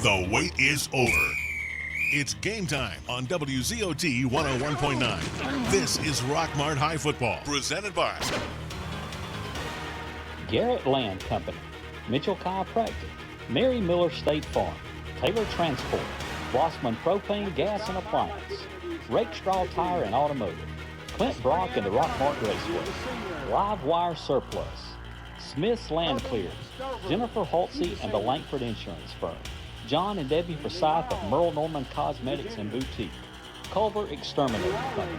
The wait is over. It's game time on WZOT 101.9. This is Rockmart High Football, presented by Garrett Land Company, Mitchell Chiropractic, Mary Miller State Farm, Taylor Transport, Blossman Propane Gas and Appliance, Rake Straw Tire and Automotive, Clint Brock and the Rockmart Raceway, Live Wire Surplus, Smith's Land Clears, Jennifer Holtze and the Lankford Insurance Firm, John and Debbie Forsyth of Merle Norman Cosmetics and Boutique, Culver Exterminating Company.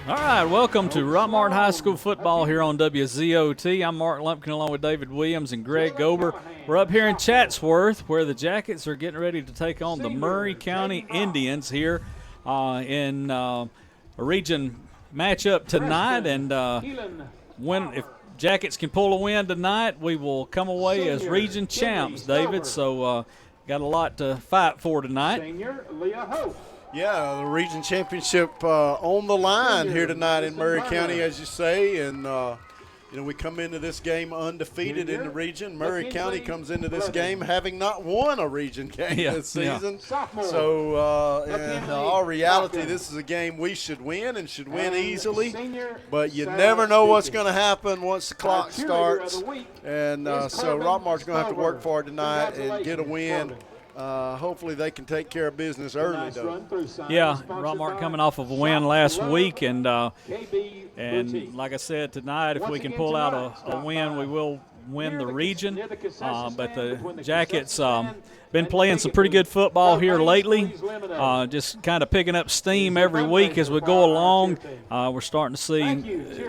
All right, welcome to Rockmart High School football here on WZOT. I'm Mark Lumpkin along with David Williams and Greg Gober. We're up here in Chatsworth where the Jackets are getting ready to take on the Murray County Indians here in a region matchup tonight. And if Jackets can pull a win tonight, we will come away as region champs, David. So got a lot to fight for tonight. Yeah, the region championship on the line here tonight in Murray County, as you say. And, we come into this game undefeated in the region. Murray County comes into this game having not won a region game this season. So, in all reality, this is a game we should win and should win easily. But you never know what's going to happen once the clock starts. And so Rockmart's going to have to work for it tonight and get a win. Hopefully they can take care of business early, though. Yeah, Rockmart coming off of a win last week, and like I said, tonight, if we can pull out a win, we will win the region. But the Jackets been playing some pretty good football here lately, just kind of picking up steam every week as we go along. We're starting to see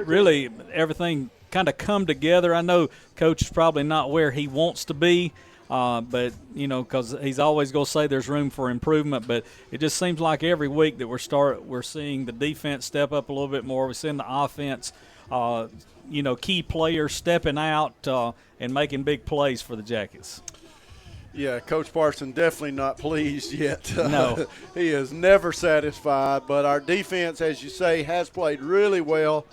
really everything kind of come together. I know Coach is probably not where he wants to be. But, because he's always going to say there's room for improvement. But it just seems like every week that we're seeing the defense step up a little bit more. We're seeing the offense, key players stepping out and making big plays for the Jackets. Yeah, Coach Parson definitely not pleased yet. No. He is never satisfied. But our defense, as you say, has played really well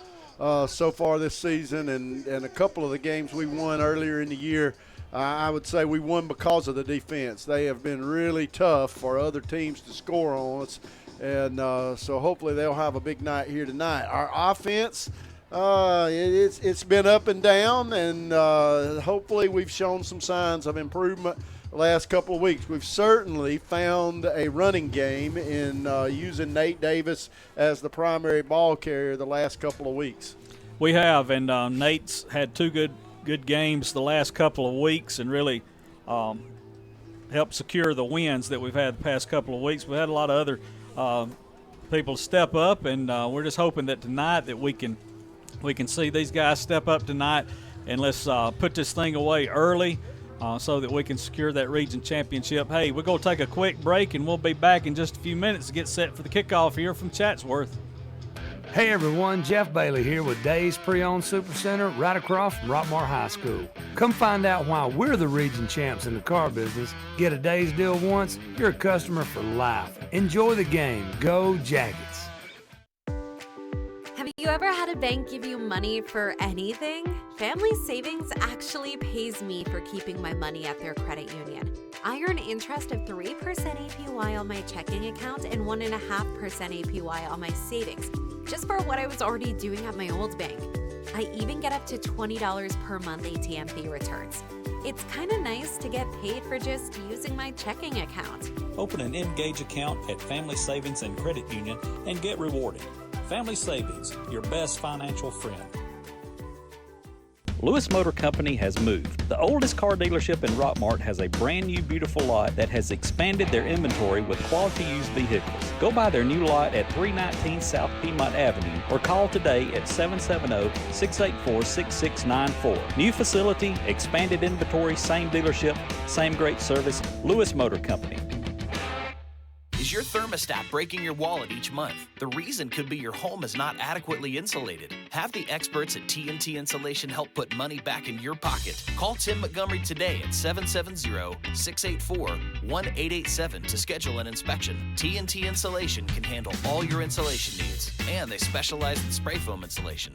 so far this season. And a couple of the games we won earlier in the year, I would say we won because of the defense. They have been really tough for other teams to score on us, and so hopefully they'll have a big night here tonight. Our offense, it's been up and down, and hopefully we've shown some signs of improvement the last couple of weeks. We've certainly found a running game in using Nate Davis as the primary ball carrier the last couple of weeks. We have, and Nate's had two good games the last couple of weeks and really helped secure the wins that we've had the past couple of weeks. We had a lot of other people step up, and we're just hoping that tonight that we can see these guys step up tonight, and let's put this thing away early so that we can secure that region championship. Hey, we're going to take a quick break, and we'll be back in just a few minutes to get set for the kickoff here from Chatsworth. Hey everyone, Jeff Bailey here with Days Pre-Owned Supercenter right across from Rockmart High School. Come find out why we're the region champs in the car business. Get a Days deal once, you're a customer for life. Enjoy the game. Go Jackets. Have you ever had a bank give you money for anything? Family Savings actually pays me for keeping my money at their credit union. I earn interest of 3% APY on my checking account and 1.5% APY on my savings, just for what I was already doing at my old bank. I even get up to $20 per month ATM fee returns. It's kind of nice to get paid for just using my checking account. Open an Engage account at Family Savings and Credit Union and get rewarded. Family Savings, your best financial friend. Lewis Motor Company has moved. The oldest car dealership in Rockmart has a brand new beautiful lot that has expanded their inventory with quality used vehicles. Go by their new lot at 319 South Piedmont Avenue or call today at 770-684-6694. New facility, expanded inventory, same dealership, same great service. Lewis Motor Company. Is your thermostat breaking your wallet each month? The reason could be your home is not adequately insulated. Have the experts at TNT Insulation help put money back in your pocket. Call Tim Montgomery today at 770-684-1887 to schedule an inspection. TNT Insulation can handle all your insulation needs, and they specialize in spray foam insulation.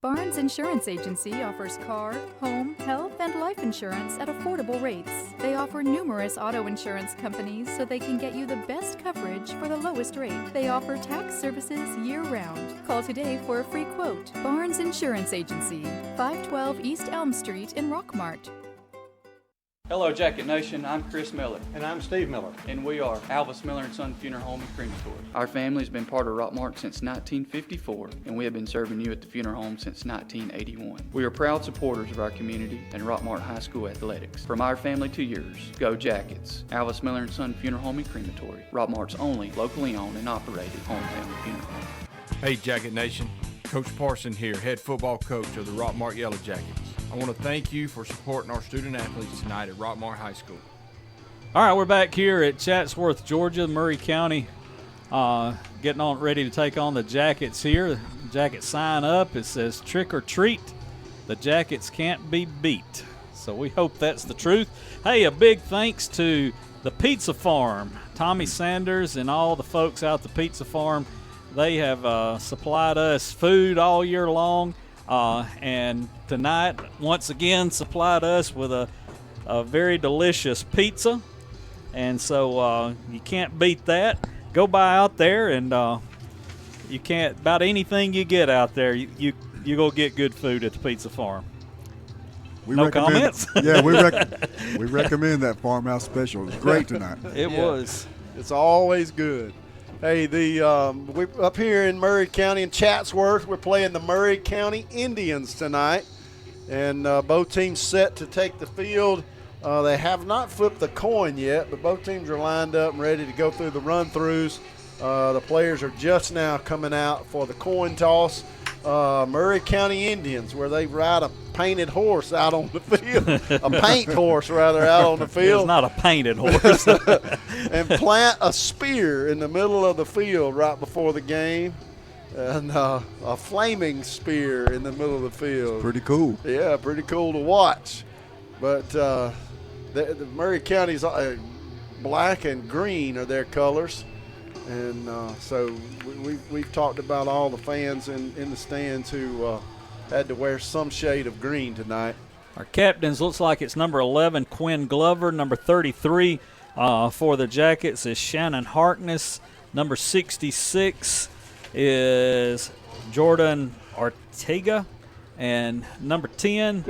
Barnes Insurance Agency offers car, home, health, and life insurance at affordable rates. They offer numerous auto insurance companies so they can get you the best coverage for the lowest rate. They offer tax services year-round. Call today for a free quote. Barnes Insurance Agency, 512 East Elm Street in Rockmart. Hello, Jacket Nation. I'm Chris Miller. And I'm Steve Miller. And we are Alvis Miller & Son Funeral Home and Crematory. Our family's been part of Rockmart since 1954, and we have been serving you at the funeral home since 1981. We are proud supporters of our community and Rockmart High School athletics. From our family to yours, go Jackets. Alvis Miller & Son Funeral Home and Crematory, Rockmart's only locally owned and operated hometown funeral home. Hey, Jacket Nation. Coach Parson here, head football coach of the Rockmart Yellow Jackets. I want to thank you for supporting our student athletes tonight at Rockmart High School. All right, we're back here at Chatsworth, Georgia, Murray County, getting on ready to take on the Jackets here. The Jackets sign up. It says trick or treat. The Jackets can't be beat. So we hope that's the truth. Hey, a big thanks to the Pizza Farm, Tommy Sanders and all the folks out at the Pizza Farm. They have supplied us food all year long. And tonight, once again, supplied us with a very delicious pizza. And so you can't beat that. Go by out there, and you can't, about anything you get out there, you go get good food at the Pizza Farm. No comments? Yeah, we recommend that farmhouse special. It was great tonight. It was. It's always good. Hey, we're up here in Murray County in Chatsworth. We're playing the Murray County Indians tonight, and both teams set to take the field. They have not flipped the coin yet, but both teams are lined up and ready to go through the run-throughs. The players are just now coming out for the coin toss. Murray County Indians, where they ride a painted horse out on the field, a paint horse rather, out on the field. It's not a painted horse. And plant a spear in the middle of the field right before the game, and a flaming spear in the middle of the field. Pretty cool. Yeah, pretty cool to watch. But the Murray County's black and green are their colors. And so we've talked about all the fans in the stands who had to wear some shade of green tonight. Our captains, looks like it's number 11, Quinn Glover. Number 33 for the Jackets is Shannon Harkness. Number 66 is Jordan Ortega. And number 10,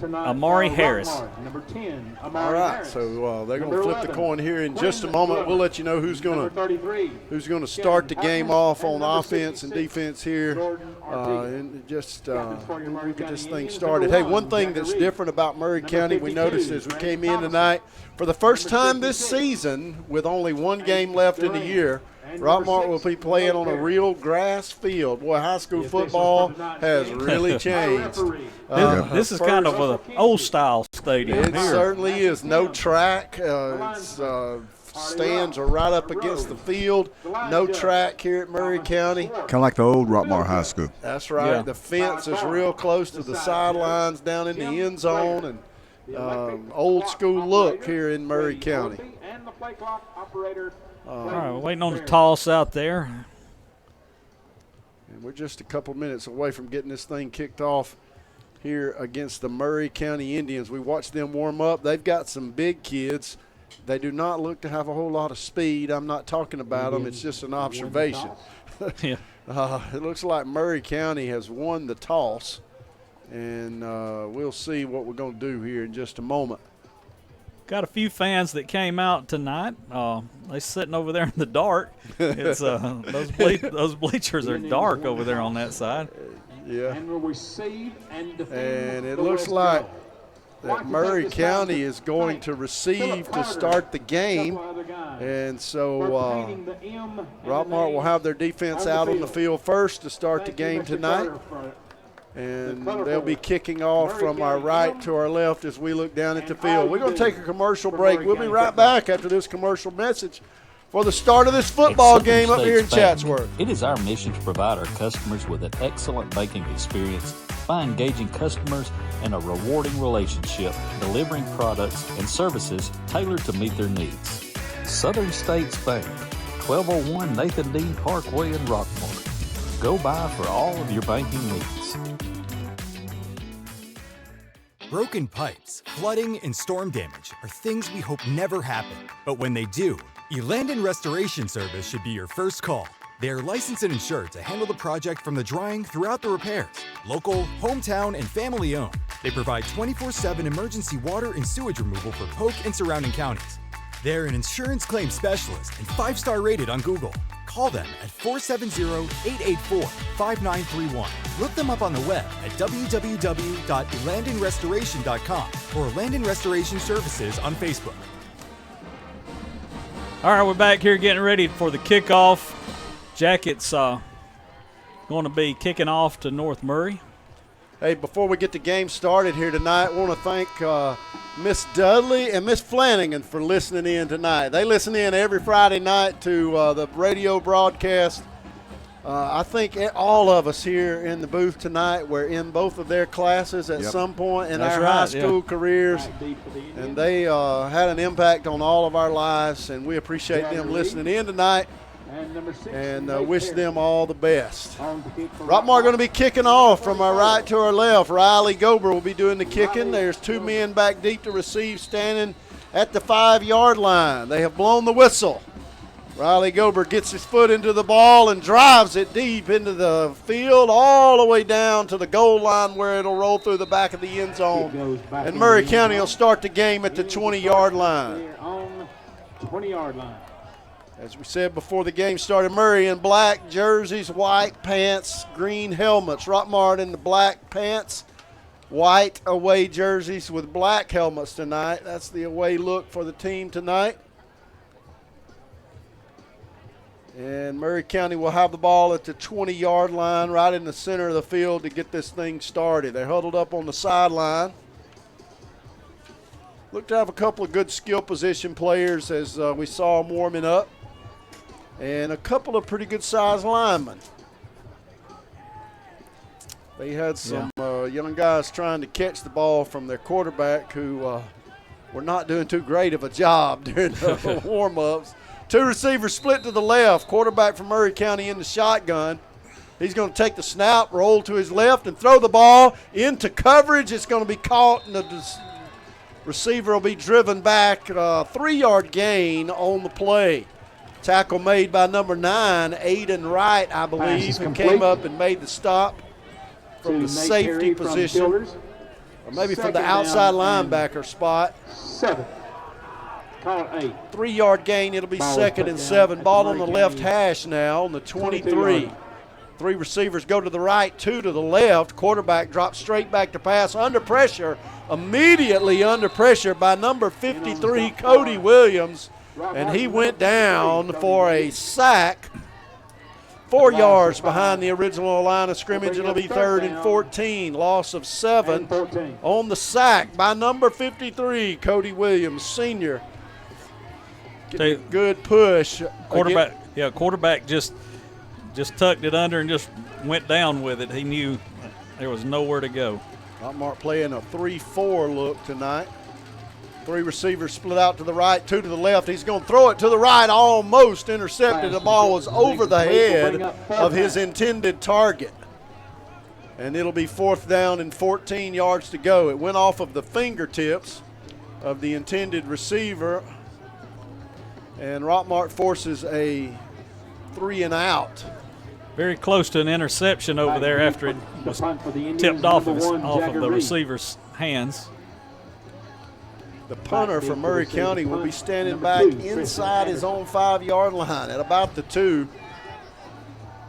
Amari Harris. Number 10, All right, so they're going to flip the coin here in just a moment. We'll let you know who's going to start the game off on offense and defense here, and just we'll get this thing started. Hey, one thing that's different about Murray County we noticed as we came in tonight, for the first time this season, with only one game left in the year, Rockmart will be playing on a real grass field. Boy, high school football has really changed. This is kind of an old-style stadium. It certainly is. No track. Stands are right up against the field. No track here at Murray County. Kind of like the old Rockmart High School. That's right. Yeah. The fence is real close to the sidelines down in the end zone, and old school look here in Murray County. And the play clock operator. All right, we're waiting on the toss out there. And we're just a couple minutes away from getting this thing kicked off here against the Murray County Indians. We watched them warm up. They've got some big kids. They do not look to have a whole lot of speed. I'm not talking about them. It's just an observation. Yeah. It looks like Murray County has won the toss, and we'll see what we're going to do here in just a moment. Got a few fans that came out tonight. They're sitting over there in the dark. It's those bleachers are dark over there on that side. Yeah. And will receive and defend. And it looks like that Murray County is going to receive to start the game. And so Rockmart will have their defense out on the field first to start the game tonight. And they'll be kicking off from our right to our left as we look down at the field. We're going to take a commercial break. We'll be right back after this commercial message for the start of this football game up here in Chatsworth. It is our mission to provide our customers with an excellent banking experience by engaging customers in a rewarding relationship, delivering products and services tailored to meet their needs. Southern States Bank, 1201 Nathan Dean Parkway in Rockmart. Go by for all of your banking needs. Broken pipes, flooding, and storm damage are things we hope never happen. But when they do, Elandon Restoration Service should be your first call. They are licensed and insured to handle the project from the drying throughout the repairs. Local, hometown, and family owned. They provide 24/7 emergency water and sewage removal for Polk and surrounding counties. They're an insurance claim specialist and 5-star rated on Google. Call them at 470-884-5931. Look them up on the web at www.elandonrestoration.com or Elandon Restoration Services on Facebook. All right, we're back here getting ready for the kickoff. Jackets going to be kicking off to North Murray. Hey, before we get the game started here tonight, I want to thank Miss Dudley and Miss Flanagan for listening in tonight. They listen in every Friday night to the radio broadcast. I think all of us here in the booth tonight were in both of their classes at some point in our high school careers, and they had an impact on all of our lives, and we appreciate them listening in tonight and wish them all the best. Rockmart going to be kicking off from our right to our left. Riley Gober will be doing the kicking. There's two men back deep to receive, standing at the 5-yard line. They have blown the whistle. Riley Gober gets his foot into the ball and drives it deep into the field all the way down to the goal line where it'll roll through the back of the end zone. And Murray County will start the game at the 20-yard line. On 20-yard line. As we said before the game started, Murray in black jerseys, white pants, green helmets. Rockmart in the black pants, white away jerseys with black helmets tonight. That's the away look for the team tonight. And Murray County will have the ball at the 20-yard line right in the center of the field to get this thing started. They're huddled up on the sideline. Look to have a couple of good skill position players as we saw them warming up. And a couple of pretty good-sized linemen. They had some young guys trying to catch the ball from their quarterback who were not doing too great of a job during the warm-ups. Two receivers split to the left. Quarterback from Murray County in the shotgun. He's going to take the snap, roll to his left, and throw the ball into coverage. It's going to be caught, and the receiver will be driven back. 3-yard gain on the play. Tackle made by number 9, Aiden Wright, I believe, who came up and made the stop from the safety position. Or maybe from the outside linebacker spot. 7. Call it 8. 3-yard gain, it'll be 2nd and 7. Ball on the left hash now on the 23. 3 receivers go to the right, 2 to the left. Quarterback drops straight back to pass under pressure. Immediately under pressure by number 53, Cody Williams. And he went down for a sack 4 yards behind the original line of scrimmage. It'll be 3rd and 14. Loss of 7 on the sack by number 53, Cody Williams, senior. Good push. Quarterback just tucked it under and just went down with it. He knew there was nowhere to go. Rockmart playing a 3-4 look tonight. 3 receivers split out to the right, 2 to the left. He's going to throw it to the right, almost intercepted. The ball was over the head of his intended target. And it'll be 4th down and 14 yards to go. It went off of the fingertips of the intended receiver. And Rockmart forces a 3 and out. Very close to an interception over there after it was tipped off of the receiver's hands. The punter from Murray County will be standing back inside his own 5-yard line at about the 2.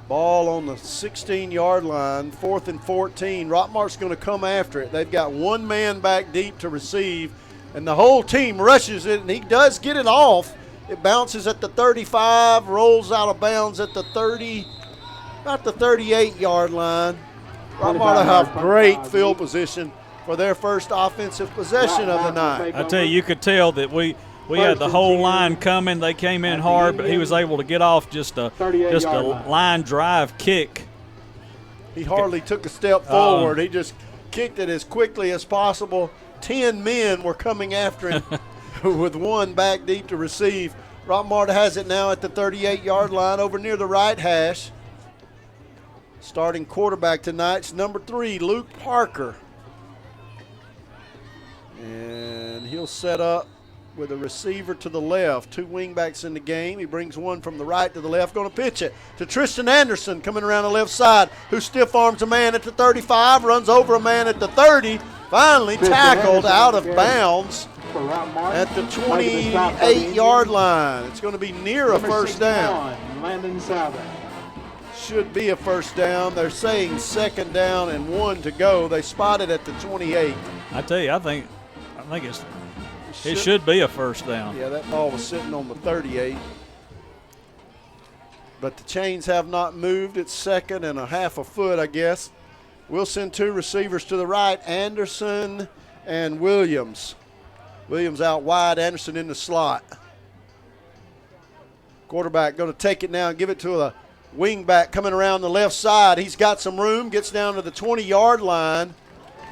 Ball on the 16-yard line, 4th and 14. Rockmart's going to come after it. They've got 1 man back deep to receive, and the whole team rushes it, and he does get it off. It bounces at the 35, rolls out of bounds at the 30, about the 38-yard line. Rockmart will have great field position for their first offensive possession of the night. I tell you, you could tell that we had the whole line coming. They came in hard, but he was able to get off just a line drive kick. He hardly took a step forward. He just kicked it as quickly as possible. 10 men were coming after him with 1 back deep to receive. Rockmart has it now at the 38-yard line over near the right hash. Starting quarterback tonight's number 3, Luke Parker. And he'll set up with a receiver to the left. 2 wingbacks in the game. He brings one from the right to the left. Going to pitch it to Tristan Anderson coming around the left side, who stiff arms a man at the 35, runs over a man at the 30, finally tackled out of bounds at the 28-yard line. It's going to be near a first down. Should be a first down. They're saying second down and 1 to go. They spotted at the 28. I tell you, I think it should be a first down. Yeah, that ball was sitting on the 38. But the chains have not moved. It's second and a half a foot, I guess. We'll send 2 receivers to the right, Anderson and Williams. Williams out wide, Anderson in the slot. Quarterback going to take it now and give it to a wing back coming around the left side. He's got some room, gets down to the 20-yard line.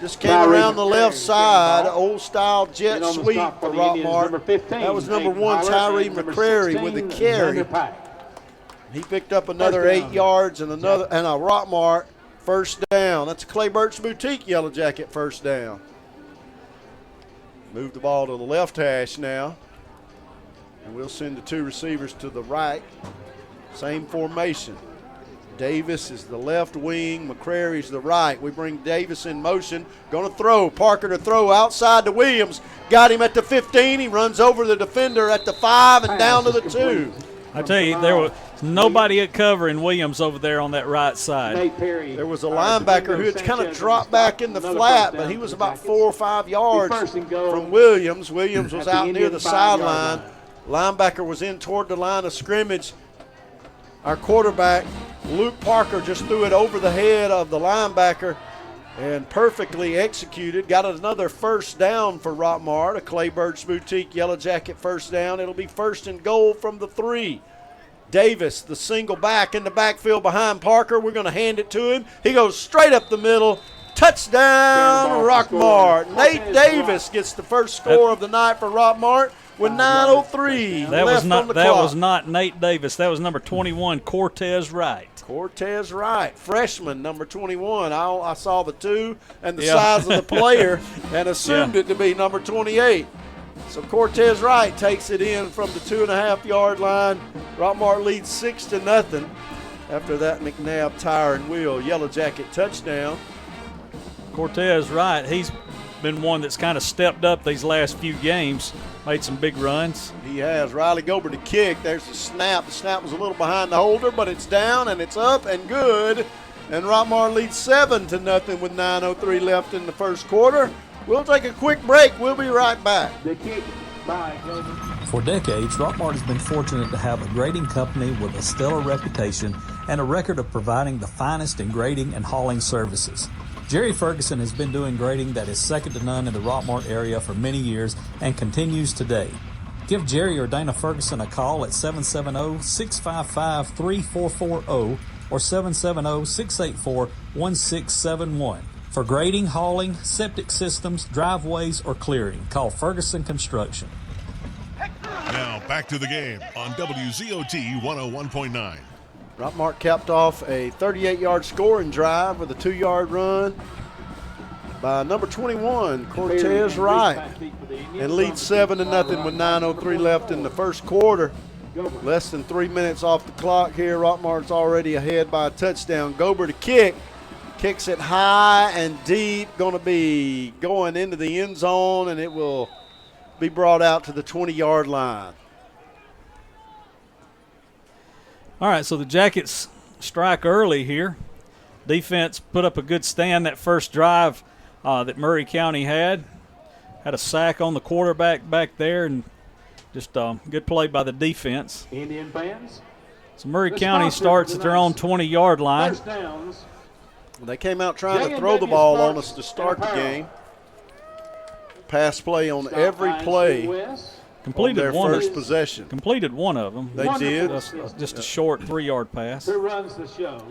Just came around the left side, old-style jet sweep for Rockmart. That was number 1, Tyree McCrary with the carry. He picked up another 8 yards and a Rockmart first down. That's a Clay Burt's Boutique Yellow Jacket first down. Move the ball to the left hash now. And we'll send the 2 receivers to the right. Same formation. Davis is the left wing, McCrary's the right. We bring Davis in motion, going to throw. Parker to throw outside to Williams. Got him at the 15. He runs over the defender at the 5 and down to the 2. I tell you, there was nobody at covering Williams over there on that right side. There was a linebacker who had kind of dropped back in the flat, but he was about 4 or 5 yards from Williams. Williams was out near the sideline. Linebacker was in toward the line of scrimmage. Our quarterback, Luke Parker, just threw it over the head of the linebacker and perfectly executed. Got another first down for Rockmart, a Clay Burt's Boutique Yellow Jacket first down. It'll be first and goal from the 3. Davis, the single back in the backfield behind Parker. We're going to hand it to him. He goes straight up the middle. Touchdown, Rockmart. Nate Davis gets the first score of the night for Rockmart with 9:03 left on the clock. That was not Nate Davis. That was number 21, Cortez Wright. Cortez Wright, freshman, number 21. I saw the 2 and the size of the player and assumed it to be number 28. So Cortez Wright takes it in from the 2.5-yard line. Rockmart leads 6-0 after that McNabb tire and wheel Yellow Jacket touchdown. Cortez Wright, he's been one that's kind of stepped up these last few games, made some big runs. He has. Riley Gober to kick. There's the snap. The snap was a little behind the holder, but it's down and it's up and good. And Rockmart leads 7-0 with 9:03 left in the first quarter. We'll take a quick break. We'll be right back. The kick by Gober. For decades, Rockmart has been fortunate to have a grading company with a stellar reputation and a record of providing the finest in grading and hauling services. Jerry Ferguson has been doing grading that is second to none in the Rockmart area for many years and continues today. Give Jerry or Dana Ferguson a call at 770-655-3440 or 770-684-1671. For grading, hauling, septic systems, driveways, or clearing, call Ferguson Construction. Now back to the game on WZOT 101.9. Rockmart capped off a 38-yard scoring drive with a 2-yard run by number 21, Cortez Wright, and leads 7-0 with 9:03 left in the first quarter. Less than 3 minutes off the clock here. Rockmart's already ahead by a touchdown. Gober to kick. Kicks it high and deep. Going to be going into the end zone, and it will be brought out to the 20-yard line. All right, so the Jackets strike early here. Defense put up a good stand that first drive that Murray County had. Had a sack on the quarterback back there, and just good play by the defense. Indian fans. So Murray County starts at their own 20-yard line. First downs. They came out trying to throw the ball on us to start the game. Pass play on every play. Completed their one first possession. Completed one of them. They did. Just a short 3-yard pass. Who runs the show?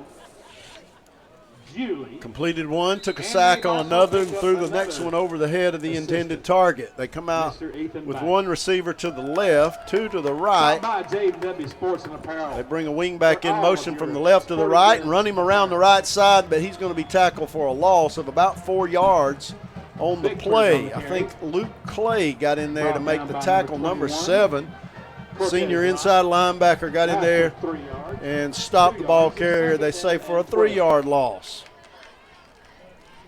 Julie. Completed one, took a sack on another, and threw the next one over the head of the intended target. They come out with one receiver to the left, 2 to the right. They bring a wing back in motion from the left to the right and run him around the right side, but he's going to be tackled for a loss of about 4 yards on the play. I think Luke Clay got in there to make the tackle. Number 7, senior inside linebacker, got in there and stopped the ball carrier, they say, for a 3-yard loss.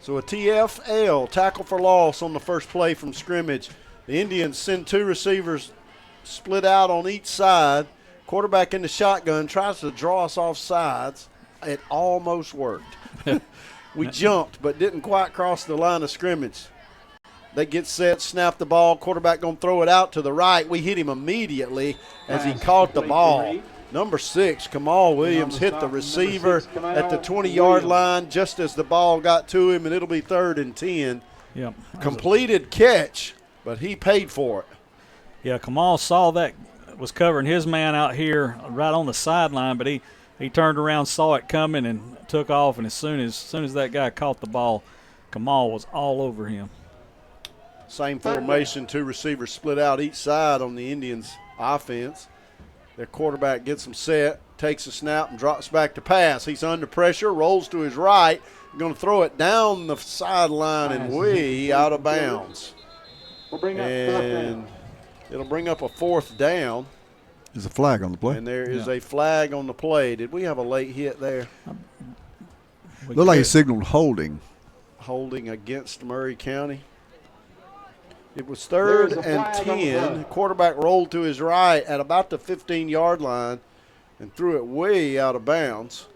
So a TFL, tackle for loss, on the first play from scrimmage. The Indians send 2 receivers split out on each side. Quarterback in the shotgun tries to draw us off sides. It almost worked. We jumped but didn't quite cross the line of scrimmage. They get set, snap the ball. Quarterback going to throw it out to the right. We hit him immediately as he caught the ball. Number 6, Kamal Williams, hit the receiver at the 20-yard line just as the ball got to him, and it'll be 3rd and 10. Yep. Completed catch, but he paid for it. Yeah, Kamal saw that, was covering his man out here right on the sideline, but he turned around, saw it coming, and took off. And as soon as that guy caught the ball, Kamal was all over him. Same formation, 2 receivers split out each side on the Indians' offense. Their quarterback gets him set, takes a snap, and drops back to pass. He's under pressure, rolls to his right, going to throw it down the sideline and way out of bounds. And it'll bring up a 4th down. There's a flag on the play. And there is a flag on the play. Did we have a late hit there? Looked like he signaled holding. Holding against Murray County. It was 3rd and 10. Quarterback rolled to his right at about the 15-yard line and threw it way out of bounds.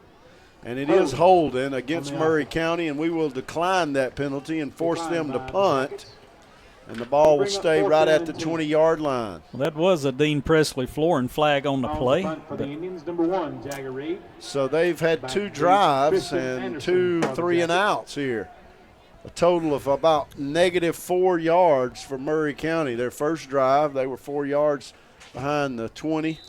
And it is holding against Murray County, and we will decline that penalty and force them to punt. And the ball will stay right at the 20-yard line. Well, that was a Dean Presley flooring flag on the play. For the Indians, number 1, Jagger Reed. So they've had 2 drives and 2 3-and-outs here. A total of about -4 yards for Murray County. Their first drive, they were 4 yards behind the 20.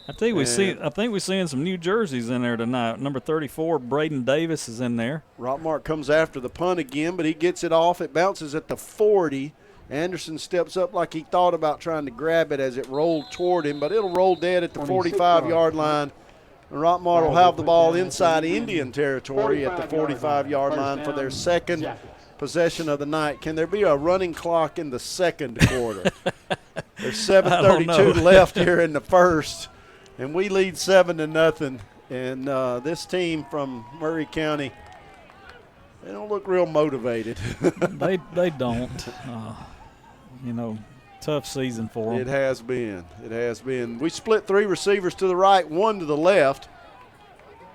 I think we're seeing some new jerseys in there tonight. Number 34, Braden Davis, is in there. Rockmart comes after the punt again, but he gets it off. It bounces at the 40. Anderson steps up like he thought about trying to grab it as it rolled toward him, but it'll roll dead at the 45-yard line. And Rockmart will have the ball inside Indian territory at the 45-yard line for their second possession of the night. Can there be a running clock in the second quarter? There's 7:32 left here in the first, and we lead 7-0. And this team from Murray County, they don't look real motivated. they don't. Tough season for them. It has been. It has been. We split 3 receivers to the right, 1 to the left.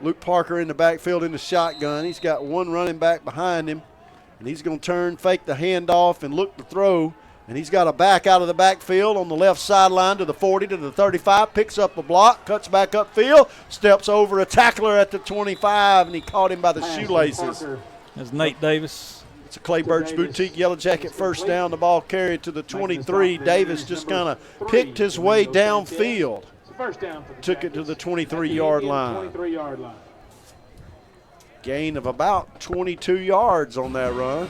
Luke Parker in the backfield in the shotgun. He's got 1 running back behind him. And he's going to turn, fake the handoff, and look to throw. And he's got a back out of the backfield on the left sideline to the 40, to the 35, picks up a block, cuts back upfield, steps over a tackler at the 25, and he caught him by the shoelaces. That's Nate Davis. It's a Clay Birch Boutique Yellow Jacket first down. The ball carried to the 23. Davis just kind of picked his way downfield. Took it to the 23-yard line. Gain of about 22 yards on that run.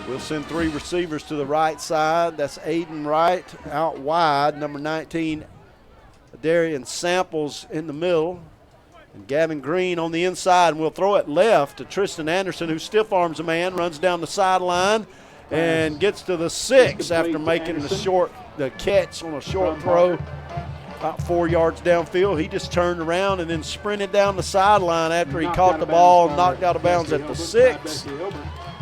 We'll send 3 receivers to the right side. That's Aiden Wright out wide. Number 19, Darian Samples in the middle. And Gavin Green on the inside. And we'll throw it left to Tristan Anderson, who stiff arms a man, runs down the sideline, and gets to the 6 after making the catch on a short throw. About 4 yards downfield. He just turned around and then sprinted down the sideline after he caught the ball and knocked out of bounds at the 6.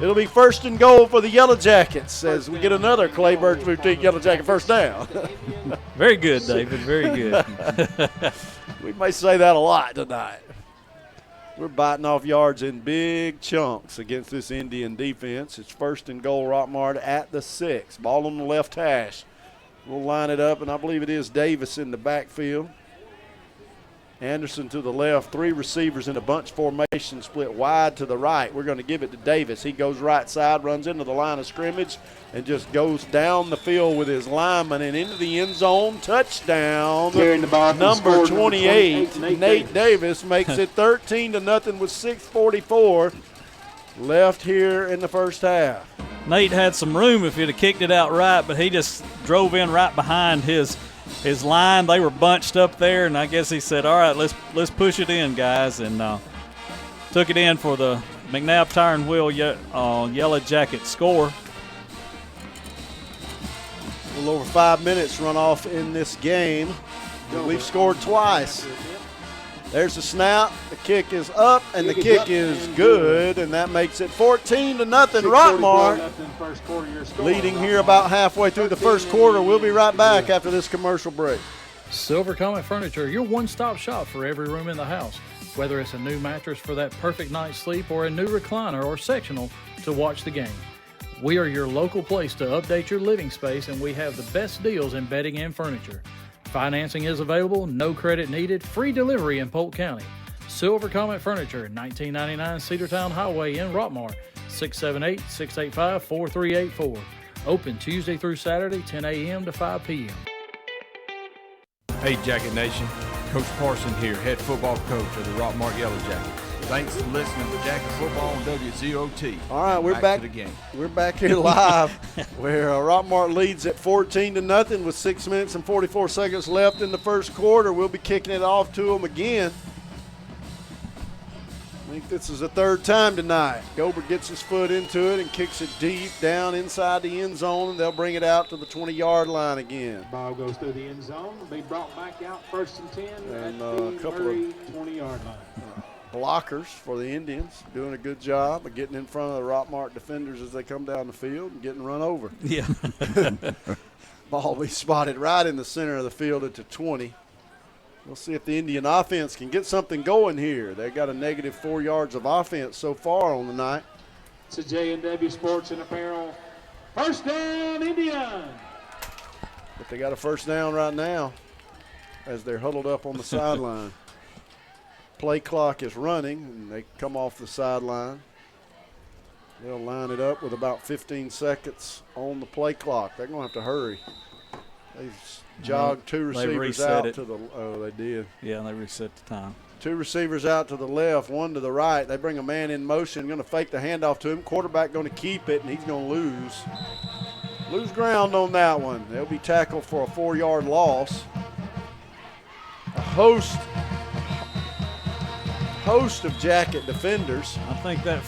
It'll be 1st and goal for the Yellow Jackets as we get another Clay Birch Boutique Yellow Jacket first down. Very good, David. Very good. We may say that a lot tonight. We're biting off yards in big chunks against this Indian defense. It's 1st and goal, Rockmart at the 6. Ball on the left hash. We'll line it up, and I believe it is Davis in the backfield. Anderson to the left, 3 receivers in a bunch formation, split wide to the right. We're going to give it to Davis. He goes right side, runs into the line of scrimmage, and just goes down the field with his lineman and into the end zone. Touchdown. Number 28, Nate Davis makes it 13-0 with 6:44 left here in the first half. Nate had some room if he'd have kicked it out right, but he just drove in right behind his line. They were bunched up there, and I guess he said, all right, let's push it in, guys, and took it in for the McNabb Tire and Wheel Yellow Jacket score. A little over 5 minutes run off in this game. We've scored twice. There's the snap. The kick is up, and the kick is good, and that makes it 14-0. Rockmart leading here about halfway through the first quarter. We'll be right back after this commercial break. Silver Comet Furniture, your one-stop shop for every room in the house. Whether it's a new mattress for that perfect night's sleep or a new recliner or sectional to watch the game. We are your local place to update your living space, and we have the best deals in bedding and furniture. Financing is available, no credit needed, free delivery in Polk County. Silver Comet Furniture, 1999 Cedartown Highway in Rockmart, 678-685-4384. Open Tuesday through Saturday, 10 a.m. to 5 p.m. Hey, Jacket Nation. Coach Parson here, head football coach of the Rockmart Yellow Jackets. Thanks for listening to Jacket Football on WZOT. All right, we're back to the game. We're back here live where Rockmart leads at 14-0 with 6 minutes and 44 seconds left in the first quarter. We'll be kicking it off to them again. I think this is the third time tonight. Gobert gets his foot into it and kicks it deep down inside the end zone, and they'll bring it out to the 20-yard line again. Ball goes through the end zone. Be brought back out 1st and 10 and at the Murray 20-yard line. Blockers for the Indians doing a good job of getting in front of the Rockmart defenders as they come down the field and getting run over. Yeah. Ball will be spotted right in the center of the field at the 20. We'll see if the Indian offense can get something going here. They got a negative 4 yards of offense so far on the night. It's a J&W Sports and Apparel. First down, Indian. But they got a first down right now as they're huddled up on the sideline. Play clock is running, and they come off the sideline. They'll line it up with about 15 seconds on the play clock. They're going to have to hurry. They've jogged two receivers out to the – oh, they did. Yeah, they reset the time. Two receivers out to the left, one to the right. They bring a man in motion, going to fake the handoff to him. Quarterback going to keep it, and he's going to lose ground on that one. They'll be tackled for a 4-yard loss. A host of Jacket defenders. I think we're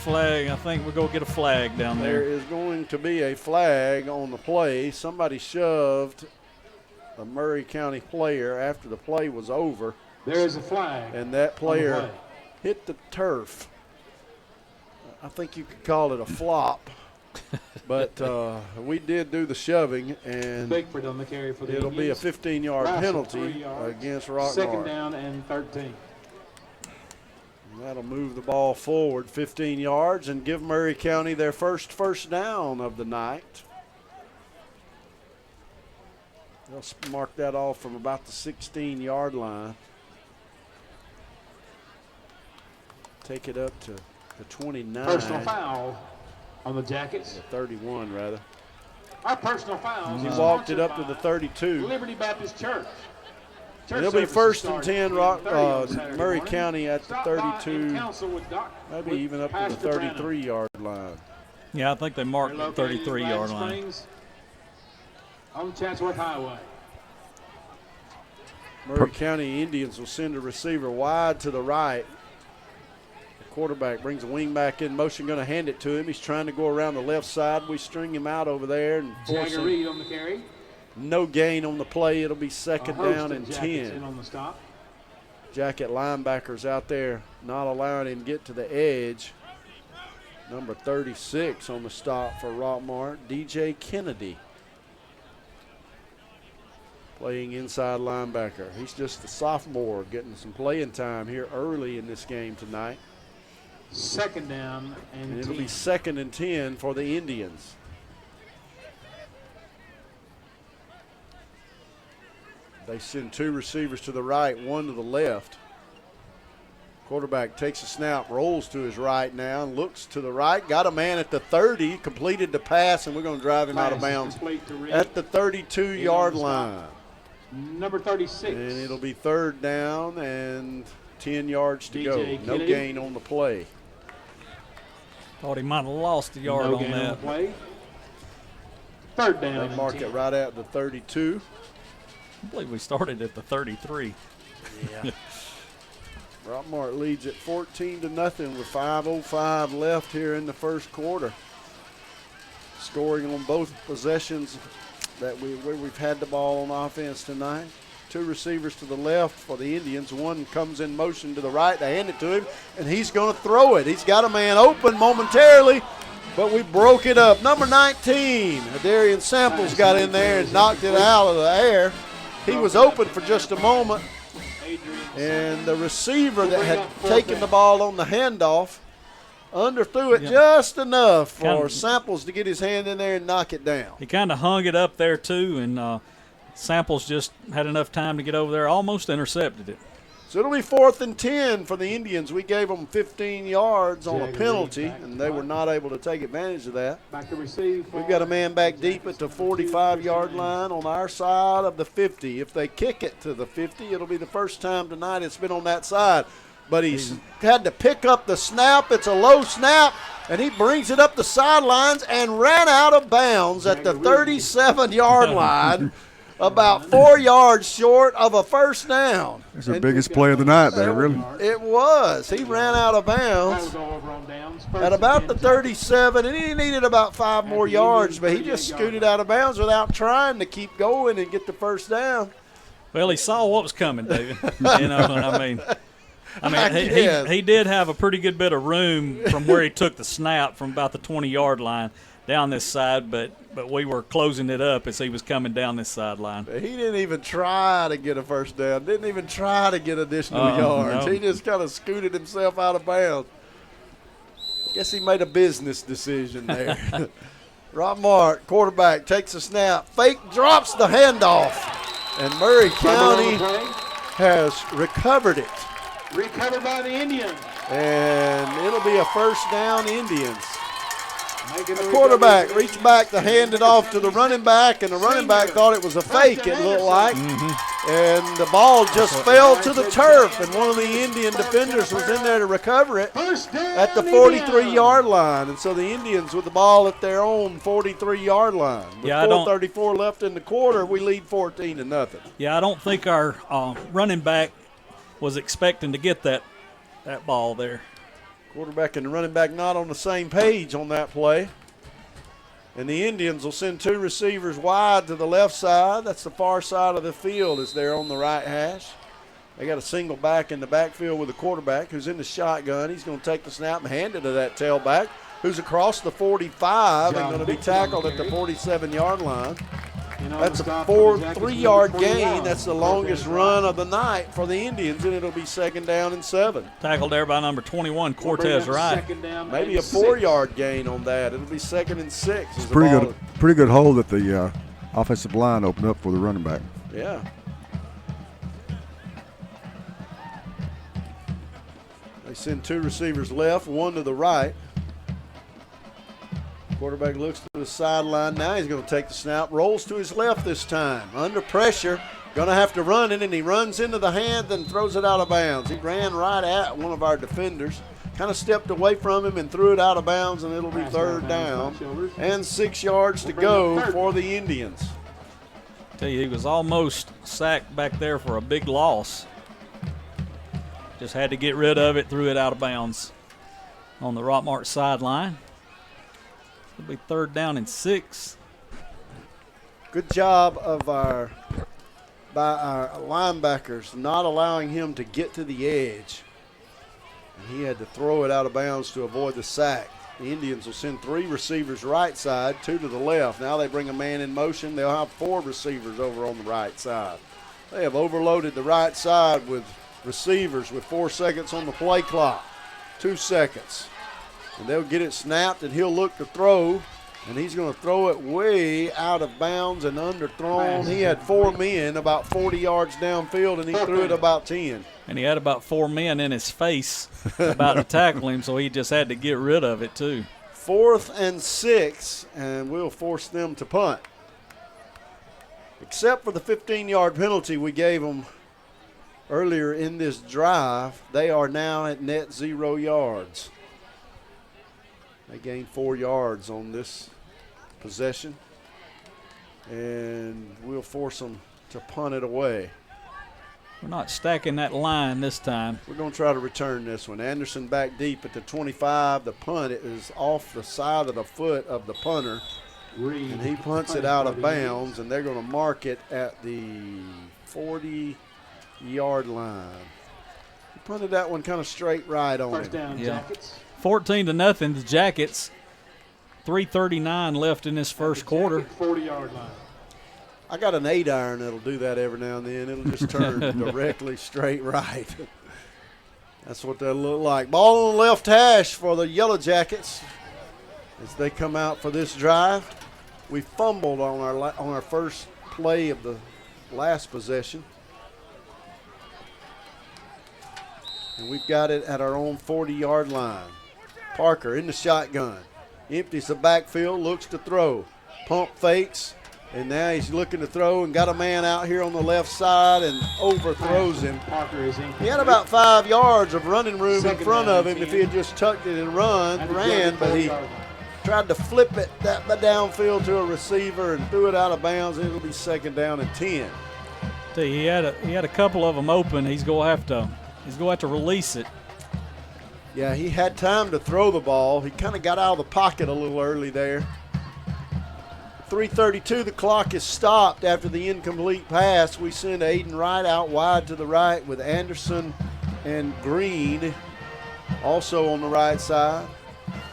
going to get a flag down there. There is going to be a flag on the play. Somebody shoved a Murray County player after the play was over. There is a flag. And that player hit the turf. I think you could call it a flop. But we did do the shoving, and Bigford on the carry for the it'll Indians. be a 15-yard penalty against Rockmart. Second down and 13. That'll move the ball forward 15 yards and give Murray County their first down of the night. They'll mark that off from about the 16-yard line. Take it up to the 29. Personal foul on the Jackets. The 31, rather. Our personal fouls. He walked it up to the 32. Liberty Baptist Church. It'll be 1st and 10, Murray County at the 32, maybe even up to the 33-yard line. Yeah, I think they marked the 33-yard line. On Chatsworth Highway. Murray County Indians will send a receiver wide to the right. The quarterback brings a wing back in motion, going to hand it to him. He's trying to go around the left side. We string him out over there and force Jagger him. Reed on the carry. No gain on the play. It'll be second down and 10. In on the stop. Jacket linebackers out there not allowing him to get to the edge. Number 36 on the stop for Rockmart, DJ Kennedy. Playing inside linebacker. He's just a sophomore getting some playing time here early in this game tonight. Second down and it'll 10. be second and 10 for the Indians. They send two receivers to the right, one to the left. Quarterback takes a snap, rolls to his right now, and looks to the right. Got a man at the 30, completed the pass, and we're going to drive him out of bounds at the 32-yard line. Number 36. And it'll be third down and 10 yards to go. No gain on the play. Thought he might have lost a yard on that. On the play. Third down. They mark it right at the 32. I believe we started at the 33. Yeah. Rockmart leads at 14-0 with 5:05 left here in the first quarter. Scoring on both possessions where we've had the ball on offense tonight. Two receivers to the left for the Indians. One comes in motion to the right. They hand it to him, and he's going to throw it. He's got a man open momentarily, but we broke it up. Number 19, Darian Samples got in there and knocked it out of the air. He was open for just a moment, and the receiver that had taken the ball on the handoff underthrew it just enough for Samples to get his hand in there and knock it down. He kind of hung it up there too, and Samples just had enough time to get over there, almost intercepted it. So it'll be 4th and 10 for the Indians. We gave them 15 yards on a penalty, and they were not able to take advantage of that. We've got a man back deep at the 45-yard line on our side of the 50. If they kick it to the 50, it'll be the first time tonight it's been on that side. But he's had to pick up the snap. It's a low snap, and he brings it up the sidelines and ran out of bounds at the 37-yard line. About 4 yards short of a first down. It's the biggest play of the night there, really. It was. He ran out of bounds at about the 37, and he needed about 5 more yards, but he just scooted out of bounds without trying to keep going and get the first down. Well, he saw what was coming, David. You know what I mean? He did have a pretty good bit of room from where he took the snap from about the 20-yard line down this side, but we were closing it up as he was coming down this sideline. He didn't even try to get a first down, didn't even try to get additional yards. No. He just kind of scooted himself out of bounds. I guess he made a business decision there. Rockmart, quarterback, takes a snap, fake, drops the handoff, and Murray County has recovered it. Recovered by the Indians. And it'll be a first down, Indians. The quarterback reached back to hand it off to the running back, and the running back thought it was a fake, it looked like. And the ball just fell to the turf, and one of the Indian defenders was in there to recover it at the 43-yard line. And so the Indians with the ball at their own 43-yard line. With 4:34 left in the quarter, we lead 14-0. Yeah, I don't think our running back was expecting to get that ball there. Quarterback and the running back not on the same page on that play. And the Indians will send two receivers wide to the left side. That's the far side of the field as they're on the right hash. They got a single back in the backfield with the quarterback who's in the shotgun. He's going to take the snap and hand it to that tailback who's across the 45 and going to be tackled at the 47-yard line. That's a 3-yard gain. That's the longest run of the night for the Indians, and it'll be 2nd down and 7. Tackled there by number 21, Cortez Wright. Maybe a 4-yard gain on that. It'll be 2nd and 6. It's pretty good hole that the offensive line opened up for the running back. Yeah. They send two receivers left, one to the right. Quarterback looks to the sideline. Now he's going to take the snap. Rolls to his left this time. Under pressure. Going to have to run it, and he runs into the hand and throws it out of bounds. He ran right at one of our defenders. Kind of stepped away from him and threw it out of bounds, and it'll be 3rd down. And 6 yards to go for the Indians. Tell you, he was almost sacked back there for a big loss. Just had to get rid of it, threw it out of bounds on the Rockmart sideline. It'll be 3rd down and 6. Good job of by our linebackers not allowing him to get to the edge. And he had to throw it out of bounds to avoid the sack. The Indians will send 3 receivers right side, 2 to the left. Now they bring a man in motion. They'll have 4 receivers over on the right side. They have overloaded the right side with receivers with 4 seconds on the play clock. 2 seconds. And they'll get it snapped, and he'll look to throw, and he's going to throw it way out of bounds and underthrown. He had 4 men about 40 yards downfield, and he threw it about 10. And he had about 4 men in his face about to tackle him, so he just had to get rid of it too. 4th and 6, and we'll force them to punt. Except for the 15-yard penalty we gave them earlier in this drive, they are now at net 0 yards. They gained 4 yards on this possession, and we'll force them to punt it away. We're not stacking that line this time. We're going to try to return this one. Anderson back deep at the 25. The punt is off the side of the foot of the punter. And he punts it out of bounds, and they're going to mark it at the 40-yard line. He punted that one kind of straight right on First down, him. Jackets. 14-0, the Jackets. 3:39 left in this first quarter. 40-yard line. I got an 8-iron that'll do that every now and then. It'll just turn directly straight right. That's what that'll look like. Ball on the left hash for the Yellow Jackets as they come out for this drive. We fumbled on our first play of the last possession. And we've got it at our own 40-yard line. Parker in the shotgun. Empties the backfield, looks to throw. Pump fakes, and now he's looking to throw and got a man out here on the left side and overthrows him. Parker is in. He had about 5 yards of running room in front of him if he had just tucked it and ran, but he tried to flip it that downfield to a receiver and threw it out of bounds, and it'll be second down and 10. Tell you, he had a couple of them open. He's going to have to release it. Yeah, he had time to throw the ball. He kind of got out of the pocket a little early there. 3:32, the clock is stopped after the incomplete pass. We send Aiden Wright out wide to the right with Anderson and Green also on the right side.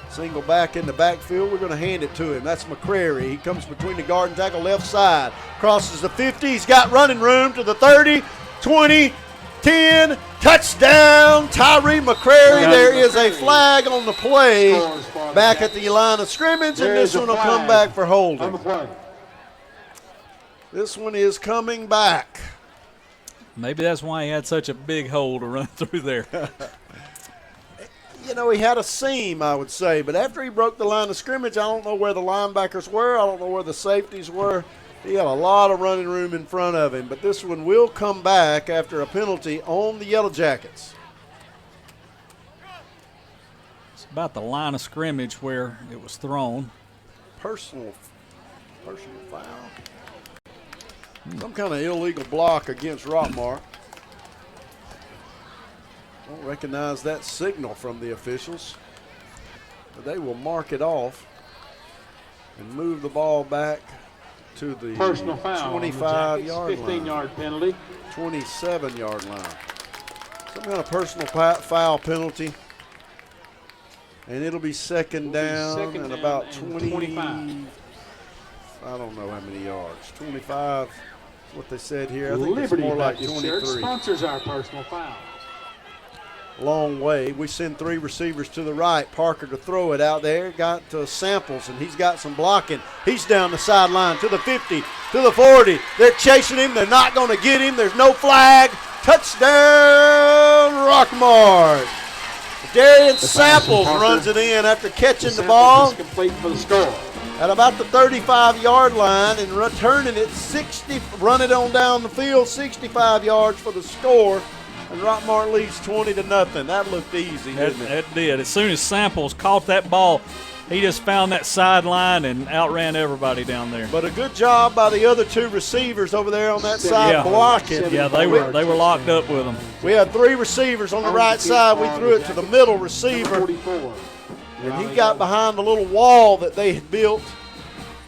Single back in the backfield. We're going to hand it to him. That's McCrary. He comes between the guard and tackle left side. Crosses the 50. He's got running room to the 30, 20, 10. Touchdown, Tyree McCrary. There is a flag on the play back at the line of scrimmage, and this one will come back for holding. This one is coming back. Maybe that's why he had such a big hole to run through there. You know, he had a seam, I would say, but after he broke the line of scrimmage, I don't know where the linebackers were. I don't know where the safeties were. He had a lot of running room in front of him, but this one will come back after a penalty on the Yellow Jackets. It's about the line of scrimmage where it was thrown. Personal foul. Some kind of illegal block against Rockmart. Don't recognize that signal from the officials, but they will mark it off and move the ball back to the personal foul 25-yard line. 15-yard penalty. 27-yard line. Some kind of personal foul penalty. And it'll be second down and about 25. I don't know how many yards. 25 is what they said here. I think Liberty it's more like Baptist 23. Church sponsors our personal foul. Long way. We send three receivers to the right. Parker to throw it out there. Got Samples, and he's got some blocking. He's down the sideline to the 50, to the 40. They're chasing him. They're not going to get him. There's no flag. Touchdown, Rockmart. Darian Samples runs it in after catching the ball. Complete for the score. At about the 35-yard line and returning it 60, run it on down the field, 65 yards for the score. And Rockmart leads 20-0. That looked easy, didn't it? That did. As soon as Samples caught that ball, he just found that sideline and outran everybody down there. But a good job by the other two receivers over there on that side blocking. Yeah, they were locked up with them. We had three receivers on the right side. We threw it to the middle receiver. And he got behind the little wall that they had built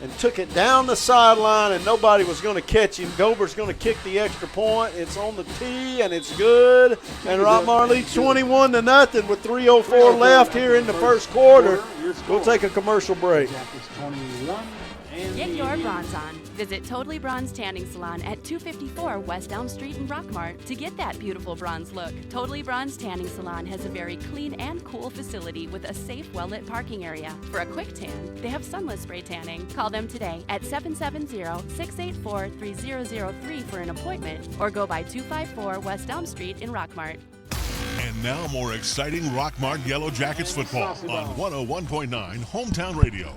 and took it down the sideline, and nobody was going to catch him. Gober's going to kick the extra point. It's on the tee, and it's good. And Rockmart leads 21-0 with 3:04 left here in the first quarter. We'll take a commercial break. Get your bronze on. Visit Totally Bronze Tanning Salon at 254 West Elm Street in Rockmart to get that beautiful bronze look. Totally Bronze Tanning Salon has a very clean and cool facility with a safe, well-lit parking area. For a quick tan, they have sunless spray tanning. Call them today at 770-684-3003 for an appointment or go by 254 West Elm Street in Rockmart. And now more exciting Rockmart Yellow Jackets football on 101.9 Hometown Radio.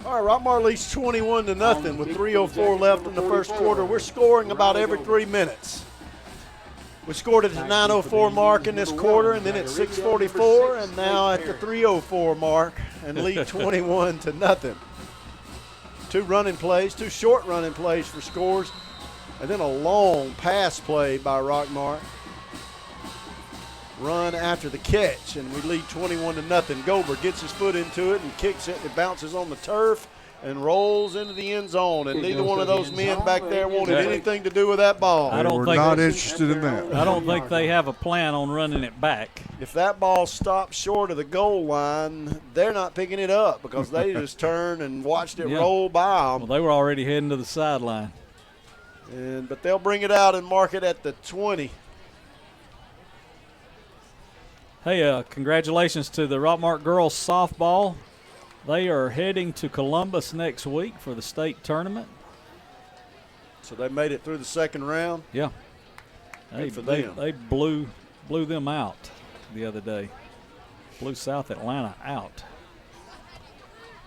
All right, Rockmart leads 21-0 with 3:04 left in the first quarter. We're scoring about every 3 minutes. We scored at the 9:04 mark in this quarter, and then at 6:44, and now at the 3:04 mark, and lead 21-0. Two short running plays for scores. And then a long pass play by Rockmart. Run after the catch, and we lead 21-0. Gober gets his foot into it and kicks it. It bounces on the turf and rolls into the end zone. And neither one of those men back there wanted anything to do with that ball. We're not interested in that. I don't think they have a plan on running it back. If that ball stops short of the goal line, they're not picking it up because they just turned and watched it roll by them. Well, they were already heading to the sideline. But they'll bring it out and mark it at the 20. Hey, congratulations to the Rockmart girls softball. They are heading to Columbus next week for the state tournament. So they made it through the second round? Yeah. They blew them out the other day. Blew South Atlanta out.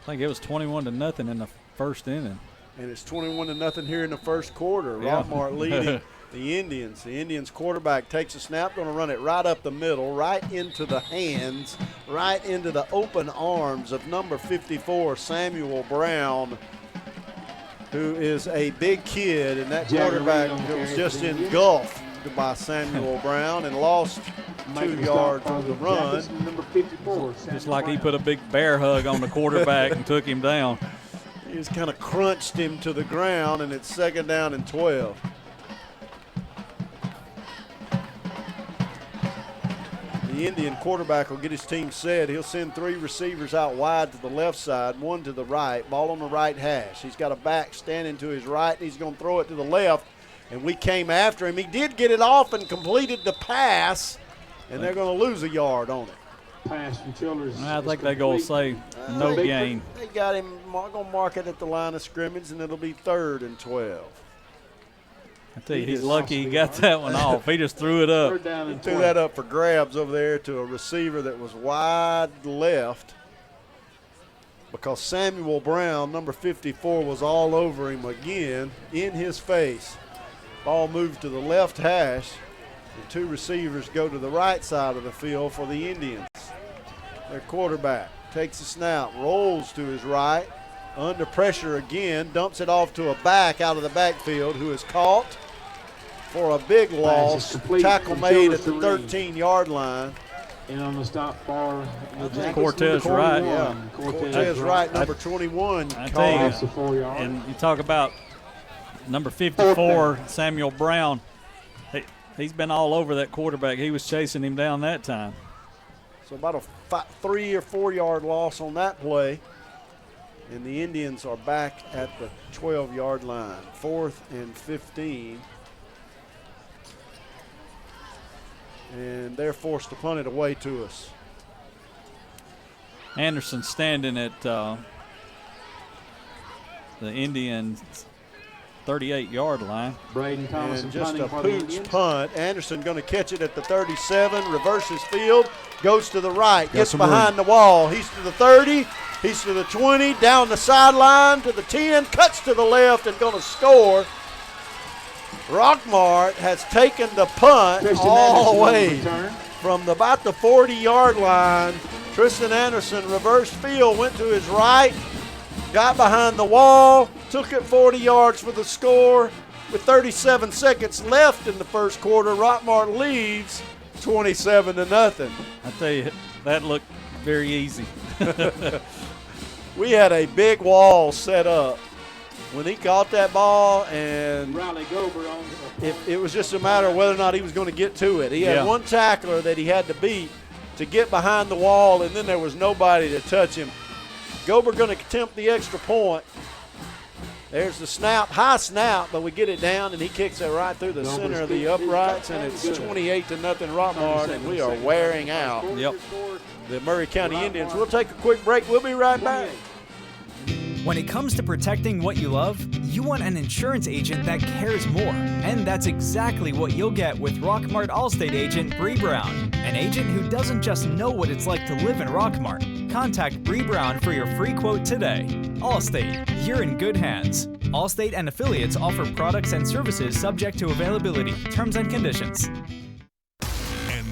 I think it was 21-0 in the first inning. And it's 21-0 here in the first quarter. Yeah. Rockmart leading the Indians. The Indians quarterback takes a snap, going to run it right up the middle, right into the hands, right into the open arms of number 54, Samuel Brown, who is a big kid, and that quarterback was just engulfed by Samuel Brown and lost 2 yards on the run. Number 54. Just like he put a big bear hug on the quarterback and took him down. He just kind of crunched him to the ground, and it's 2nd down and 12. The Indian quarterback will get his team set. He'll send 3 receivers out wide to the left side, 1 to the right, ball on the right hash. He's got a back standing to his right, and he's going to throw it to the left. And we came after him. He did get it off and completed the pass, and they're going to lose a yard on it. Pass from Childers. I think they're going to say no gain. They got him going to mark it at the line of scrimmage, and it'll be 3rd and 12. I tell you, he's lucky he got that one off. He just threw it up. He threw that up for grabs over there to a receiver that was wide left because Samuel Brown, number 54, was all over him again in his face. Ball moved to the left hash, and 2 receivers go to the right side of the field for the Indians. Their quarterback takes a snap, rolls to his right, under pressure again, dumps it off to a back out of the backfield who is caught for a big loss. Tackle made at the 13-yard line. And on the stop for Cortez Wright. Yeah, Cortez Wright, number 21. I tell you, and you talk about number 54, Samuel Brown. He's been all over that quarterback. He was chasing him down that time. So about a 3 or 4 yard loss on that play. And the Indians are back at the 12-yard line, 4th and 15. And they're forced to punt it away to us. Anderson standing at the Indians' 38-yard line. Braden Thomas and just a pooch punt. Anderson going to catch it at the 37, reverses field, goes to the right, gets behind the wall. He's to the 30, he's to the 20, down the sideline to the 10, cuts to the left and going to score. Rockmart has taken the punt all the way from about the 40-yard line. Tristan Anderson reversed field, went to his right, got behind the wall, took it 40 yards for the score. With 37 seconds left in the first quarter, Rockmart leads 27-0. I tell you, that looked very easy. We had a big wall set up when he caught that ball, and it was just a matter of whether or not he was going to get to it. He had one tackler that he had to beat to get behind the wall, and then there was nobody to touch him. Gober going to attempt the extra point. There's the snap, high snap, but we get it down, and he kicks it right through the center of the uprights, and it's 28-0 Rockmart, and we are wearing out the Murray County Indians. We'll take a quick break. We'll be right back. When it comes to protecting what you love, you want an insurance agent that cares more. And that's exactly what you'll get with Rockmart Allstate agent Bree Brown, an agent who doesn't just know what it's like to live in Rockmart. Contact Bree Brown for your free quote today. Allstate, you're in good hands. Allstate and affiliates offer products and services subject to availability, terms and conditions.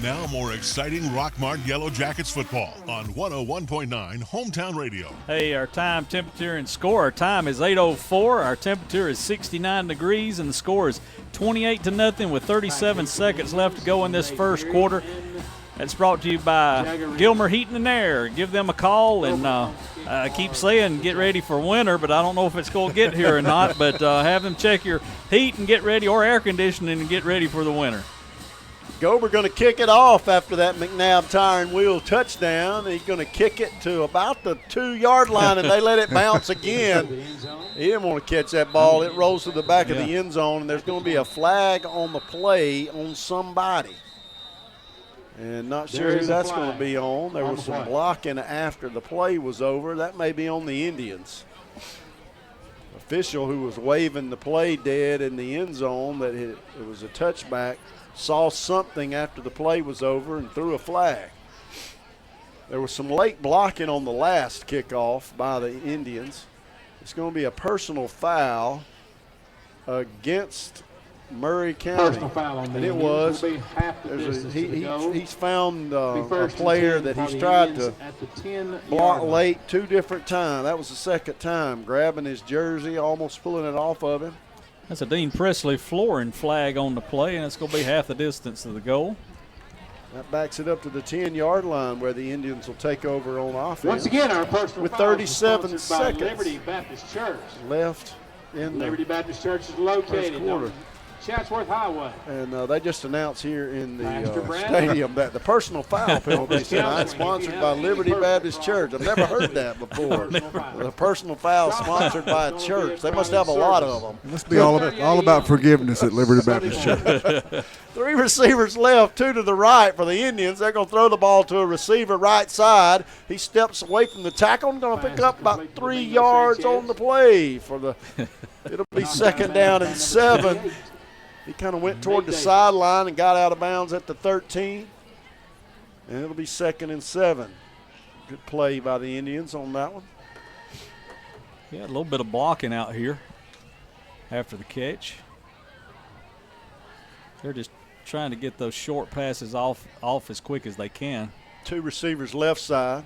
Now more exciting Rockmart Yellow Jackets football on 101.9 Hometown Radio. Hey, our time, temperature, and score. Our time is 8:04. Our temperature is 69 degrees, and the score is 28-0 with 37 seconds left to go in this first quarter. That's brought to you by Gilmer Heating and Air. Give them a call, and I keep saying get ready for winter, but I don't know if it's going to get here or not. But have them check your heat and get ready, or air conditioning and get ready for the winter. Gober going to kick it off after that McNabb tire and wheel touchdown. He's going to kick it to about the 2-yard line, and they let it bounce again. He didn't want to catch that ball. It rolls to the back of the end zone, and there's going to be a flag on the play on somebody. And not sure who that's going to be on. There was some blocking after the play was over. That may be on the Indians. Official who was waving the play dead in the end zone that it was a touchback saw something after the play was over and threw a flag. There was some late blocking on the last kickoff by the Indians. It's going to be a personal foul against Murray County. Personal foul on and it was. He's found a player that he's tried to block late 2 different times. That was the second time, grabbing his jersey, almost pulling it off of him. That's a Dean Presley flooring flag on the play, and it's going to be half the distance of the goal. That backs it up to the 10-yard line where the Indians will take over on offense. Once again, our personal with foul 37 seconds Liberty Baptist Church. Left in Liberty Baptist Church is located on Chatsworth Highway. And they just announced here in the stadium that the personal foul penalty tonight sponsored by Liberty Baptist Church. I've never heard that before. The personal foul sponsored by a church. They must have a lot of them. It must be all about forgiveness at Liberty Baptist Church. 3 receivers left, 2 to the right for the Indians. They're going to throw the ball to a receiver right side. He steps away from the tackle and going to pick up about 3 yards on the play for the. It'll be 2nd down and 7. He kind of went toward the sideline and got out of bounds at the 13. And it'll be 2nd and 7. Good play by the Indians on that one. Yeah, a little bit of blocking out here after the catch. They're just trying to get those short passes off as quick as they can. 2 receivers left side.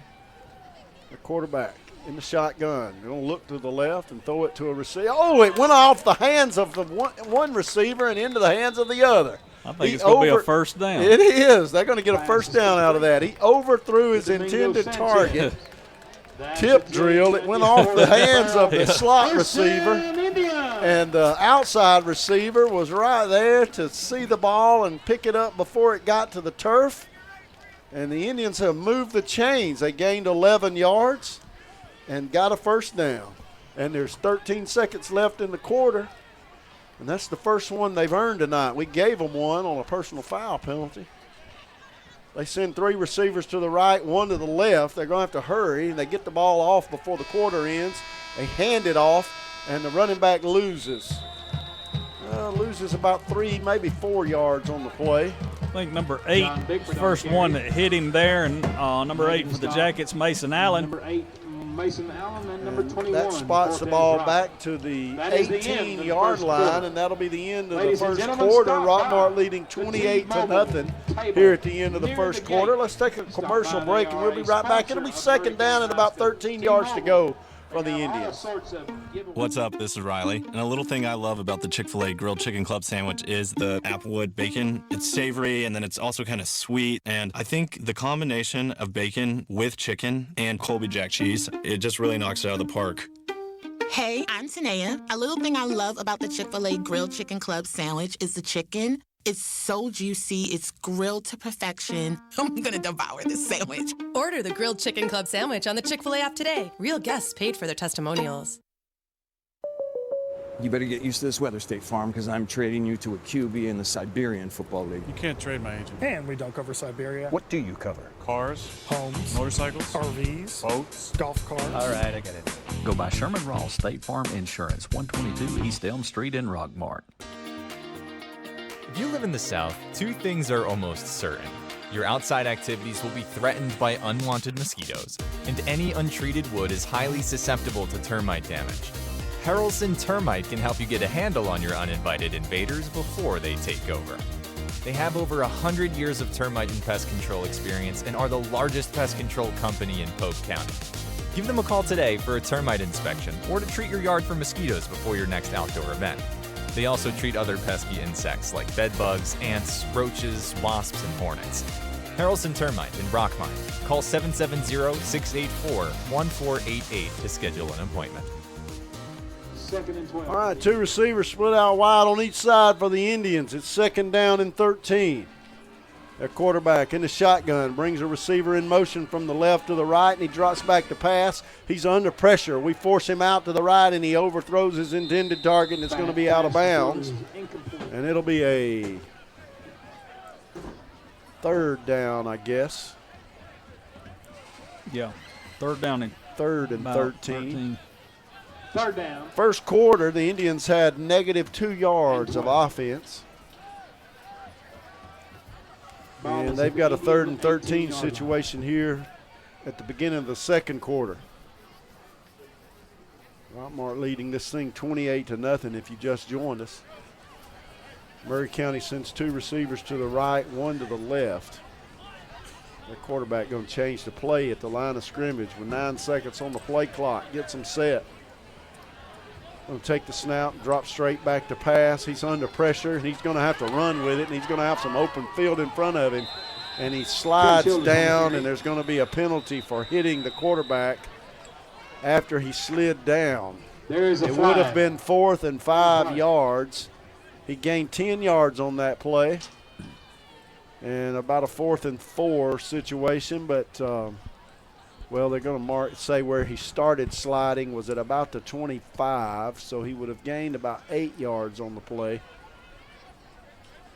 The quarterback in the shotgun. They're going to look to the left and throw it to a receiver. Oh, it went off the hands of the one receiver and into the hands of the other. I think it's going to be a first down. It is. They're going to get a first down out of that. He overthrew his intended target. Tip drill. It went off the hands of the slot receiver. And the outside receiver was right there to see the ball and pick it up before it got to the turf. And the Indians have moved the chains. They gained 11 yards. And got a first down. And there's 13 seconds left in the quarter. And that's the first one they've earned tonight. We gave them one on a personal foul penalty. They send 3 receivers to the right, 1 to the left. They're going to have to hurry, and they get the ball off before the quarter ends. They hand it off, and the running back loses. Loses about 3, maybe 4 yards on the play. I think number 8, first one that hit him there, and number 8 for the Jackets, Mason Allen. Number 8, Mason Allen, and number 21. That spots the ball back to the 18-yard line, and that'll be the end of the first quarter. Rockmart leading 28-0 here at the end of the first quarter. Let's take a commercial break, and we'll be right back. It'll be 2nd down and about 13 yards to go for the Indians. What's up? This is Riley. And a little thing I love about the Chick-fil-A Grilled Chicken Club sandwich is the applewood bacon. It's savory, and then it's also kind of sweet. And I think the combination of bacon with chicken and Colby Jack cheese, it just really knocks it out of the park. Hey, I'm Tanea. A little thing I love about the Chick-fil-A Grilled Chicken Club sandwich is the chicken. It's so juicy. It's grilled to perfection. I'm going to devour this sandwich. Order the Grilled Chicken Club sandwich on the Chick-fil-A app today. Real guests paid for their testimonials. You better get used to this weather, State Farm, because I'm trading you to a QB in the Siberian Football League. You can't trade my agent. And we don't cover Siberia. What do you cover? Cars, homes, motorcycles, RVs, boats, golf carts. All right, I get it. Go by Sherman Ross State Farm Insurance, 122 East Elm Street in Rockmart. If you live in the South, 2 things are almost certain. Your outside activities will be threatened by unwanted mosquitoes, and any untreated wood is highly susceptible to termite damage. Harrelson Termite can help you get a handle on your uninvited invaders before they take over. They have over 100 years of termite and pest control experience and are the largest pest control company in Polk County. Give them a call today for a termite inspection or to treat your yard for mosquitoes before your next outdoor event. They also treat other pesky insects like bed bugs, ants, roaches, wasps, and hornets. Harrelson Termite in Rockmart. Call 770-684-1488 to schedule an appointment. Second and 12. All right, 2 receivers split out wide on each side for the Indians. It's 2nd down and 13. Their quarterback in the shotgun brings a receiver in motion from the left to the right, and he drops back to pass. He's under pressure. We force him out to the right, and he overthrows his intended target, and it's going to be out of bounds. And it'll be a 3rd down, I guess. Yeah, 3rd down and 3rd and 13. 3rd down. First quarter, the Indians had -2 yards of offense. And they've got a 3rd and 13 situation here at the beginning of the second quarter. Rockmart leading this thing 28-0 if you just joined us. Murray County sends 2 receivers to the right, 1 to the left. Their quarterback going to change the play at the line of scrimmage with 9 seconds on the play clock. Gets them set. Going to take the snap, drop straight back to pass. He's under pressure, and he's going to have to run with it, and he's going to have some open field in front of him. And he slides down, and there's going to be a penalty for hitting the quarterback after he slid down. It would have been 4th and 5 yards. He gained 10 yards on that play, and about a 4th and 4 situation, but well, they're going to say where he started sliding was at about the 25, so he would have gained about 8 yards on the play.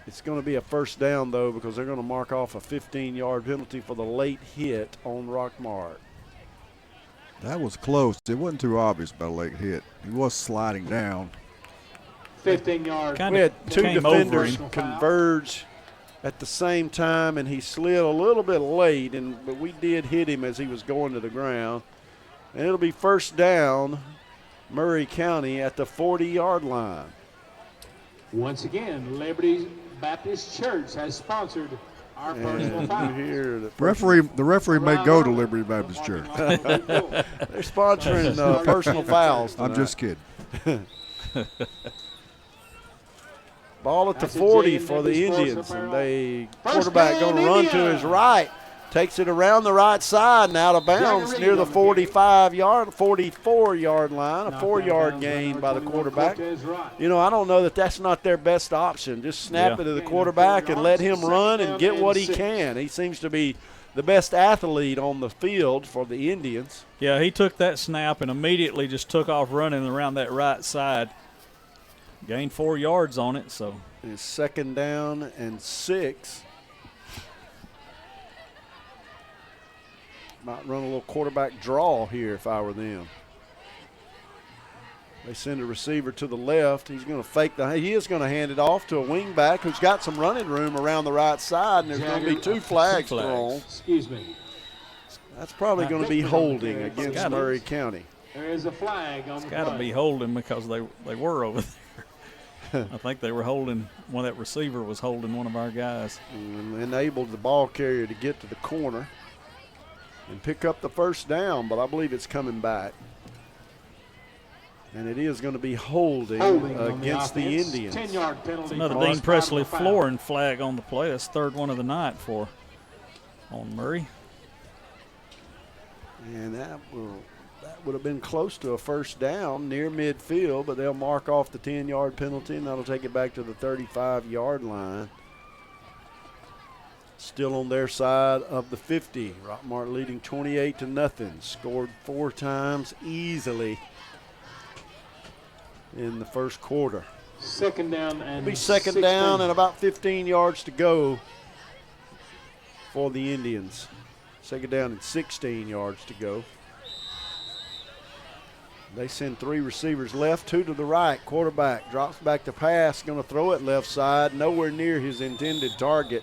It's going to be a 1st down, though, because they're going to mark off a 15-yard penalty for the late hit on Rockmart. That was close. It wasn't too obvious about a late hit. He was sliding down. 15 yards. We had 2 defenders converge at the same time, and he slid a little bit late, but we did hit him as he was going to the ground. And it'll be 1st down, Murray County at the 40-yard line. Once again, Liberty Baptist Church has sponsored our personal fouls. The referee may go to Liberty Baptist Church. They're sponsoring personal fouls tonight. I'm just kidding. Ball at the 40 for the Indians, and the quarterback going to run to his right. Takes it around the right side and out of bounds near the 44-yard line. A 4-yard gain by the quarterback. You know, I don't know that that's not their best option. Just snap it to the quarterback and let him run and get what he can. He seems to be the best athlete on the field for the Indians. Yeah, he took that snap and immediately just took off running around that right side. Gained 4 yards on it, so. It's 2nd down and 6. Might run a little quarterback draw here if I were them. They send a receiver to the left. He's going to fake he is going to hand it off to a wingback who's got some running room around the right side, and there's going to be 2 flags thrown. Excuse me. That's probably going to be holding against Murray County. There is a flag on the play. It's got to be holding because they were over there. I think they were holding, that receiver was holding one of our guys. And enabled the ball carrier to get to the corner and pick up the 1st down, but I believe it's coming back. And it is going to be holding against the Indians. 10-yard penalty. It's another Dean Presley flooring flag on the play. That's 3rd one of the night on Murray. And that would have been close to a 1st down near midfield, but they'll mark off the 10-yard penalty, and that'll take it back to the 35-yard line. Still on their side of the 50. Rockmart leading 28-0. Scored 4 times easily in the first quarter. 2nd down and It'll be 2nd down and about 15 yards to go for the Indians. 2nd down and 16 yards to go. They send 3 receivers left, 2 to the right. Quarterback drops back to pass, going to throw it left side, nowhere near his intended target.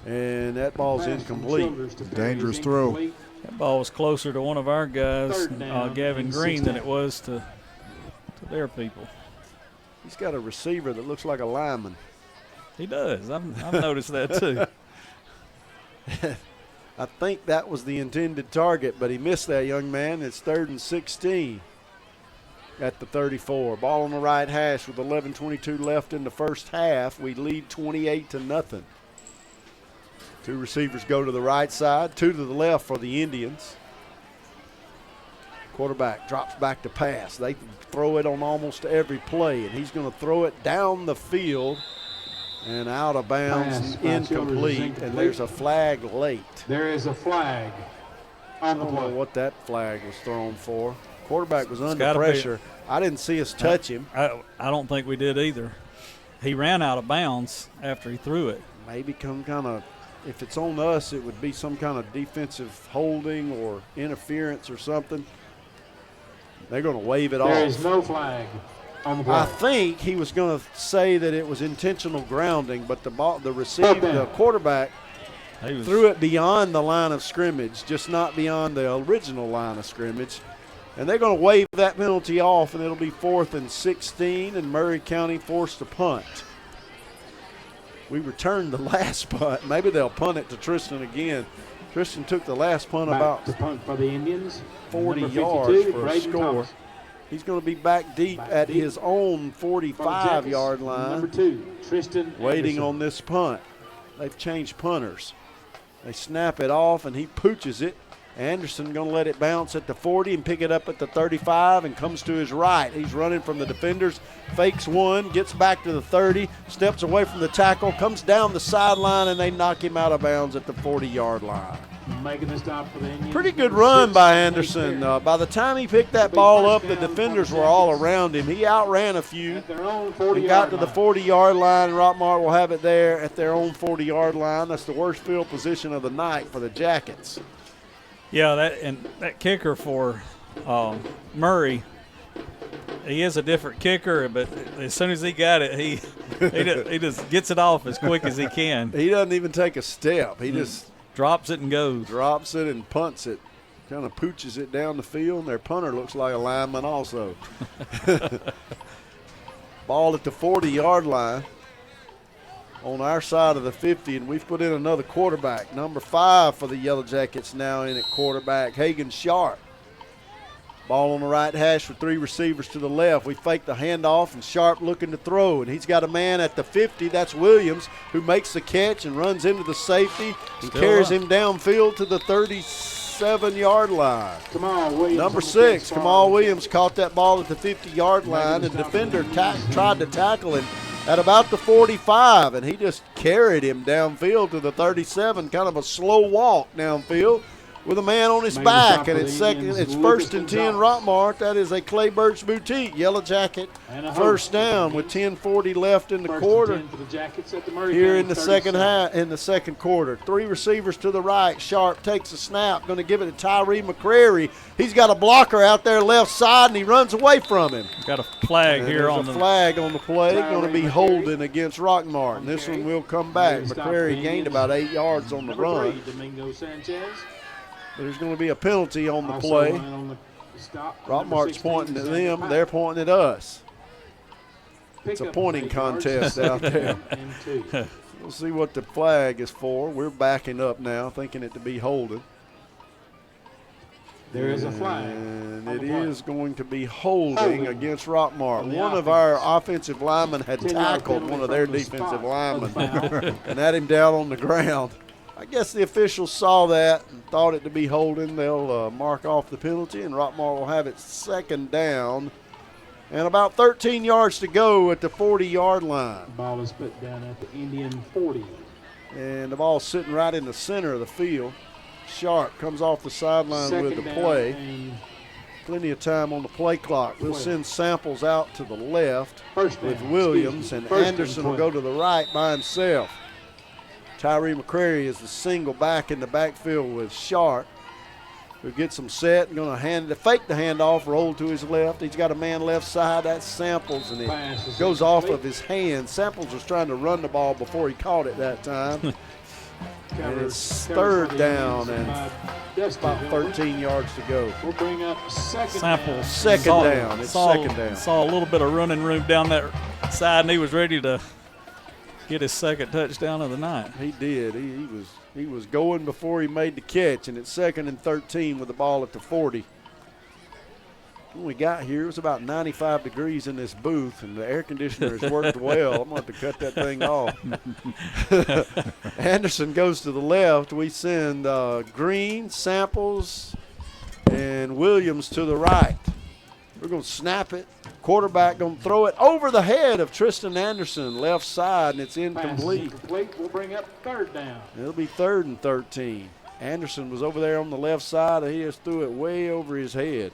And that ball's incomplete. Dangerous throw. That ball was closer to one of our guys, Gavin Green, than it was to their people. He's got a receiver that looks like a lineman. He does. I've noticed that too. I think that was the intended target, but he missed that young man. It's 3rd and 16 at the 34. Ball on the right hash with 11:22 left in the first half. We lead 28-0. 2 receivers go to the right side, 2 to the left for the Indians. Quarterback drops back to pass. They throw it on almost every play, and he's going to throw it down the field and out of bounds, incomplete, and there's a flag late. There is a flag on the play. I don't know what that flag was thrown for. Quarterback was under pressure. I didn't see us touch him. I don't think we did either. He ran out of bounds after he threw it. Maybe some kind of, if it's on us, it would be some kind of defensive holding or interference or something. They're going to wave it off. There is no flag on the play. I think he was going to say that it was intentional grounding, but the quarterback threw it beyond the line of scrimmage, just not beyond the original line of scrimmage. And they're going to wave that penalty off, and it'll be 4th and 16, and Murray County forced to punt. We returned the last punt. Maybe they'll punt it to Tristan again. Tristan took the last punt Back to punt for the Indians. 40 yards for a score. Thomas. He's going to be back deep at his own 45-yard line. Number 2, Tristan waiting Anderson. on this punt. They've changed punters. They snap it off, and he pooches it. Anderson going to let it bounce at the 40 and pick it up at the 35 and comes to his right. He's running from the defenders, fakes one, gets back to the 30, steps away from the tackle, comes down the sideline, and they knock him out of bounds at the 40-yard line. Making the stop for the Indians. Pretty good run by Anderson. By the time he picked that ball up, the defenders were all around him. He outran a few and got to the 40-yard line. Rockmart will have it there at their own 40-yard line. That's the worst field position of the night for the Jackets. Yeah, that kicker for Murray, he is a different kicker, but as soon as he got it, he just gets it off as quick as he can. He doesn't even take a step. He just drops it and goes. Drops it and punts it. Kind of pooches it down the field, and their punter looks like a lineman also. Ball at the 40-yard line on our side of the 50, and we've put in another quarterback. Number 5 for the Yellow Jackets now in at quarterback, Hagan Sharp. Ball on the right hash with 3 receivers to the left. We fake the handoff, and Sharp looking to throw, and he's got a man at the 50. That's Williams, who makes the catch and runs into the safety and carries him downfield to the 37-yard line. Williams. Number 6, Kamal Williams caught that ball at the 50-yard line, and the defender tried to tackle him at about the 45, and he just carried him downfield to the 37, kind of a slow walk downfield with a man on his back, and it's 1st and 10 Rockmart. That is a Clay Birch Boutique. Yellow Jacket first down with 10:40 left in the quarter. Here in the second quarter. 3 receivers to the right. Sharp takes a snap, going to give it to Tyree McCrary. He's got a blocker out there left side, and he runs away from him. Got a flag here on the flag on the play. Going to be holding against Rockmart, and this one will come back. McCrary gained about 8 yards on the run. Domingo Sanchez. There's going to be a penalty on the play. Rockmart's pointing at them. They're pointing at us. It's a pointing contest out there. We'll see what the flag is for. We're backing up now, thinking it to be holding. There is a flag. And it is going to be holding against Rockmart. One of our offensive linemen had tackled one of their defensive linemen and had him down on the ground. I guess the officials saw that and thought it to be holding. They'll mark off the penalty, and Rockmart will have it 2nd down. And about 13 yards to go at the 40-yard line. Ball is put down at the Indian 40. And the ball's sitting right in the center of the field. Sharp comes off the sideline with the play. Plenty of time on the play clock. We'll send Samples out to the left with Williams, and Anderson will go to the right by himself. Tyree McCrary is the single back in the backfield with Sharp, who gets him set and going to fake the handoff, roll to his left. He's got a man left side. That's Samples, and it goes off of his hand. Samples was trying to run the ball before he caught it that time. And it's 3rd down and about 13 yards to go. We'll bring up Samples. Second down. It's second down. Saw a little bit of running room down that side, and he was ready to get his second touchdown of the night. He did. He was going before he made the catch, and it's 2nd and 13 with the ball at the 40. When we got here, it was about 95 degrees in this booth, and the air conditioner has worked well. I'm going to have to cut that thing off. Anderson goes to the left. We send Green, Samples, and Williams to the right. We're going to snap it. Quarterback going to throw it over the head of Tristan Anderson, left side, and it's incomplete. We'll bring up 3rd down. It'll be 3rd and 13. Anderson was over there on the left side, and he just threw it way over his head.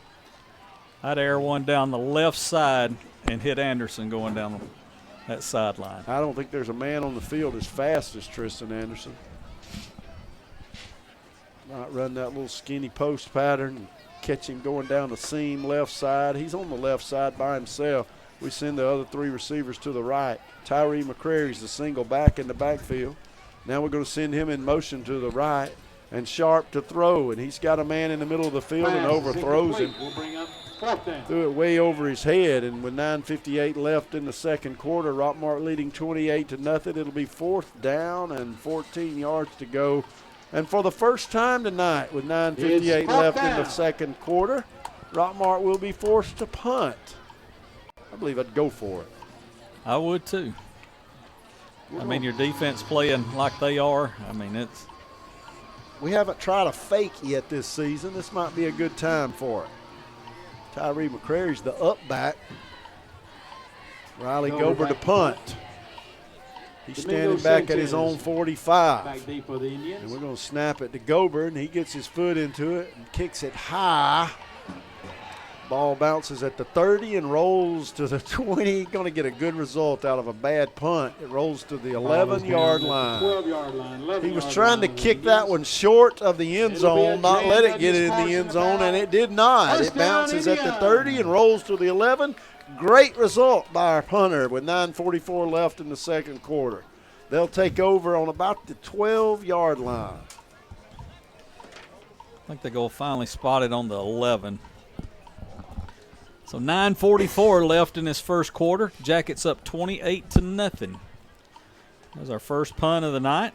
I'd air one down the left side and hit Anderson going down that sideline. I don't think there's a man on the field as fast as Tristan Anderson. Might run that little skinny post pattern and catch him going down the seam left side. He's on the left side by himself. We send the other 3 receivers to the right. Tyree McCrary's the single back in the backfield. Now we're going to send him in motion to the right, and Sharp to throw, and he's got a man in the middle of the field and overthrows him. We'll bring up 4th down. Threw it way over his head, and with 9:58 left in the second quarter, Rockmart leading 28-0. It'll be 4th down and 14 yards to go. And for the first time tonight, with 9:58 left in the second quarter, Rockmart will be forced to punt. I believe I'd go for it. I would too. I mean, your defense playing like they are. I mean, it's. We haven't tried a fake yet this season. This might be a good time for it. Tyree McCrary's the up back. Riley Gober to punt. He's standing back at his own 45. Back deep for the Indians. And we're going to snap it to Gober, and he gets his foot into it and kicks it high. Ball bounces at the 30 and rolls to the 20. Going to get a good result out of a bad punt. It rolls to the 11-yard line. 12-yard line. He was trying to kick that one short of the end zone, not let it get in the end zone, and it did not. It bounces at the 30 and rolls to the 11. Great result by our punter with 9:44 left in the second quarter. They'll take over on about the 12-yard line. I think they're going to finally spot it on the 11. So 9:44 left in this first quarter. Jackets up 28-0. That was our first punt of the night.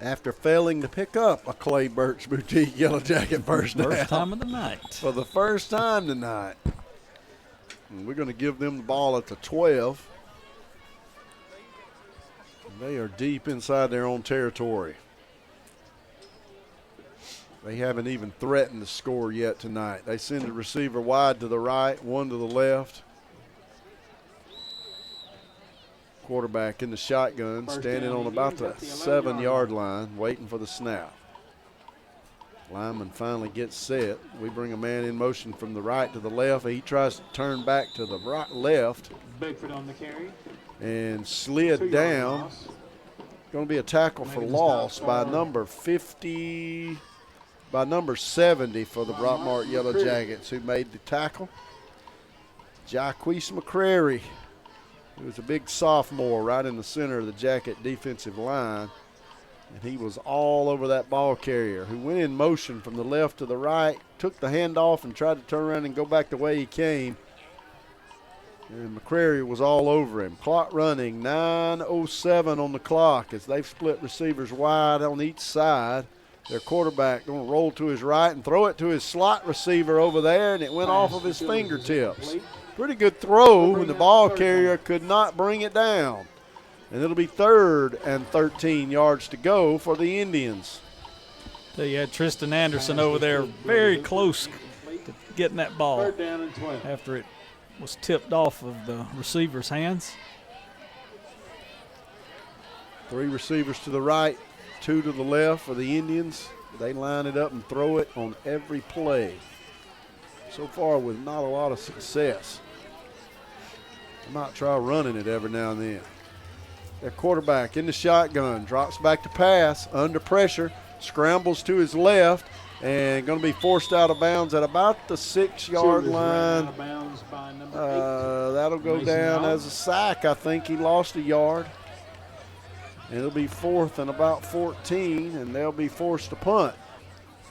After failing to pick up a Clay Burks Boutique Yellow Jacket first down. First time of the night. For the first time tonight. And we're going to give them the ball at the 12. They are deep inside their own territory. They haven't even threatened to score yet tonight. They send the receiver wide to the right, one to the left. Quarterback in the shotgun, standing on about the 7-yard line, waiting for the snap. Lineman finally gets set. We bring a man in motion from the right to the left. He tries to turn back to the right, left. Bigford on the carry. And slid down. Going to be a tackle for loss by number 50, by number 70 for the Rockmart Yellow Jackets, who made the tackle. Jaquise McCrary, who was a big sophomore right in the center of the Jacket defensive line. And he was all over that ball carrier, who went in motion from the left to the right, took the handoff and tried to turn around and go back the way he came. And McCrary was all over him. Clock running, 9:07 on the clock as they've split receivers wide on each side. Their quarterback going to roll to his right and throw it to his slot receiver over there, and it went off of his fingertips. Pretty good throw when the ball carrier could not bring it down. And it'll be 3rd and 13 yards to go for the Indians. So you had Tristan Anderson over there very close to getting that ball after it was tipped off of the receiver's hands. 3 receivers to the right, 2 to the left for the Indians. They line it up and throw it on every play. So far with not a lot of success. I might try running it every now and then. Their quarterback in the shotgun, drops back to pass, under pressure, scrambles to his left, and going to be forced out of bounds at about the 6-yard line. That'll go down as a sack. I think he lost a yard. And it'll be 4th and about 14, and they'll be forced to punt.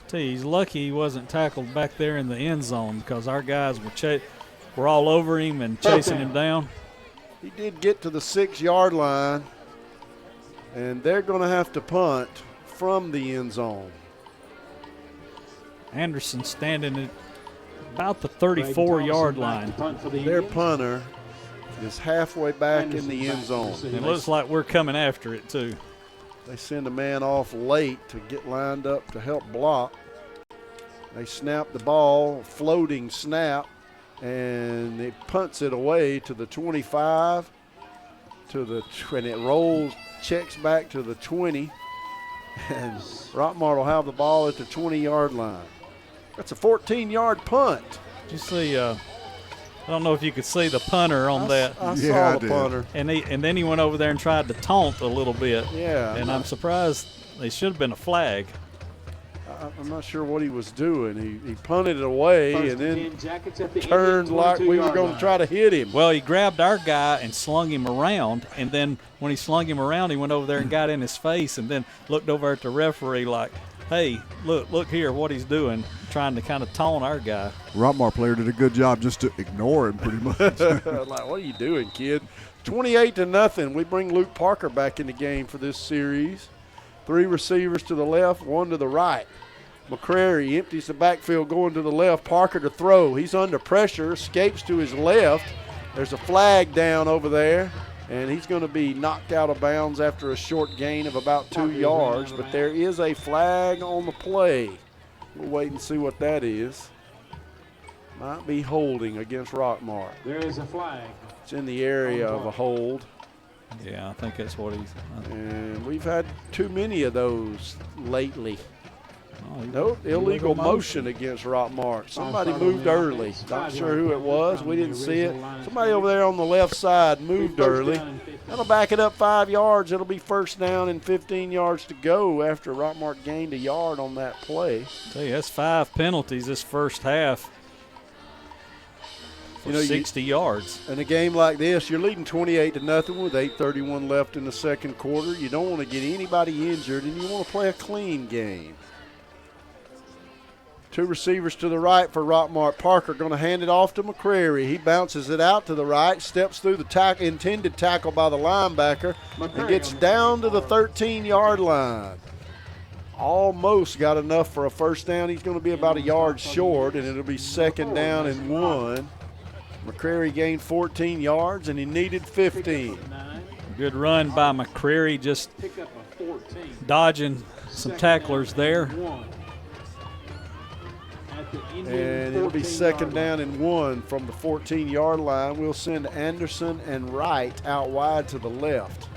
He's lucky he wasn't tackled back there in the end zone because our guys were were all over him and chasing him down. He did get to the 6-yard line, and they're going to have to punt from the end zone. Anderson standing at about the 34-yard line. Their punter is halfway back in the end zone. It looks like we're coming after it, too. They send a man off late to get lined up to help block. They snap the ball, floating snap, and it punts it away to the 25, and it rolls, checks back to the 20, and Rockmart will have the ball at the 20-yard line. That's a 14-yard punt. Did you see, I don't know if you could see the punter on that. I saw the punter. And then he went over there and tried to taunt a little bit. Yeah. And I'm surprised they should have been a flag. I'm not sure what he was doing. He punted it away and then turned like we were going to try to hit him. Well, he grabbed our guy and slung him around, and then when he slung him around, he went over there and got in his face and then looked over at the referee like, hey, look here what he's doing, trying to kind of taunt our guy. Rockmart player did a good job just to ignore him pretty much. Like, what are you doing, kid? 28-0. We bring Luke Parker back in the game for this series. 3 receivers to the left, 1 to the right. McCrary empties the backfield going to the left. Parker to throw. He's under pressure, escapes to his left. There's a flag down over there, and he's going to be knocked out of bounds after a short gain of about 2 yards. But there is a flag on the play. We'll wait and see what that is. Might be holding against Rockmart. There is a flag. It's in the area of a hold. Yeah, I think that's what he's. And we've had too many of those lately. Nope, illegal motion against Rockmart. Somebody moved early. Not sure who it was. We didn't see it. Somebody over there on the left side moved early. That'll back it up 5 yards. It'll be first down and 15 yards to go after Rockmart gained a yard on that play. Tell you, that's 5 penalties this first half. For 60 yards. In a game like this, you're leading 28-0 with 8:31 left in the second quarter. You don't want to get anybody injured, and you want to play a clean game. 2 receivers to the right for Rockmart. Parker going to hand it off to McCrary. He bounces it out to the right, steps through the intended tackle by the linebacker, and gets down to the 13-yard line. Almost got enough for a first down. He's going to be about a yard short, and it'll be 2nd down and 1. McCrary gained 14 yards, and he needed 15. Good run by McCrary, just dodging some tacklers there. And it'll be 2nd down and 1 from the 14-yard line. We'll send Anderson and Wright out wide to the left.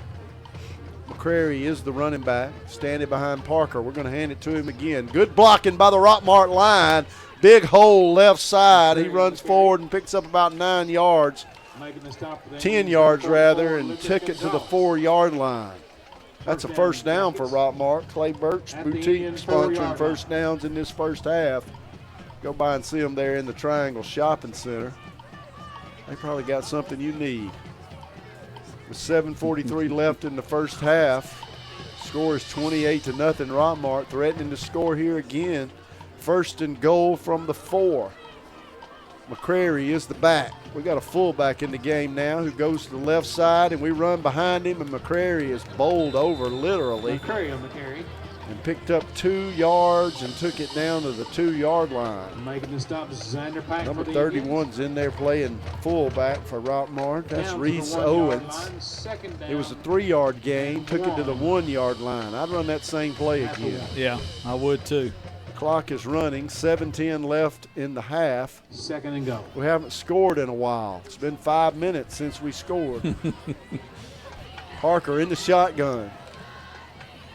McCrary is the running back, standing behind Parker. We're going to hand it to him again. Good blocking by the Rockmart line. Big hole left side. He runs forward and picks up about 9 yards, 10 yards rather, and took it to the 4-yard line. That's a first down for Rockmart. Clay Burks Boutique sponsoring first downs in this first half. Go by and see them there in the Triangle Shopping Center. They probably got something you need. With 7:43 left in the first half, score is 28-0. Rockmart threatening to score here again. 1st and goal from the 4. McCrary is the back. We got a fullback in the game now who goes to the left side, and we run behind him, and McCrary is bowled over literally. McCrary on the carry. And picked up 2 yards and took it down to the 2-yard line. Making the stop is Xander Pack. Number 31's in there playing fullback for Rockmart. That's Reese Owens. It was a 3-yard gain, took it to the 1-yard line. I'd run that same play again. Yeah, I would too. Clock is running, 7:10 left in the half. 2nd and go. We haven't scored in a while. It's been 5 minutes since we scored. Parker in the shotgun.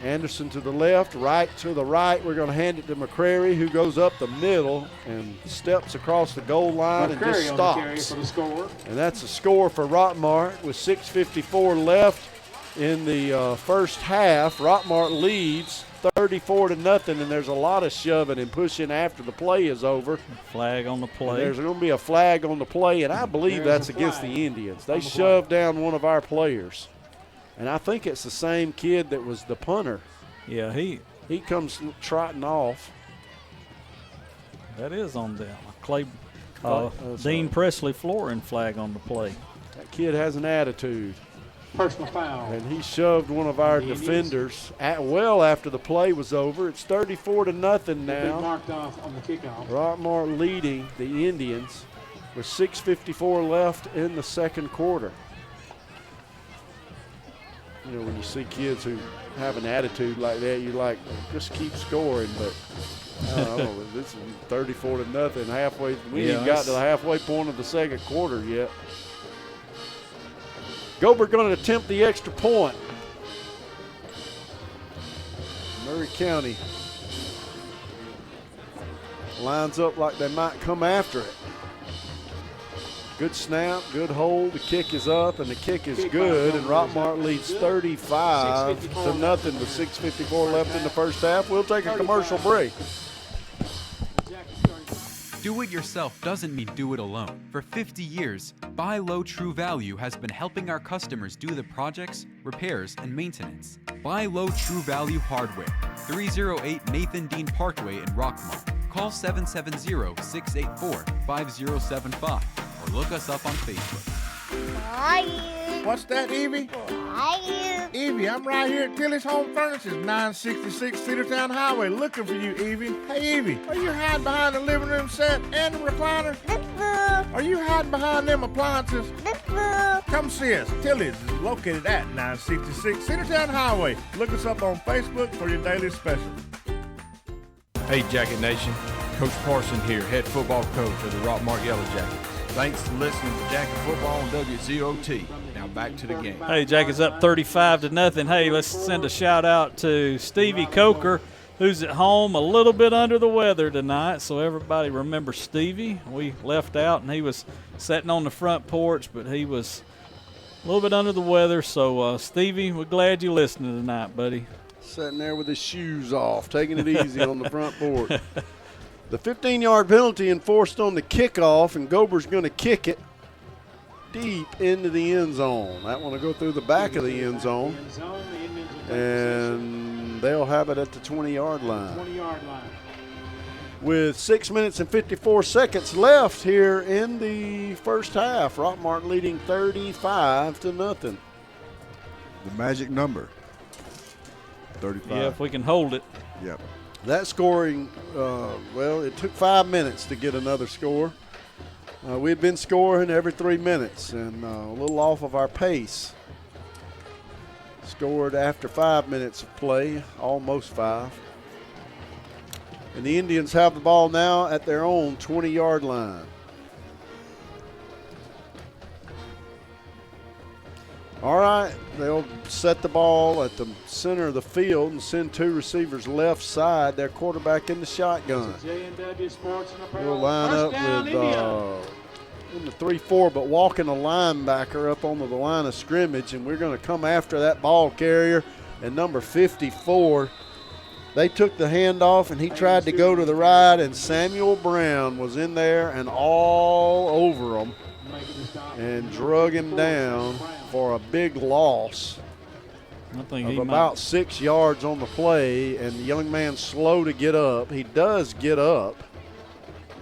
Anderson to the left, Wright to the right. We're going to hand it to McCrary, who goes up the middle and steps across the goal line and just stops. And that's a score for Rockmart with 6:54 left in the first half. Rockmart leads 34-0, and there's a lot of shoving and pushing after the play is over. Flag on the play. And there's going to be a flag on the play, and I believe that's against the Indians. They shoved down one of our players. And I think it's the same kid that was the punter. Yeah, he comes trotting off. That is on them. Clay Dean Presley flooring flag on the play. That kid has an attitude. Personal foul. And he shoved one of our defenders well after the play was over. It's 34-0 now. Marked off on the kickoff. Rockmart leading the Indians with 6:54 left in the second quarter. You know, when you see kids who have an attitude like that, you like, just keep scoring. But I don't know, this is 34-0 halfway. We ain't got to the halfway point of the second quarter yet. Gober going to attempt the extra point. Murray County lines up like they might come after it. Good snap, good hold. The kick is up, and the kick is good. And Rockmart leads 35-0 with 6:54 left in the first half. We'll take a commercial break. Do it yourself doesn't mean do it alone. For 50 years, Buy Low True Value has been helping our customers do the projects, repairs, and maintenance. Buy Low True Value Hardware, 308 Nathan Dean Parkway in Rockmart. Call 770-684-5075 or look us up on Facebook. What's that, Evie? Evie, I'm right here at Tilly's Home Furniture, 966 Cedartown Highway, looking for you, Evie. Hey, Evie, are you hiding behind the living room set and the recliner? Are you hiding behind them appliances? Come see us. Tilly's is located at 966 Cedartown Highway. Look us up on Facebook for your daily special. Hey, Jacket Nation. Coach Parson here, head football coach of the Rockmart Yellow Jackets. Thanks for listening to Jacket Football on WZOT. Now back to the game. Hey, Jackets up 35-0. Hey, let's send a shout out to Stevie Coker, who's at home a little bit under the weather tonight. So everybody remember Stevie. We left out and he was sitting on the front porch, but he was a little bit under the weather. So Stevie, we're glad you're listening tonight, buddy. Sitting there with his shoes off, taking it easy on the front porch. The 15-yard penalty enforced on the kickoff, and Gober's going to kick it deep into the end zone. That one will go through the back of the end zone, and they'll have it at the 20-yard line. With 6 minutes and 54 seconds left here in the first half, Rockmart leading 35-0. The magic number, 35. Yeah, if we can hold it. Yep. That scoring, well, it took 5 minutes to get another score. We've been scoring every 3 minutes and a little off of our pace. Scored after 5 minutes of play, almost 5. And the Indians have the ball now at their own 20-yard line. All right, they'll set the ball at the center of the field and send two receivers left side. Their quarterback in the shotgun. We'll line up with in the 3-4, but walking a linebacker up onto the line of scrimmage, and we're going to come after that ball carrier. And number 54, they took the handoff, and he tried to go to the right, and Samuel Brown was in there and all over him and drug him down for a big loss of about 6 yards on the play, and the young man slow to get up. He does get up,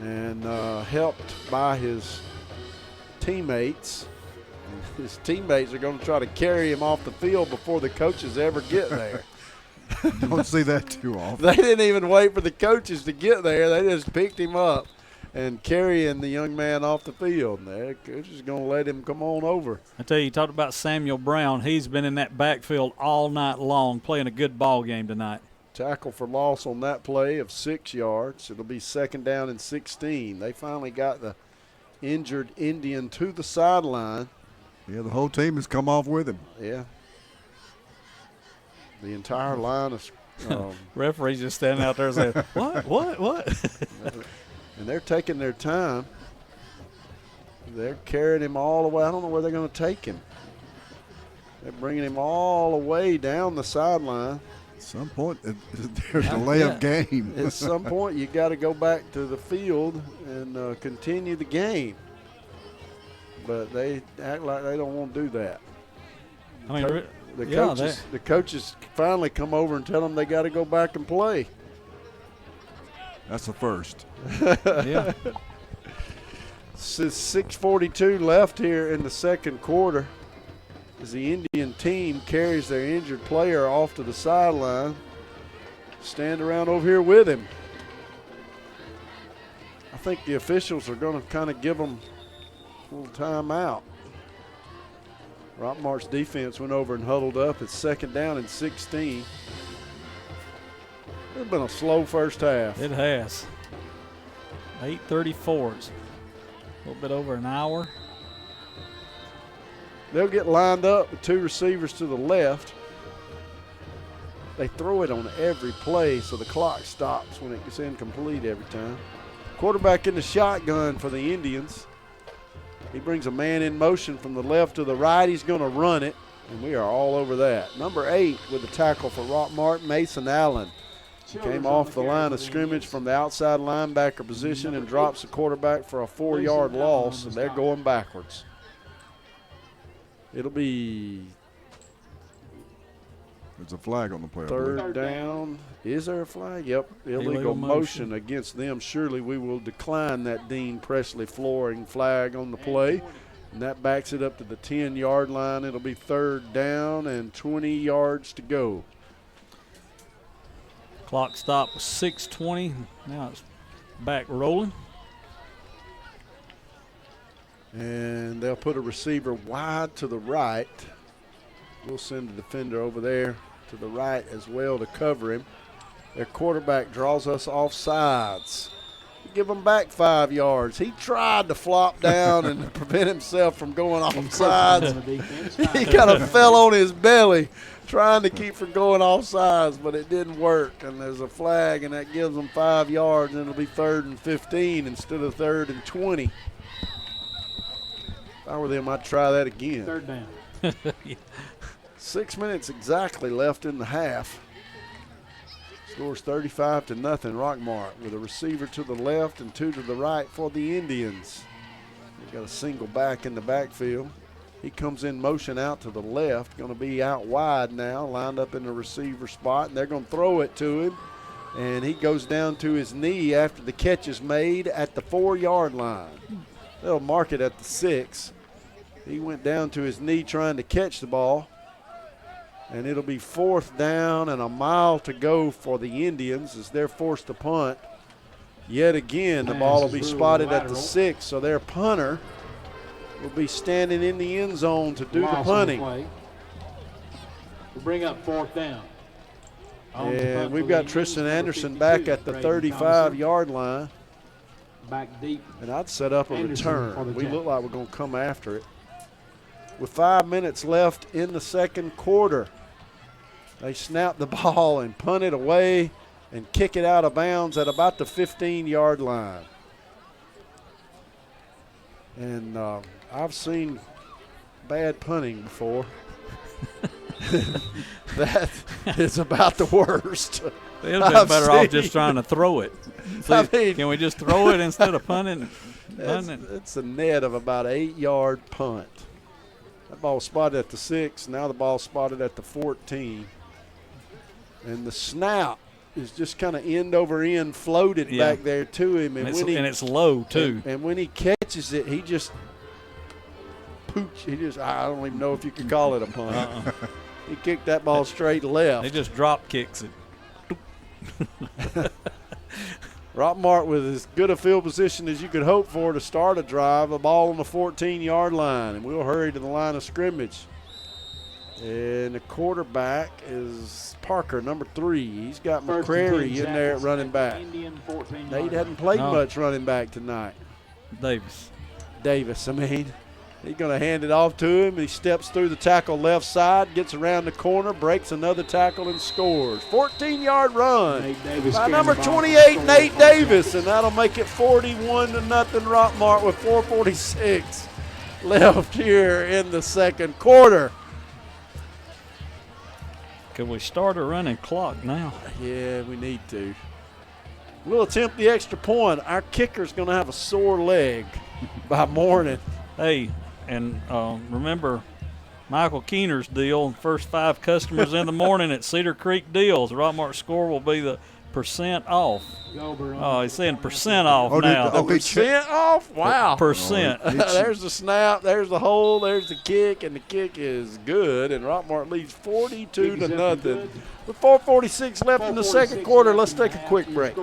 and helped by his teammates. His teammates are going to try to carry him off the field before the coaches ever get there. Don't see that too often. They didn't even wait for the coaches to get there. They just picked him up and carrying the young man off the field. The coach is going to let him come on over. I tell you talked about Samuel Brown. He's been in that backfield all night long, playing a good ball game tonight. Tackle for loss on that play of 6 yards. It'll be 2nd down and 16. They finally got the injured Indian to the sideline. Yeah, the whole team has come off with him. Yeah. The entire line of referees just standing out there saying, what? And they're taking their time. They're carrying him all the way. I don't know where they're going to take him. They're bringing him all the way down the sideline. At some point, there's a layup game. At some point, you got to go back to the field and continue the game. But they act like they don't want to do that. I mean, the coaches finally come over and tell them they got to go back and play. That's the first. Yeah. 6:42 left here in the second quarter as the Indian team carries their injured player off to the sideline. Stand around over here with him. I think the officials are going to kind of give them a little timeout. Rockmart's defense went over and huddled up. It's second down and 16. It's been a slow first half. It has. 8:34. A little bit over an hour. They'll get lined up with two receivers to the left. They throw it on every play, so the clock stops when it gets incomplete every time. Quarterback in the shotgun for the Indians. He brings a man in motion from the left to the right. He's going to run it, and we are all over that. Number 8 with the tackle for Rockmart, Mason Allen. He came off the line of scrimmage from the outside linebacker position and drops the quarterback for a 4-yard loss, and they're going backwards. It'll be there's a flag on the play. Third down. Is there a flag? Yep. Illegal motion against them. Surely we will decline that Dean Presley flooring flag on the play. And that backs it up to the 10-yard line. It'll be third down and 20 yards to go. Clock stop was 6:20. Now it's back rolling. And they'll put a receiver wide to the right. We'll send a defender over there to the right as well to cover him. Their quarterback draws us off sides. Give him back 5 yards. He tried to flop down and prevent himself from going off sides. He kind of fell on his belly trying to keep from going off sides, but it didn't work. And there's a flag, and that gives them 5 yards, and it'll be 3rd and 15 instead of 3rd and 20. If I were them, I'd try that again. Third down. 6 minutes exactly left in the half. Scores 35-0 Rockmart with a receiver to the left and 2 to the right for the Indians. They've got a single back in the backfield. He comes in motion out to the left, going to be out wide now, lined up in the receiver spot, and they're going to throw it to him. And he goes down to his knee after the catch is made at the 4-yard line. They'll mark it at the 6. He went down to his knee trying to catch the ball. And it'll be 4th down and a mile to go for the Indians as they're forced to punt. Yet again, the ball will be spotted at the 6, so their punter will be standing in the end zone to do the punting. We'll bring up 4th down. And we've got Tristan Anderson back at the 35-yard line. Back deep. And I'd set up a return. We look like we're going to come after it. With 5 minutes left in the second quarter, they snap the ball and punt it away and kick it out of bounds at about the 15-yard line. And I've seen bad punting before. That is about the worst. They'd have been better off just trying to throw it. I mean, can we just throw it instead of punting? It's a net of about an 8-yard punt. That ball was spotted at the 6. Now the ball spotted at the 14. And the snap is just kind of end over end floated back there to him. And it's low, too. And when he catches it, he just I don't even know if you could call it a punt. He kicked that ball straight left. He just drop kicks it. Rockmart with as good a field position as you could hope for to start a drive, a ball on the 14-yard line, and we'll hurry to the line of scrimmage. And the quarterback is Parker, number 3. He's got McCrary in there at running back. Nate hadn't played much running back tonight. Davis, I mean. He's going to hand it off to him. He steps through the tackle left side, gets around the corner, breaks another tackle, and scores. 14-yard run by number 28, Nate Davis, and that'll make it 41-0 Rockmart with 4:46 left here in the second quarter. Could we start a running clock now? Yeah, we need to. We'll attempt the extra point. Our kicker's going to have a sore leg by morning. Hey, and remember Michael Keener's deal, first 5 customers in the morning at Cedar Creek Deals. The Rockmart score will be the percent off. Oh, he's saying percent off now. Percent off? Wow. Percent. There's the snap, there's the hole, there's the kick, and the kick is good. And Rockmart leads 42-0. With 4:46 left in the second quarter, let's take a quick break.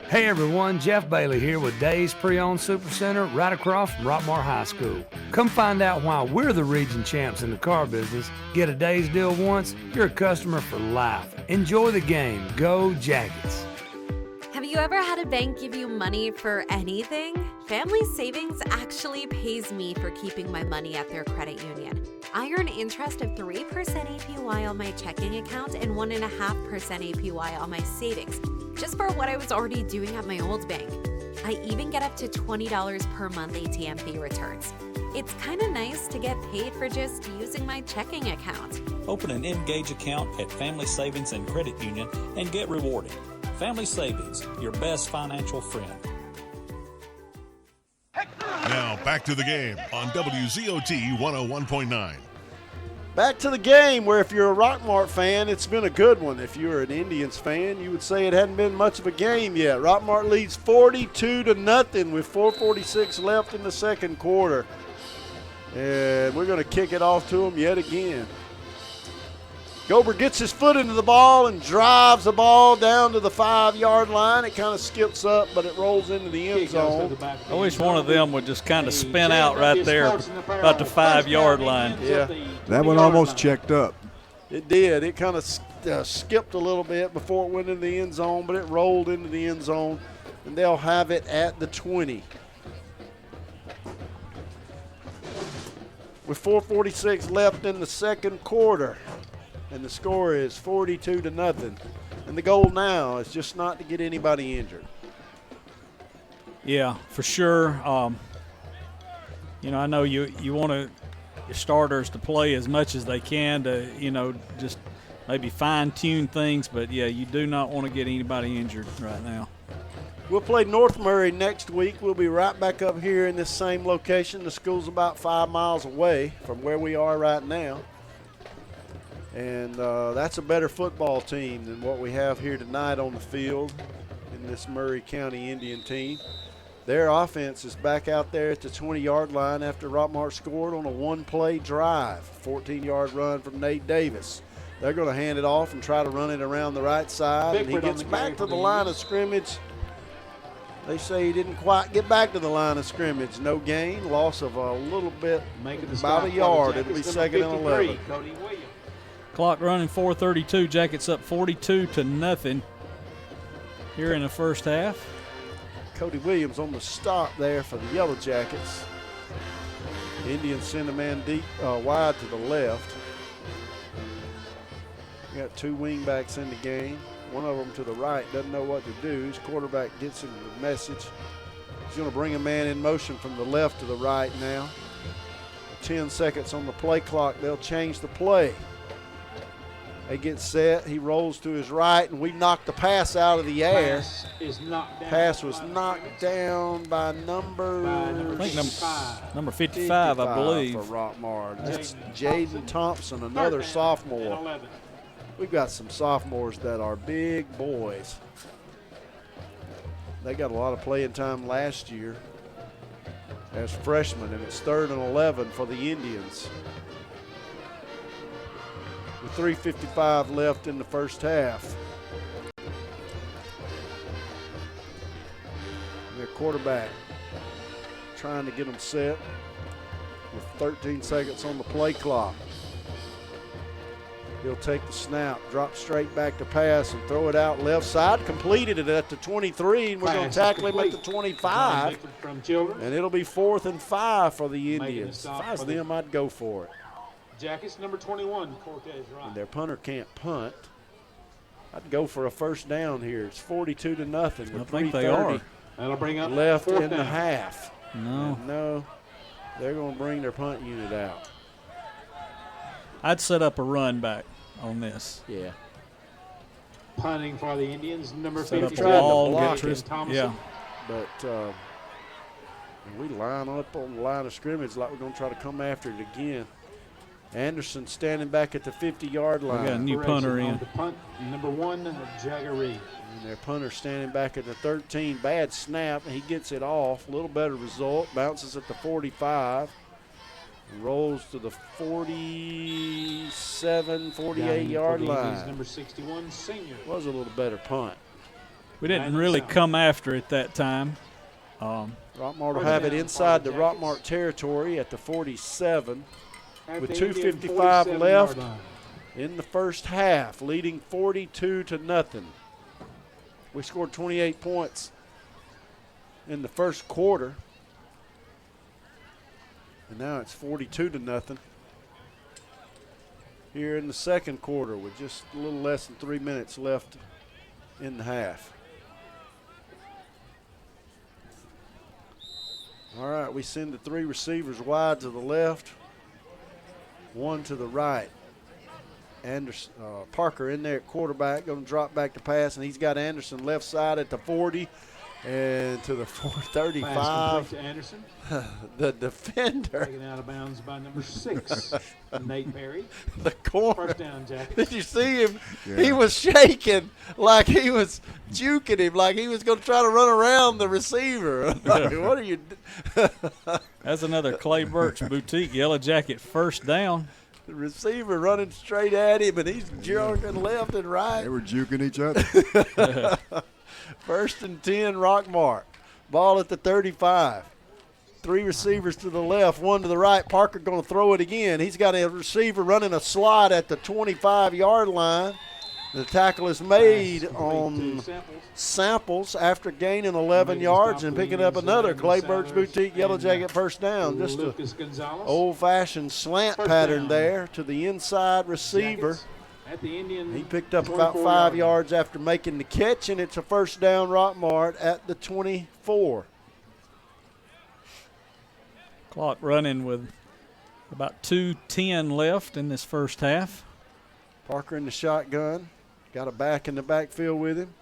Hey everyone, Jeff Bailey here with Days Pre-Owned Super Center right across from Rockmart High School. Come find out why we're the region champs in the car business. Get a Days deal once, you're a customer for life. Enjoy the game. Go Jackets. Have you ever had a bank give you money for anything? Family Savings actually pays me for keeping my money at their credit union. I earn interest of 3% APY on my checking account and 1.5% APY on my savings, just for what I was already doing at my old bank. I even get up to $20 per month ATM fee returns. It's kind of nice to get paid for just using my checking account. Open an Engage account at Family Savings and Credit Union and get rewarded. Family Savings, your best financial friend. Now back to the game on WZOT 101.9. Back to the game, where if you're a Rockmart fan, it's been a good one. If you're an Indians fan, you would say it hadn't been much of a game yet. Rockmart leads 42-0 with 4:46 left in the second quarter. And we're going to kick it off to them yet again. Gober gets his foot into the ball and drives the ball down to the 5-yard line. It kind of skips up, but it rolls into the end zone. I wish one of them would just kind of spin out right there about the 5-yard line. Yeah. That one almost checked up. It did. It kind of skipped a little bit before it went into the end zone, but it rolled into the end zone, and they'll have it at the 20. With 4:46 left in the second quarter. And the score is 42-0. And the goal now is just not to get anybody injured. Yeah, for sure. I know you want your starters to play as much as they can to, just maybe fine-tune things. But, yeah, you do not want to get anybody injured right now. We'll play North Murray next week. We'll be right back up here in this same location. The school's about 5 miles away from where we are right now. And that's a better football team than what we have here tonight on the field in this Murray County Indian team. Their offense is back out there at the 20-yard line after Rockmart scored on a one-play drive, 14-yard run from Nate Davis. They're going to hand it off and try to run it around the right side, and he gets back to the line of scrimmage. They say he didn't quite get back to the line of scrimmage. No gain, loss of a little bit, about a yard. It'll be second and 11. Clock running 4:32. Jackets up 42-0 here in the first half. Cody Williams on the stop there for the Yellow Jackets. The Indians send a man deep, wide to the left. We got two wingbacks in the game. One of them to the right doesn't know what to do. His quarterback gets him the message. He's going to bring a man in motion from the left to the right now. 10 seconds on the play clock. They'll change the play. They get set. He rolls to his right, and we knocked the pass out of the air. Pass was knocked down by number 55, I believe. For Rockmart. That's Jaden Thompson, another sophomore. We've got some sophomores that are big boys. They got a lot of playing time last year as freshmen, and it's 3rd and 11 for the Indians. With 3:55 left in the first half. Their quarterback trying to get them set with 13 seconds on the play clock. He'll take the snap, drop straight back to pass, and throw it out left side. Completed it at the 23, and we're going to tackle him at the 25. And it'll be 4th and 5 for the Indians. If I was them, I'd go for it. Jackets number 21, Cortez Ryan. And their punter can't punt. I'd go for a first down here. It's 42-0. I think they are. That'll bring up left in the down. half. No, they're going to bring their punt unit out. I'd set up a run back on this. Yeah. Punting for the Indians, number Set up 54. a wall, Thompson. yeah. But we line up on the line of scrimmage like we're going to try to come after it again. Anderson standing back at the 50-yard line. We got a new punter in. The punt, number 1, Jagger Reed. And their punter standing back at the 13. Bad snap. He gets it off. A little better result. Bounces at the 45. Rolls to the 47, 48-yard line. Number 61, senior. Was a little better punt. We didn't really come after it that time. Rockmart will have it inside the Rockmart territory at the 47 with 2:55 left in the first half, leading 42-0. We scored 28 points in the first quarter, and now it's 42-0 here in the second quarter with just a little less than 3 minutes left in the half. All right, we send the 3 receivers wide to the left, 1 to the right. Anderson, Parker in there at quarterback, going to drop back to pass, and he's got Anderson left side at the 40 and to the 35. To Anderson. The defender. Taken out of bounds by number 6, Nate Perry. The corner. First down, Jack. Did you see him? Yeah. He was shaking like he was juking him, like he was going to try to run around the receiver. Like, what are you That's another Clay Birch boutique Yellow Jacket first down. The receiver running straight at him, and he's jerking left and right. They were juking each other. First and 10, Rockmart. Ball at the 35. 3 receivers to the left, 1 to the right. Parker going to throw it again. He's got a receiver running a slot at the 25-yard line. The tackle is made on Samples after gaining 11 yards and picking up another Clay Birch Boutique Yellow Jacket first down. Just an old-fashioned slant pattern there to the inside receiver. He picked up about 5 yards after making the catch, and it's a first down Rockmart at the 24. Clock running with about 2:10 left in this first half. Parker in the shotgun. Got a back in the backfield with him.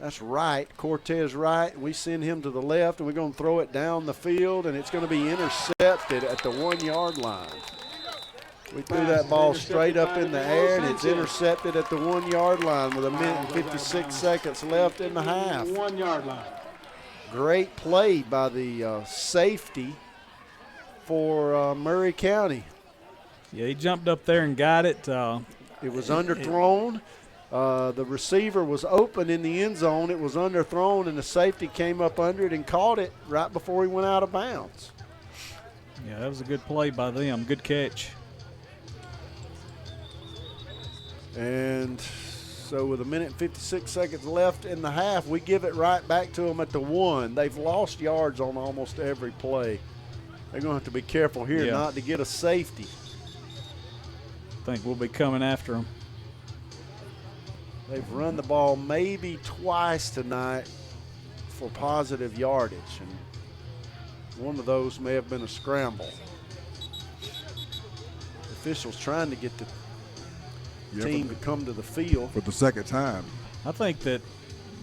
That's right, Cortez right. We send him to the left, and we're going to throw it down the field, and it's going to be intercepted at the 1-yard line. We threw that ball straight up in the air, and it's intercepted at the 1-yard line with 1 minute and 56 seconds left in the half. 1-yard line. Great play by the safety for Murray County. Yeah, he jumped up there and got it. It was underthrown. The receiver was open in the end zone. It was underthrown, and the safety came up under it and caught it right before he went out of bounds. Yeah, that was a good play by them. Good catch. And so with 1 minute and 56 seconds left in the half, we give it right back to them at the 1. They've lost yards on almost every play. They're going to have to be careful here not to get a safety. I think we'll be coming after them. They've run the ball maybe twice tonight for positive yardage, and one of those may have been a scramble. Officials trying to get the team to come to the field. For the second time. I think that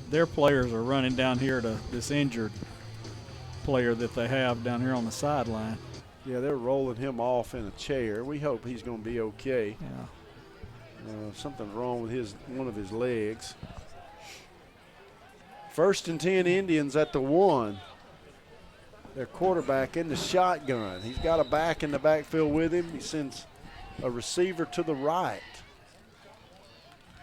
their players are running down here to this injured player that they have down here on the sideline. Yeah, they're rolling him off in a chair. We hope he's going to be okay. Yeah. Something's wrong with one of his legs. First and 10 Indians at the 1. Their quarterback in the shotgun. He's got a back in the backfield with him. He sends a receiver to the right.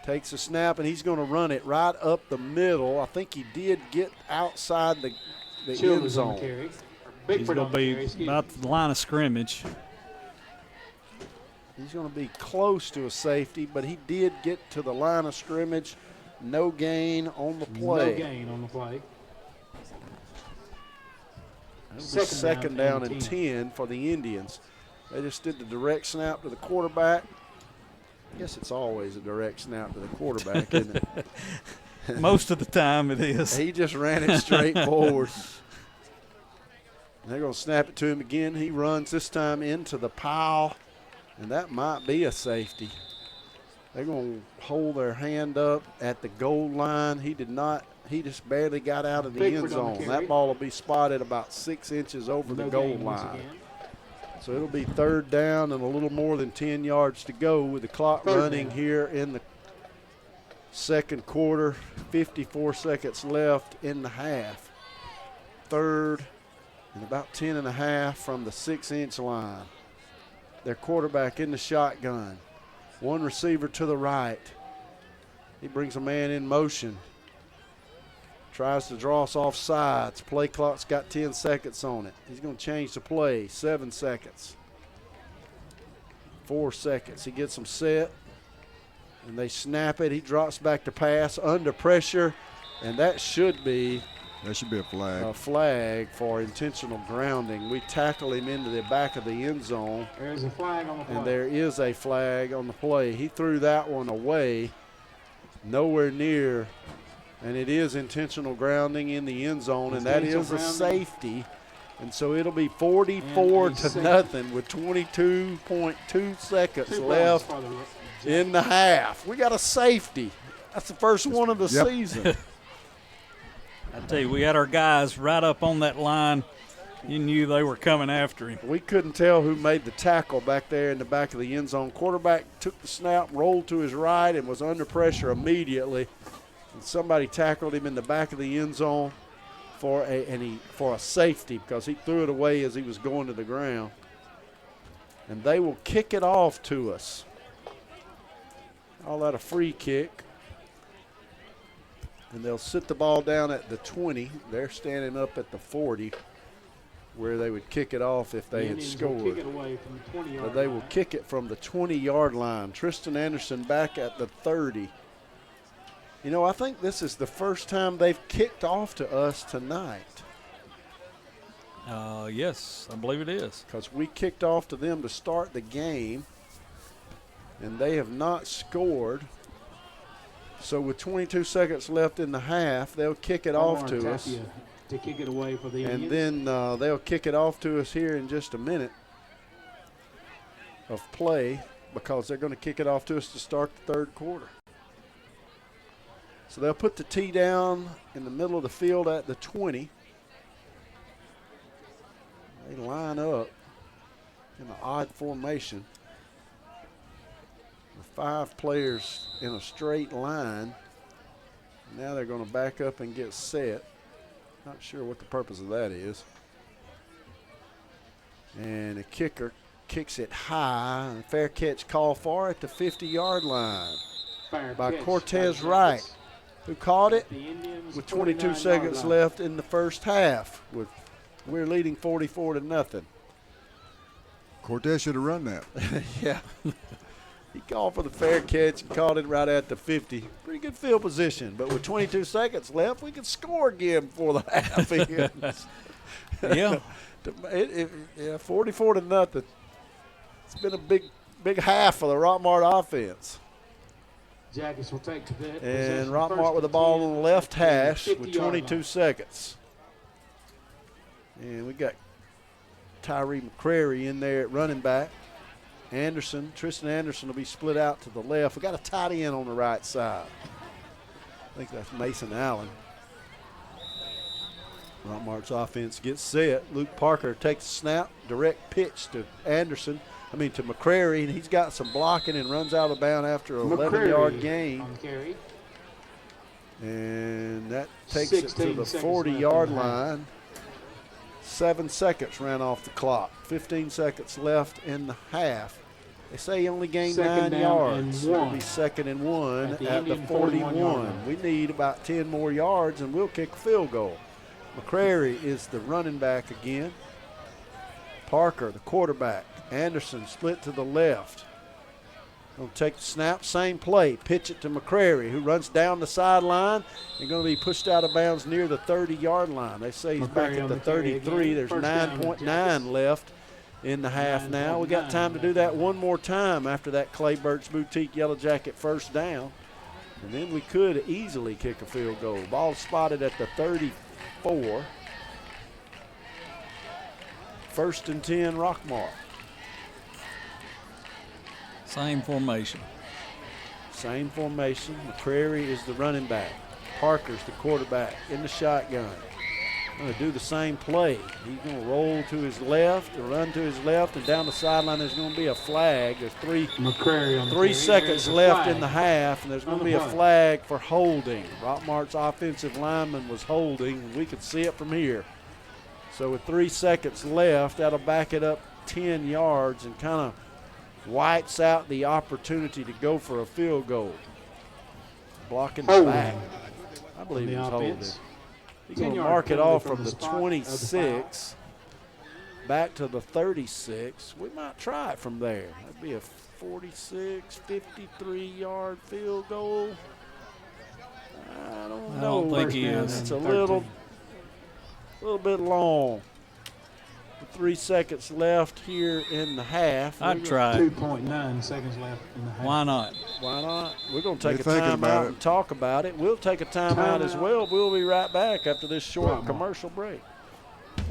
Takes a snap, and he's going to run it right up the middle. I think he did get outside the end zone. He's going to be about the line of scrimmage. He's going to be close to a safety, but he did get to the line of scrimmage. No gain on the play. No gain on the play. Second down and 10 for the Indians. They just did the direct snap to the quarterback. I guess it's always a direct snap to the quarterback, isn't it? Most of the time it is. He just ran it straight forward. They're going to snap it to him again. He runs this time into the pile, and that might be a safety. They're going to hold their hand up at the goal line. He did not. He just barely got out of the end zone. That ball will be spotted about 6 inches over the goal line. So it'll be 3rd down and a little more than 10 yards to go with the clock running here in the second quarter. 54 seconds left in the half. 3rd and about 10 and a half from the 6-inch line. Their quarterback in the shotgun. One receiver to the right. He brings a man in motion. Tries to draw us off sides. Play clock's got 10 seconds on it. He's going to change the play. 7 seconds. 4 seconds. He gets them set. And they snap it. He drops back to pass under pressure. And that should be a flag. A flag for intentional grounding. We tackle him into the back of the end zone. There's a flag on the play. And there is a flag on the play. He threw that one away. Nowhere near. And it is intentional grounding in the end zone, and that is a safety. And so it'll be 44 to nothing with 22.2 seconds left in the half. We got a safety. That's the first one of the season. I tell you, we had our guys right up on that line. You knew they were coming after him. We couldn't tell who made the tackle back there in the back of the end zone. Quarterback took the snap, rolled to his right, and was under pressure immediately. And somebody tackled him in the back of the end zone for a safety because he threw it away as he was going to the ground. And they will kick it off to us. All that a free kick. And they'll sit the ball down at the 20. They're standing up at the 40 where they would kick it off if they had scored. But they will kick it from the 20-yard line. Tristan Anderson back at the 30. You know, I think this is the first time they've kicked off to us tonight. Yes, I believe it is. Because we kicked off to them to start the game, and they have not scored. So with 22 seconds left in the half, they'll kick it off to us. To kick it away for the and Indians. then they'll kick it off to us here in just a minute of play because they're going to kick it off to us to start the 3rd quarter. So they'll put the tee down in the middle of the field at the 20. They line up in an odd formation with 5 players in a straight line. Now they're going to back up and get set. Not sure what the purpose of that is. And the kicker kicks it high. And fair catch call for at the 50-yard line by Cortez Wright, who caught it with 22 seconds left in the first half. We're leading 44 to nothing. Cortez should have run that. Yeah. He called for the fair catch and caught it right at the 50. Pretty good field position, but with 22 seconds left, we can score again before the half ends. Yeah. 44 to nothing. It's been a big half for the Rockmart offense. Jackets will take to that. And Rockmart with the ball on the left hash with 22 seconds. And we got Tyree McCrary in there at running back. Tristan Anderson will be split out to the left. We got a tight end on the right side. I think that's Mason Allen. Rockmart's offense gets set. Luke Parker takes the snap, direct pitch to McCrary, and he's got some blocking and runs out of bounds after an 11-yard gain. And that takes it to the 40-yard line. 7 seconds ran off the clock. 15 seconds left in the half. They say he only gained 9 yards. It'll be 2nd and 1 at the 41. We need about 10 more yards, and we'll kick a field goal. McCrary is the running back again. Parker, the quarterback. Anderson split to the left. Going to take the snap, same play. Pitch it to McCrary, who runs down the sideline and going to be pushed out of bounds near the 30-yard line. They say he's back at the 33. There's 9.9 left in the half now. We got time to do that one more time after that Clay Burt's Boutique Yellow Jacket first down. And then we could easily kick a field goal. Ball spotted at the 34. 1st and 10, Rockmart. Same formation. Same formation. McCrary is the running back. Parker's the quarterback in the shotgun. going to do the same play. He's going to roll to his left, run to his left, and down the sideline there's going to be a flag. There's three seconds left in the half, and there's going to be a flag for holding. Rockmart's offensive lineman was holding, and we could see it from here. So with 3 seconds left, that'll back it up 10 yards and kind of whites out the opportunity to go for a field goal. Blocking the back. I believe he was holding. He's going to mark it off from the 26 back to the 36. We might try it from there. That'd be a 46, 53-yard field goal. I don't know. I don't think he is. It's a little bit long. 3 seconds left here in the half. I'd try. 2.9 seconds left in the half. Why not? Why not? We're going to take a time out and talk about it. We'll take a time out as well. We'll be right back after this short commercial break.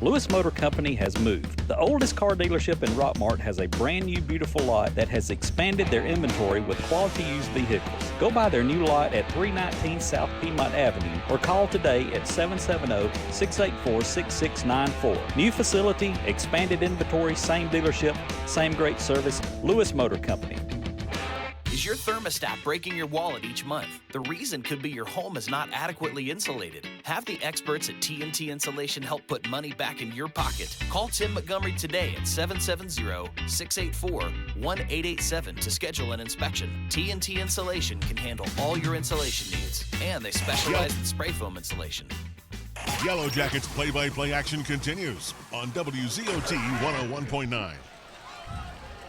Lewis Motor Company has moved. The oldest car dealership in Rockmart has a brand new beautiful lot that has expanded their inventory with quality used vehicles. Go by their new lot at 319 South Piedmont Avenue or call today at 770-684-6694. New facility, expanded inventory, same dealership, same great service. Lewis Motor Company. Is your thermostat breaking your wallet each month? The reason could be your home is not adequately insulated. Have the experts at TNT Insulation help put money back in your pocket. Call Tim Montgomery today at 770-684-1887 to schedule an inspection. TNT Insulation can handle all your insulation needs, and they specialize in spray foam insulation. Yellow Jackets play-by-play action continues on WZOT 101.9.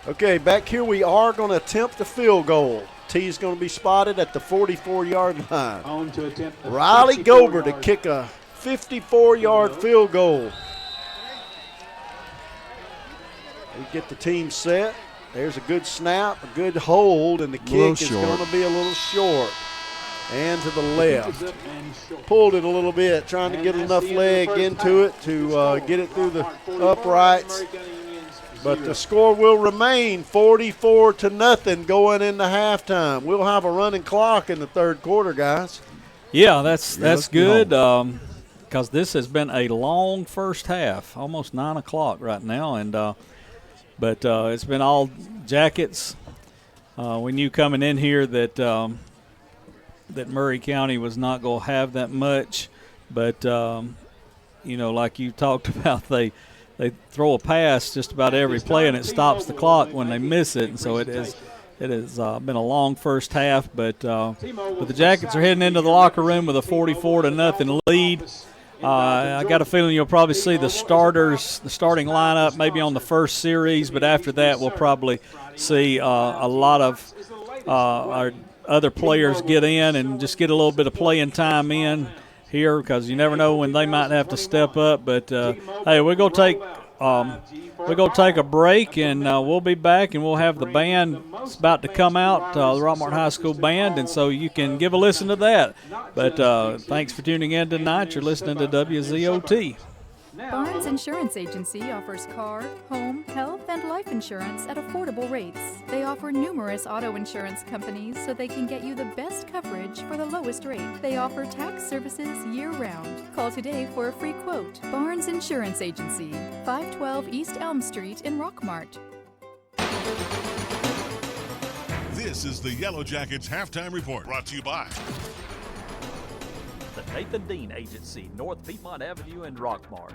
Okay, back here we are going to attempt the field goal. T is going to be spotted at the 44-yard line. On to attempt the Riley Gober to kick a 54-yard field goal. We get the team set. There's a good snap, a good hold, and the kick is going to be a little short. And to the left. Pulled it a little bit, trying to get enough leg into it to get it through the uprights. But the score will remain 44-0 going into halftime. We'll have a running clock in the third quarter, guys. Yeah, that's good because this has been a long first half, almost 9 o'clock right now. And but it's been all Jackets. We knew coming in here that that Murray County was not going to have that much. But, like you talked about, they throw a pass just about every play, and it stops the clock when they miss it. And so it has been a long first half, but the Jackets are heading into the locker room with a 44-0 lead. I got a feeling you'll probably see the starting lineup maybe on the first series, but after that we'll probably see a lot of our other players get in and just get a little bit of playing time in here, because you never know when they might have to step up. But hey, we're gonna take a break, and we'll be back, and we'll have the band that's about to come out, the Rockmart High School band, and so you can give a listen to that. But thanks for tuning in tonight. You're listening to WZOT. Barnes Insurance Agency offers car, home, health, and life insurance at affordable rates. They offer numerous auto insurance companies so they can get you the best coverage for the lowest rate. They offer tax services year-round. Call today for a free quote. Barnes Insurance Agency, 512 East Elm Street in Rockmart. This is the Yellow Jackets halftime report, brought to you by The Nathan Dean Agency, North Piedmont Avenue in Rockmart.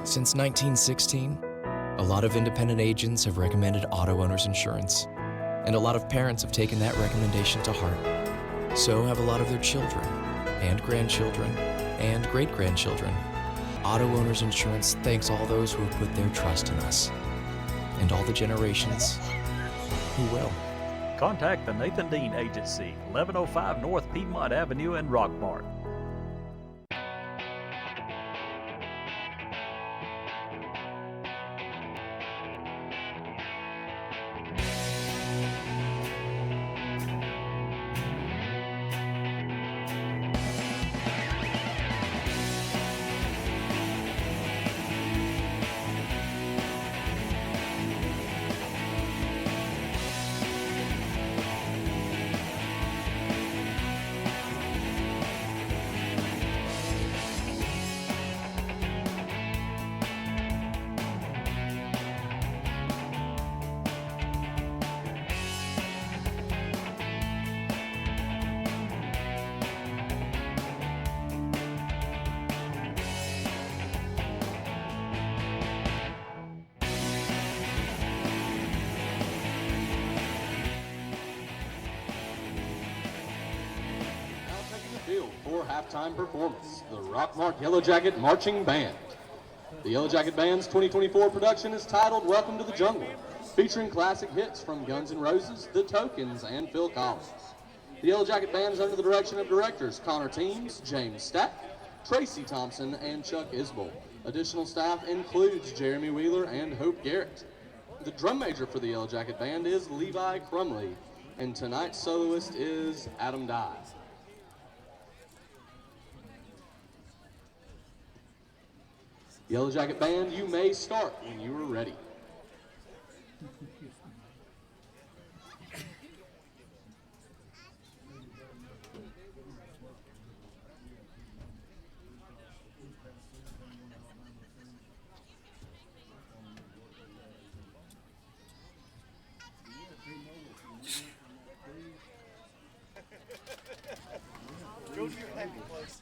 Since 1916, a lot of independent agents have recommended auto owners insurance, and a lot of parents have taken that recommendation to heart. So have a lot of their children, and grandchildren, and great-grandchildren. Auto owners insurance thanks all those who have put their trust in us, and all the generations who will. Contact the Nathan Dean Agency, 1105 North Piedmont Avenue in Rockmart. your halftime performance, the Rockmart Yellow Jacket Marching Band. The Yellow Jacket Band's 2024 production is titled Welcome to the Jungle, featuring classic hits from Guns N' Roses, The Tokens, and Phil Collins. The Yellow Jacket Band is under the direction of directors Connor Teams, James Stack, Tracy Thompson, and Chuck Isbell. Additional staff includes Jeremy Wheeler and Hope Garrett. The drum major for the Yellow Jacket Band is Levi Crumley, and tonight's soloist is Adam Dye. Yellow Jacket Band, you may start when you are ready. Go to your happy place.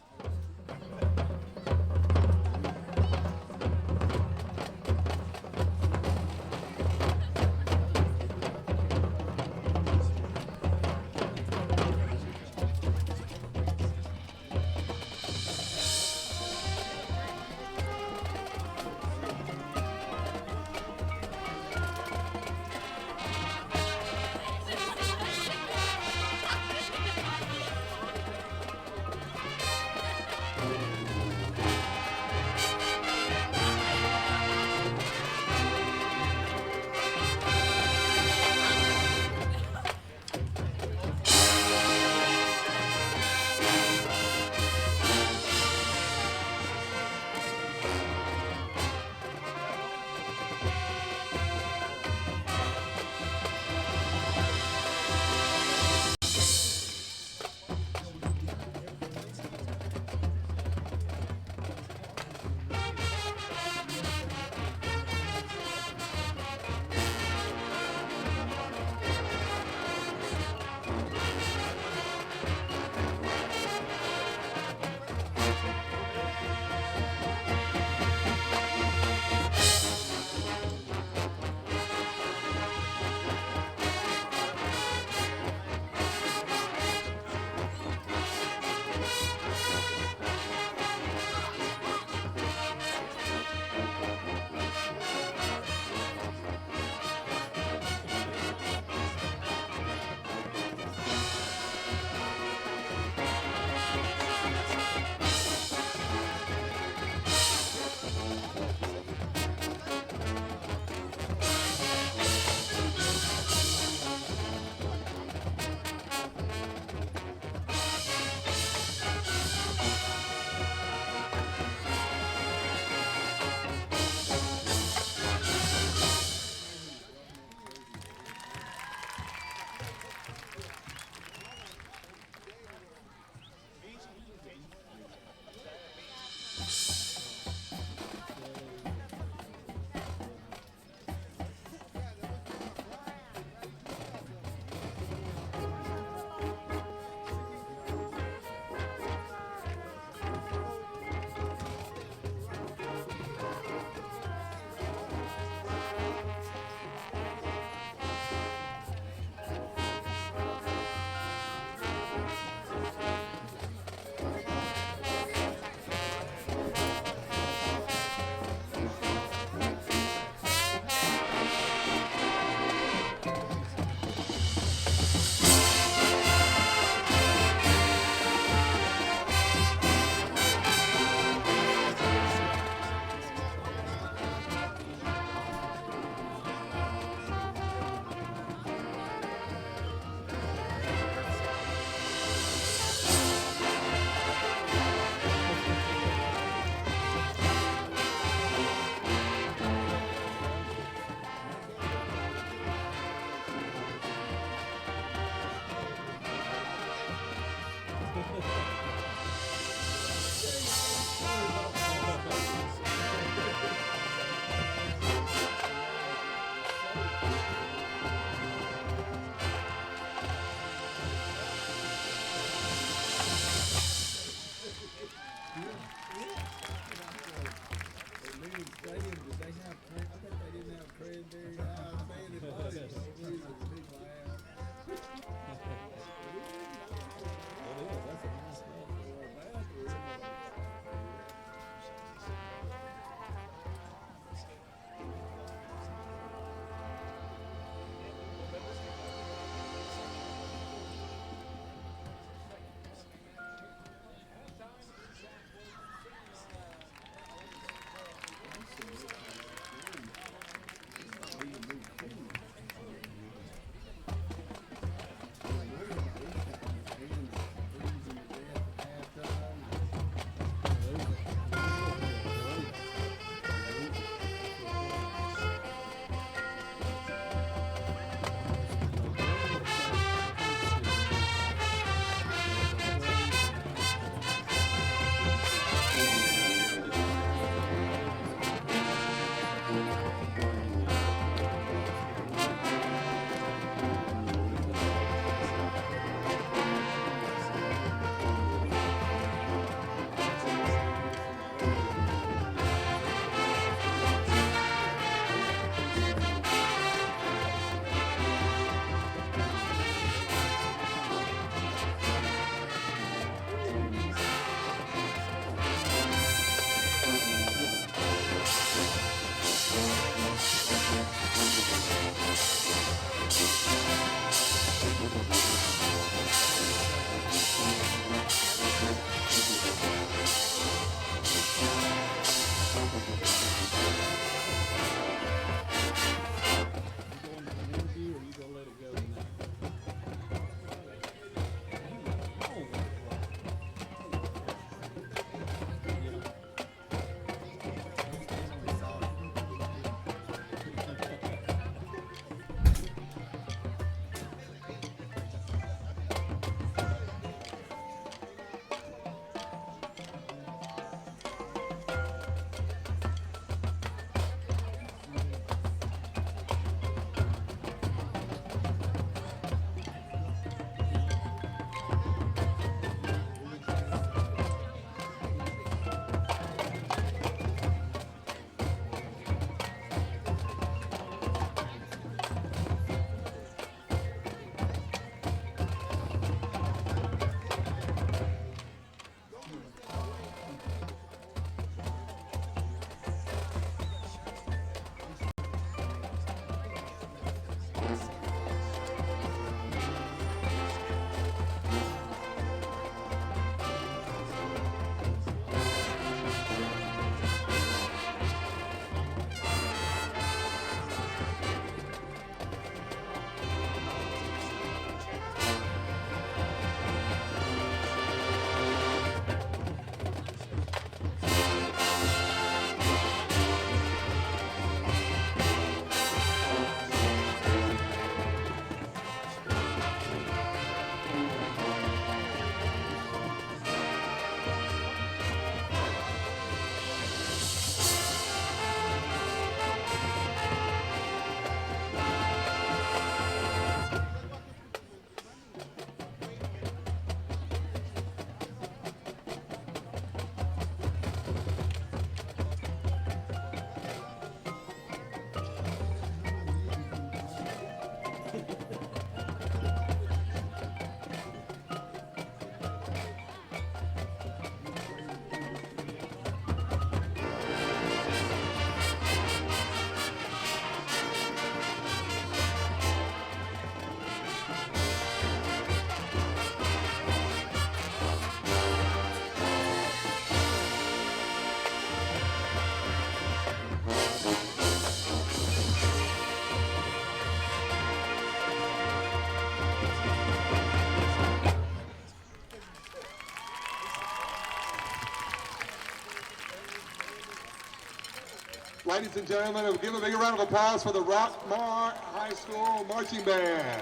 Ladies and gentlemen, give a big round of applause for the Rockmart High School Marching Band.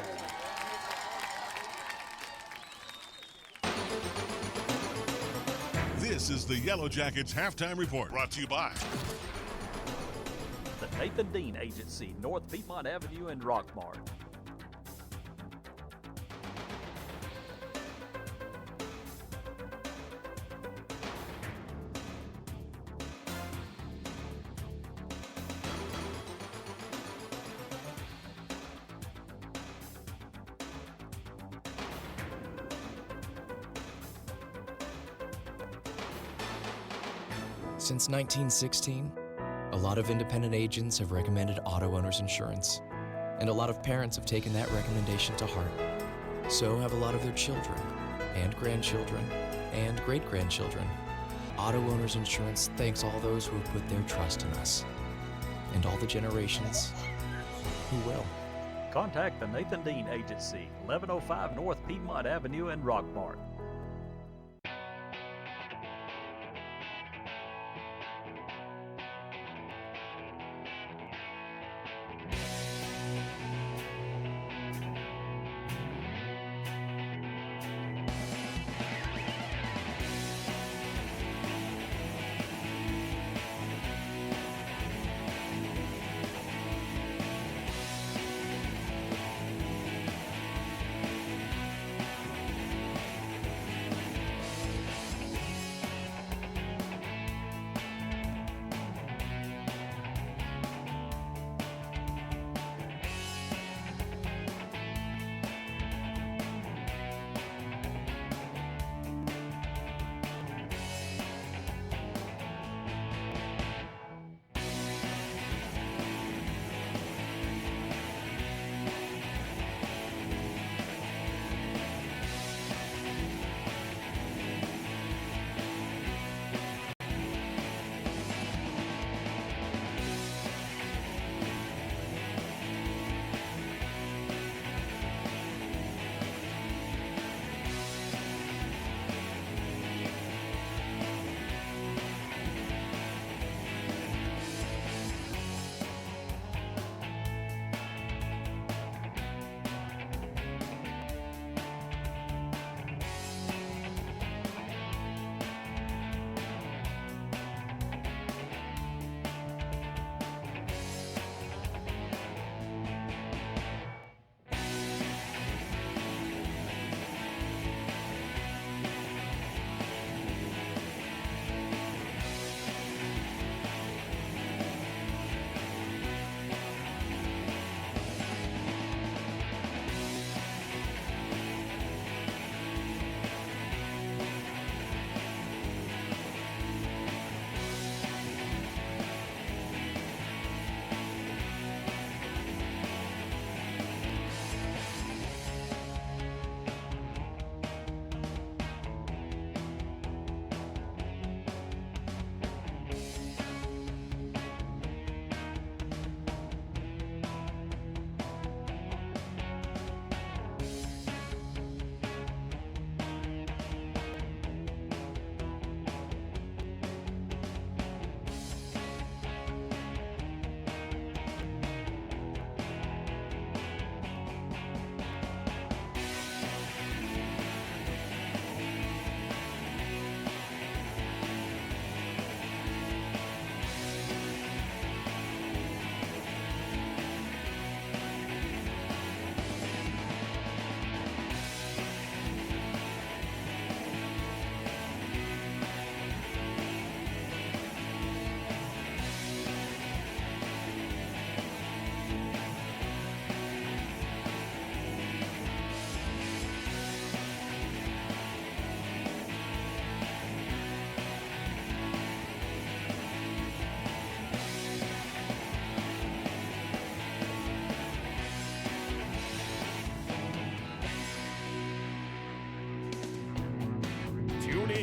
This is the Yellow Jackets halftime report, brought to you by the Nathan Dean Agency, North Piedmont Avenue in Rockmart. Since 1916, a lot of independent agents have recommended auto owners insurance, and a lot of parents have taken that recommendation to heart. So have a lot of their children, and grandchildren, and great-grandchildren. Auto owners insurance thanks all those who have put their trust in us, and all the generations who will. Contact the Nathan Dean Agency, 1105 North Piedmont Avenue in Rockmart.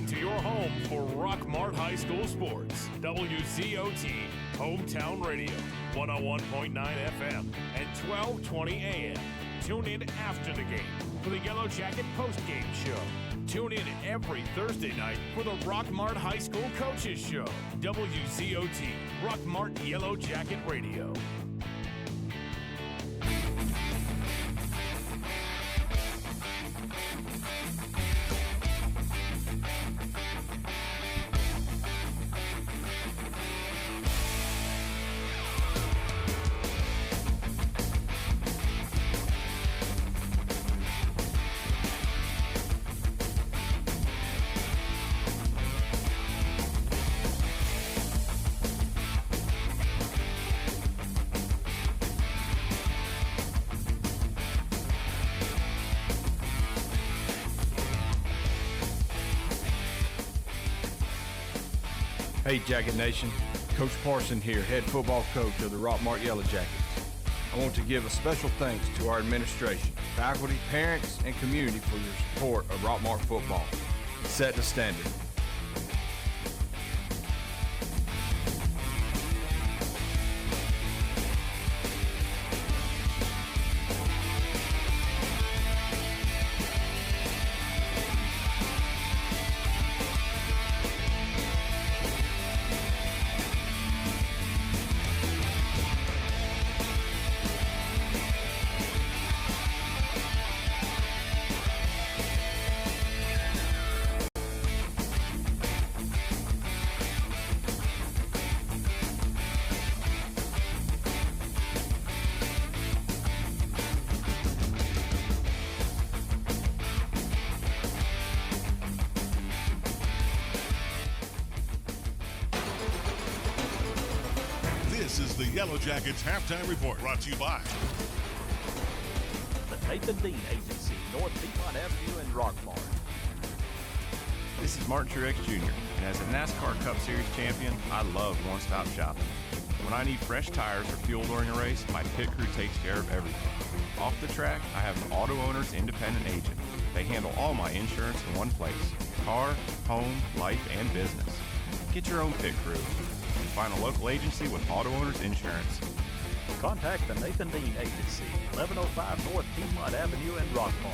To your home for Rockmart High School sports. WZOT, Hometown Radio, 101.9 FM and 1220 AM. Tune in after the game for the Yellow Jacket postgame show. Tune in every Thursday night for the Rockmart High School Coaches Show. WZOT, Rockmart Yellow Jacket Radio. Hey, Jacket Nation. Coach Parson here, head football coach of the Rockmart Yellow Jackets. I want to give a special thanks to our administration, faculty, parents, and community for your support of Rockmart football. Set the standard. This is the Yellow Jackets Halftime Report, brought to you by The Nathan Dean Agency, North Piedmont Avenue in Rockmart. This is Martin Truex Jr., and as a NASCAR Cup Series champion, I love one-stop shopping. When I need fresh tires or fuel during a race, my pit crew takes care of everything. Off the track, I have an Auto Owners Independent Agent. They handle all my insurance in one place: car, home, life, and business. Get your own pit crew. Find a local agency with Auto Owners Insurance. Contact the Nathan Dean Agency, 1105 North Piedmont Avenue in Rockmart.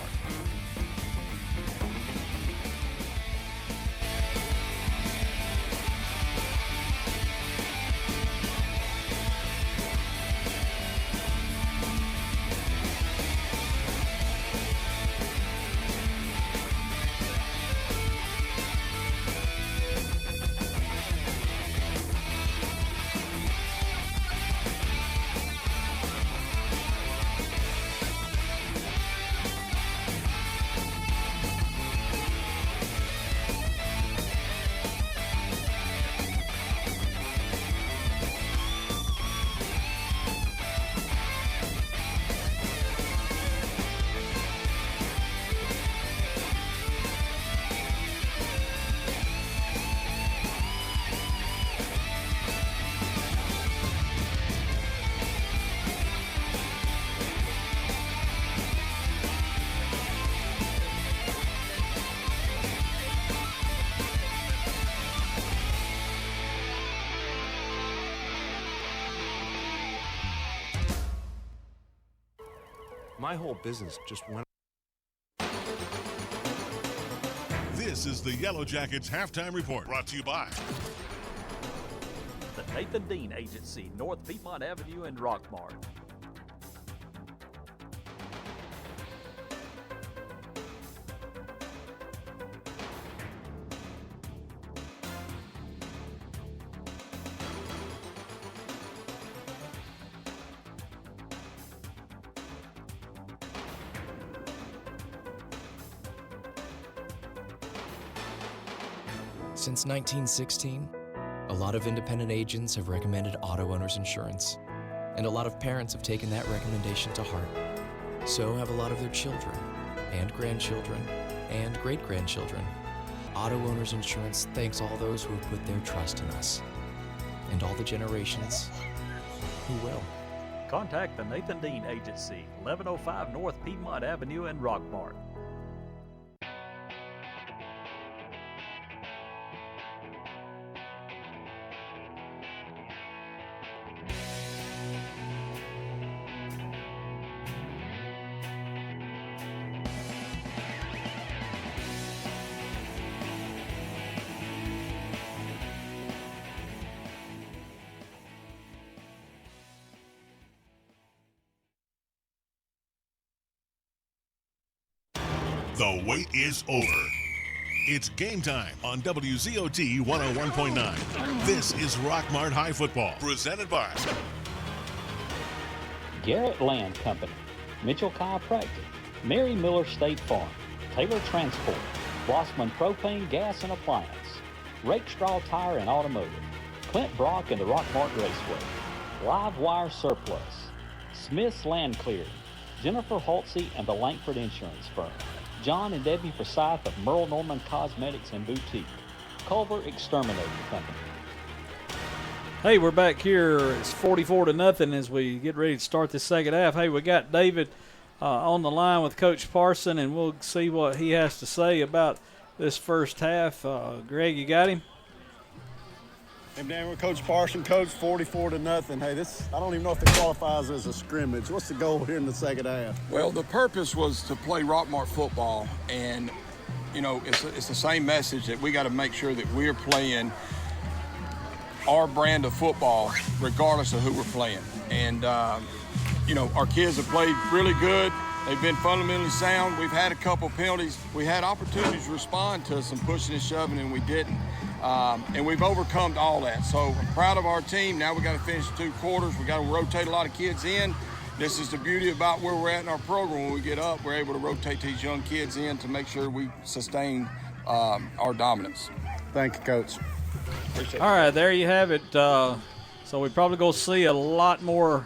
My whole business just went. This is the Yellow Jackets Halftime Report, brought to you by The Nathan Dean Agency, North Piedmont Avenue in Rockmart. Since 1916, a lot of independent agents have recommended auto owners insurance, and a lot of parents have taken that recommendation to heart. So have a lot of their children, and grandchildren, and great-grandchildren. Auto owners insurance thanks all those who have put their trust in us, and all the generations who will. Contact the Nathan Dean Agency, 1105 North Piedmont Avenue in Rockmart. The wait is over. It's game time on WZOT 101.9. This is Rockmart High Football, presented by Garrett Land Company, Mitchell Chiropractic, Mary Miller State Farm, Taylor Transport, Blossman Propane Gas and Appliance, Rakestraw Tire and Automotive, Clint Brock and the Rockmart Raceway, Live Wire Surplus, Smith's Land Clearing, Jennifer Holtze and the Lankford Insurance Firm, John and Debbie Forsyth of Merle Norman Cosmetics and Boutique, Culver Exterminating Company. Hey, we're back here. It's 44-0 as we get ready to start this second half. Hey, we got David on the line with Coach Parson, and we'll see what he has to say about this first half. Greg, you got him? Hey, Dan, we're Coach Parson. Coach, 44-0. Hey, this, I don't even know if it qualifies as a scrimmage. What's the goal here in the second half? Well, the purpose was to play Rockmart football, and, you know, it's the same message that we got to make sure that we're playing our brand of football regardless of who we're playing. And, you know, our kids have played really good. They've been fundamentally sound. We've had a couple penalties. We had opportunities to respond to some pushing and shoving, and we didn't. And we've overcome all that. So I'm proud of our team. Now we got to finish 2 quarters. We got to rotate a lot of kids in. This is the beauty about where we're at in our program. When we get up, we're able to rotate these young kids in to make sure we sustain our dominance. Thank you, Coach. Appreciate All right, there you have it. So we probably going to see a lot more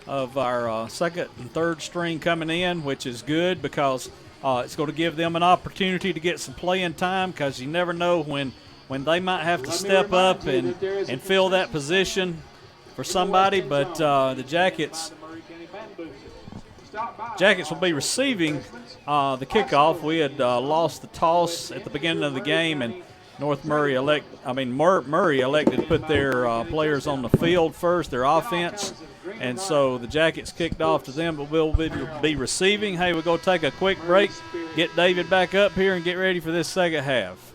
of our second and third string coming in, which is good because it's going to give them an opportunity to get some playing time, because you never know when they might have to step up and fill that position for somebody. But the Jackets will be receiving the kickoff. We had lost the toss at the beginning of the game, and Murray elected to put their players on the field first, their offense. And so the Jackets kicked off to them, but we'll be receiving. Hey, we're going to take a quick break, get David back up here, and get ready for this second half.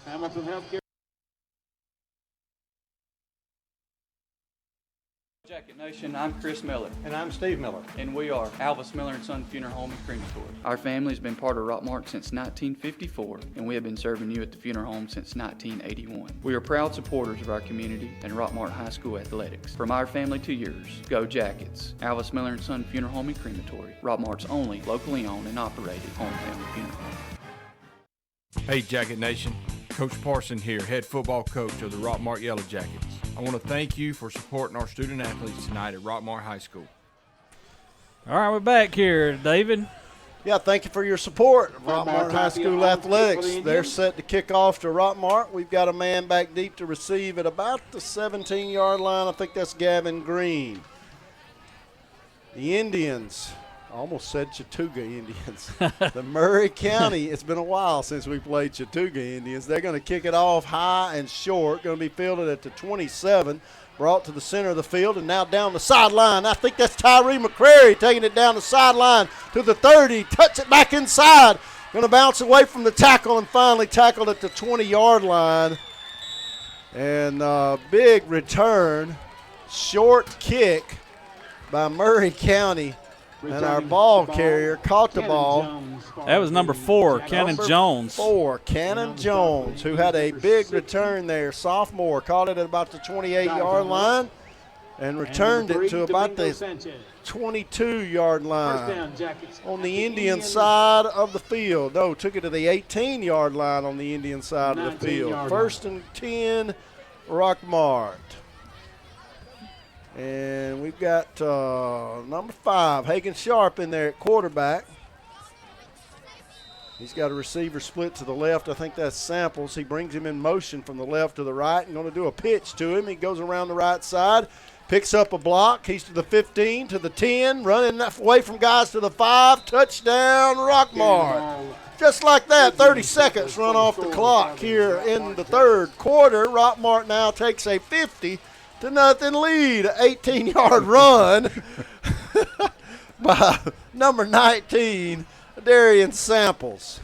Hamilton Healthcare. Jacket Nation, I'm Chris Miller. And I'm Steve Miller. And we are Alvis Miller & Son Funeral Home and Crematory. Our family has been part of Rockmart since 1954, and we have been serving you at the funeral home since 1981. We are proud supporters of our community and Rockmart High School athletics. From our family to yours, go Jackets. Alvis Miller & Son Funeral Home and Crematory, Rockmart's only locally owned and operated home family funeral home. Hey, Jacket Nation. Coach Parson here, head football coach of the Rockmart Yellow Jackets. I want to thank you for supporting our student athletes tonight at Rockmart High School. All right, we're back here, David. Yeah, thank you for your support of Rockmart High School Athletics. They're set to kick off to Rockmart. We've got a man back deep to receive at about the 17-yard line. I think that's Gavin Green. The Indians, I almost said Chattooga Indians. The Murray County, it's been a while since we played Chattooga Indians. They're going to kick it off high and short, going to be fielded at the 27, brought to the center of the field, and now down the sideline. I think that's Tyree McCrary taking it down the sideline to the 30, touch it back inside. Going to bounce away from the tackle and finally tackled at the 20-yard line. And big return, short kick by Murray County. And our ball carrier caught the ball. That was number 4, Cannon Jones. 4, Cannon Jones, who had a big return there. Sophomore caught it at about the 28-yard line and returned it to about the 22-yard line on the Indian side of the field. No, took it to the 18-yard line on the Indian side of the field. First and 10, Rockmart. And we've got number 5, Hagen Sharp, in there at quarterback. He's got a receiver split to the left. I think that's Samples. He brings him in motion from the left to the right and going to do a pitch to him. He goes around the right side, picks up a block. He's to the 15, to the 10, running away from guys to the 5. Touchdown, Rockmart. Just like that, 30 seconds run off the clock here in the third quarter. Rockmart now takes a 50-0 lead, 18-yard run by number 19, Darian Samples.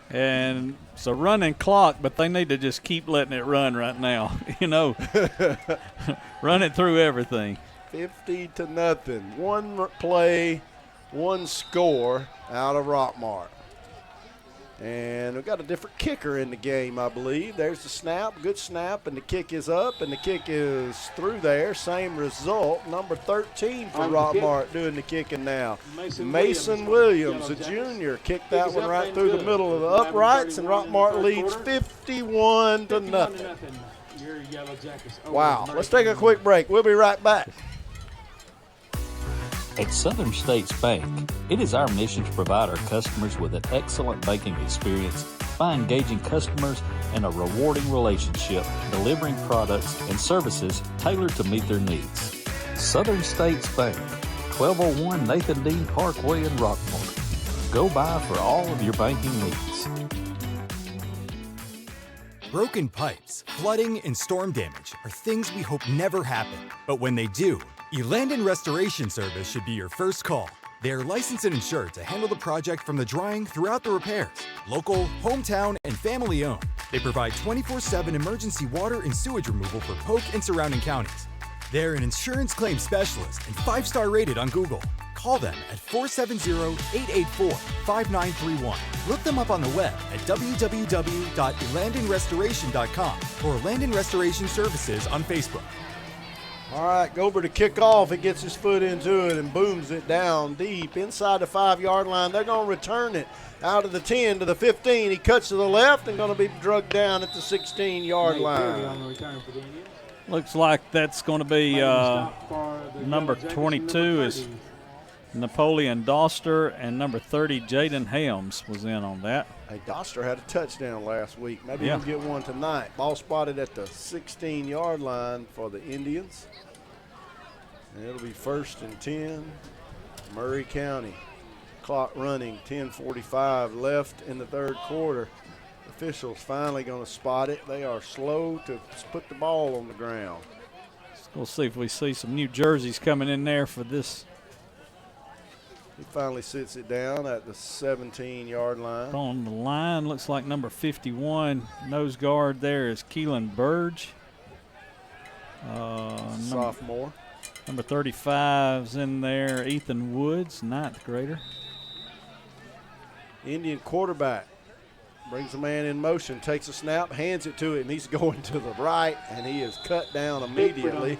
And it's a running clock, but they need to just keep letting it run right now. You know, run it through everything. 50-0. One play, one score out of Rockmart. And we've got a different kicker in the game, I believe. There's the snap, good snap, and the kick is up, and the kick is through there. Same result. Number 13 for Rockmart doing the kicking now. Mason Williams, a junior, kicked that one right through the middle of the uprights, and Rockmart leads 51 to nothing. Wow. Let's take a quick break. We'll be right back. At Southern States Bank, it is our mission to provide our customers with an excellent banking experience by engaging customers in a rewarding relationship, delivering products and services tailored to meet their needs. Southern States Bank, 1201 Nathan Dean Parkway in Rockmart. Go by for all of your banking needs. Broken pipes, flooding, and storm damage are things we hope never happen. But when they do, Elandon Restoration Service should be your first call. They are licensed and insured to handle the project from the drying throughout the repairs. Local, hometown, and family owned. They provide 24/7 emergency water and sewage removal for Polk and surrounding counties. They're an insurance claim specialist and 5-star rated on Google. Call them at 470-884-5931. Look them up on the web at www.elandonrestoration.com or Elandon Restoration Services on Facebook. All right, Gober to kick off. He gets his foot into it and booms it down deep inside the 5-yard line. They're going to return it out of the 10 to the 15. He cuts to the left and going to be drugged down at the 16-yard line. Looks like that's going to be number 22 is Napoleon Doster, and number 30, Jaden Helms, was in on that. Hey, Doster had a touchdown last week. Maybe he'll get one tonight. Ball spotted at the 16-yard line for the Indians. And it'll be 1st and 10, Murray County. Clock running, 10:45 left in the third quarter. Officials finally going to spot it. They are slow to put the ball on the ground. We'll see if we see some new jerseys coming in there for this. He finally sits it down at the 17-yard line. On the line, looks like number 51, nose guard there is Keelan Burge. Sophomore. Number 35's in there, Ethan Woods, 9th grader. Indian quarterback brings a man in motion, takes a snap, hands it to him. He's going to the right, and he is cut down immediately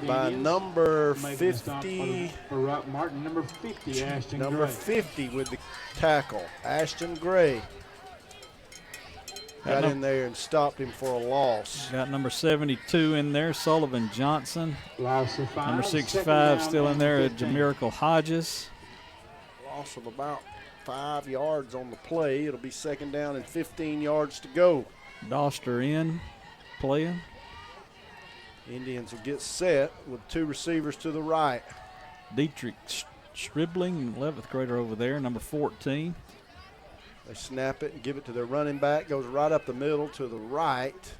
by number 50. Number 50, Ashton Number Gray. 50 with the tackle, Ashton Gray. Got in there and stopped him for a loss. Got number 72 in there, Sullivan Johnson. Loss of 5. Number 65 still in there, Jamirical Hodges. Loss of about 5 yards on the play. It'll be 2nd down and 15 yards to go. Doster in, playing. Indians will get set with 2 receivers to the right. Dietrich Stribling, 11th grader over there, number 14. They snap it and give it to their running back. Goes right up the middle to the right.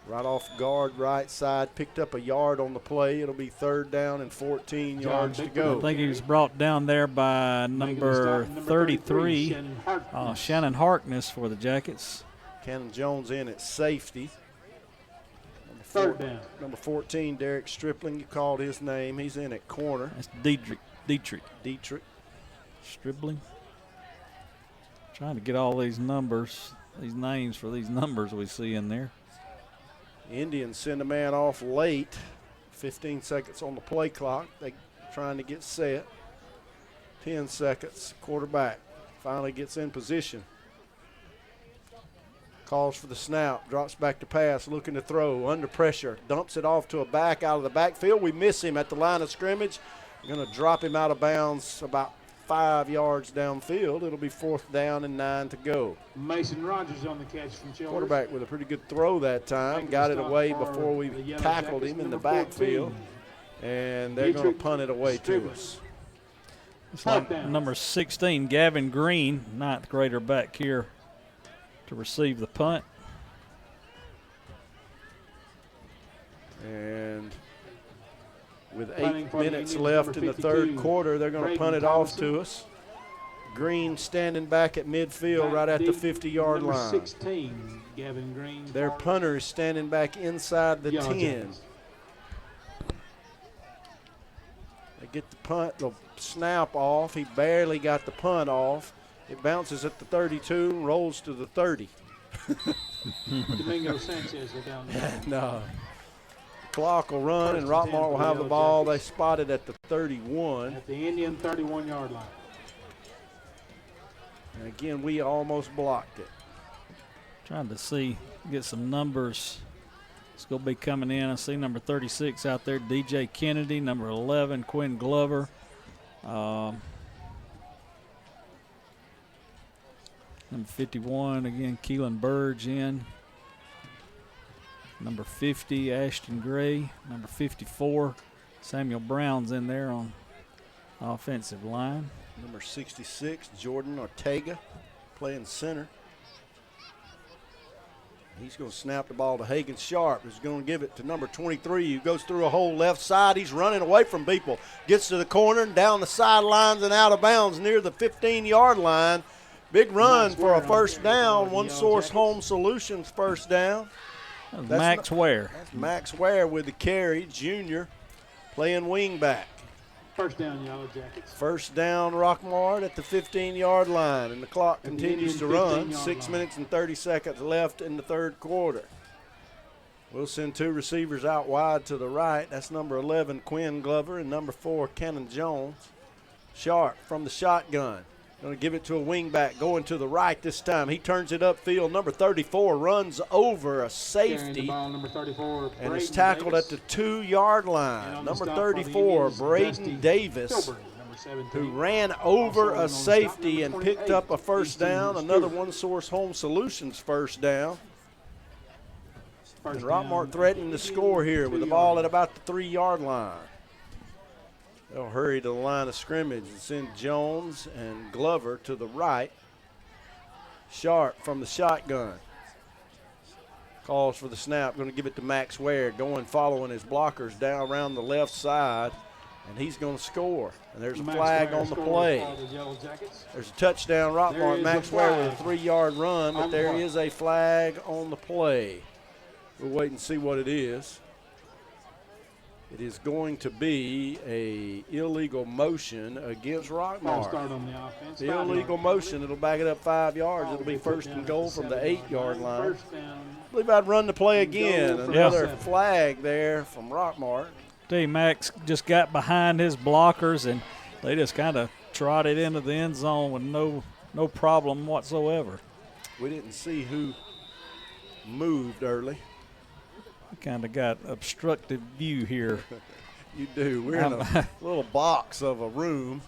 Right off guard, right side. Picked up a yard on the play. It'll be 3rd down and 14 yards to go. I think he was brought down there by number 33, Shannon Harkness for the Jackets. Cannon Jones in at safety. Third down. Number 14, Derek Stripling. You called his name. He's in at corner. That's Dietrich Stribling. Trying to get all these numbers, these names for these numbers we see in there. Indians send a man off late. 15 seconds on the play clock. They trying to get set. 10 seconds. Quarterback finally gets in position. Calls for the snap. Drops back to pass. Looking to throw. Under pressure. Dumps it off to a back out of the backfield. We miss him at the line of scrimmage. We're going to drop him out of bounds about 5 yards downfield. It'll be 4th down and 9 to go. Mason Rogers on the catch from Childers. Quarterback with a pretty good throw that time. Got it away before we tackled him in the backfield. And they're going to punt it away to us. It's like number 16, Gavin Green, 9th grader back here to receive the punt. And with 8 minutes left in the third quarter, they're going to punt it off to us. Green standing back at midfield right at the 50-yard line. 16, Gavin Green. Their punter is standing back inside the 10. They get the snap off. He barely got the punt off. It bounces at the 32 and rolls to the 30. Domingo Sanchez are down there. No. The clock will run, and Rockmart will have the ball. They spot it at the 31. At the Indian 31-yard line. And again, we almost blocked it. Trying to get some numbers. It's going to be coming in. I see number 36 out there, DJ Kennedy. Number 11, Quinn Glover. Number 51, again, Keelan Burge in. Number 50, Ashton Gray. Number 54, Samuel Brown's in there on offensive line. Number 66, Jordan Ortega, playing center. He's going to snap the ball to Hagan Sharp, who's going to give it to number 23, who goes through a hole left side. He's running away from people. Gets to the corner and down the sidelines and out of bounds near the 15-yard line. Big run for a first down. One Source Home Solutions first down. That's Max Ware. That's Max Ware with the carry, junior, playing wing back. First down, Yellow Jackets. First down, Rockmart at the 15-yard line, and the clock continues to run. 6 minutes and 30 seconds left in the third quarter. We'll send two receivers out wide to the right. That's number 11, Quinn Glover, and number 4, Cannon Jones. Sharp from the shotgun. Going to give it to a wingback going to the right this time. He turns it upfield. Number 34 runs over a safety number 34, and is tackled at the 2-yard line. Number 34, Braden Davis, who ran over a safety and picked up a first down. Another One Source Home Solutions first down. And Rockmart threatening to score here with the ball at about the 3-yard line. They'll hurry to the line of scrimmage and send Jones and Glover to the right. Sharp from the shotgun. Calls for the snap. Going to give it to Max Ware. Following his blockers down around the left side. And he's going to score. And there's a flag on the play. There's a touchdown. Rockmart. Max Ware with a 3-yard run. But there is a flag on the play. We'll wait and see what it is. It is going to be a illegal motion against Rockmart. Start on the offense. The illegal motion, it'll back it up 5 yards. It'll be first and goal from the 8-yard line. I believe I'd run the play again. Another flag there from Rockmart. Max just got behind his blockers, and they just kind of trotted into the end zone with no problem whatsoever. We didn't see who moved early. Kind of got obstructive view here. You do. We're in a little box of a room.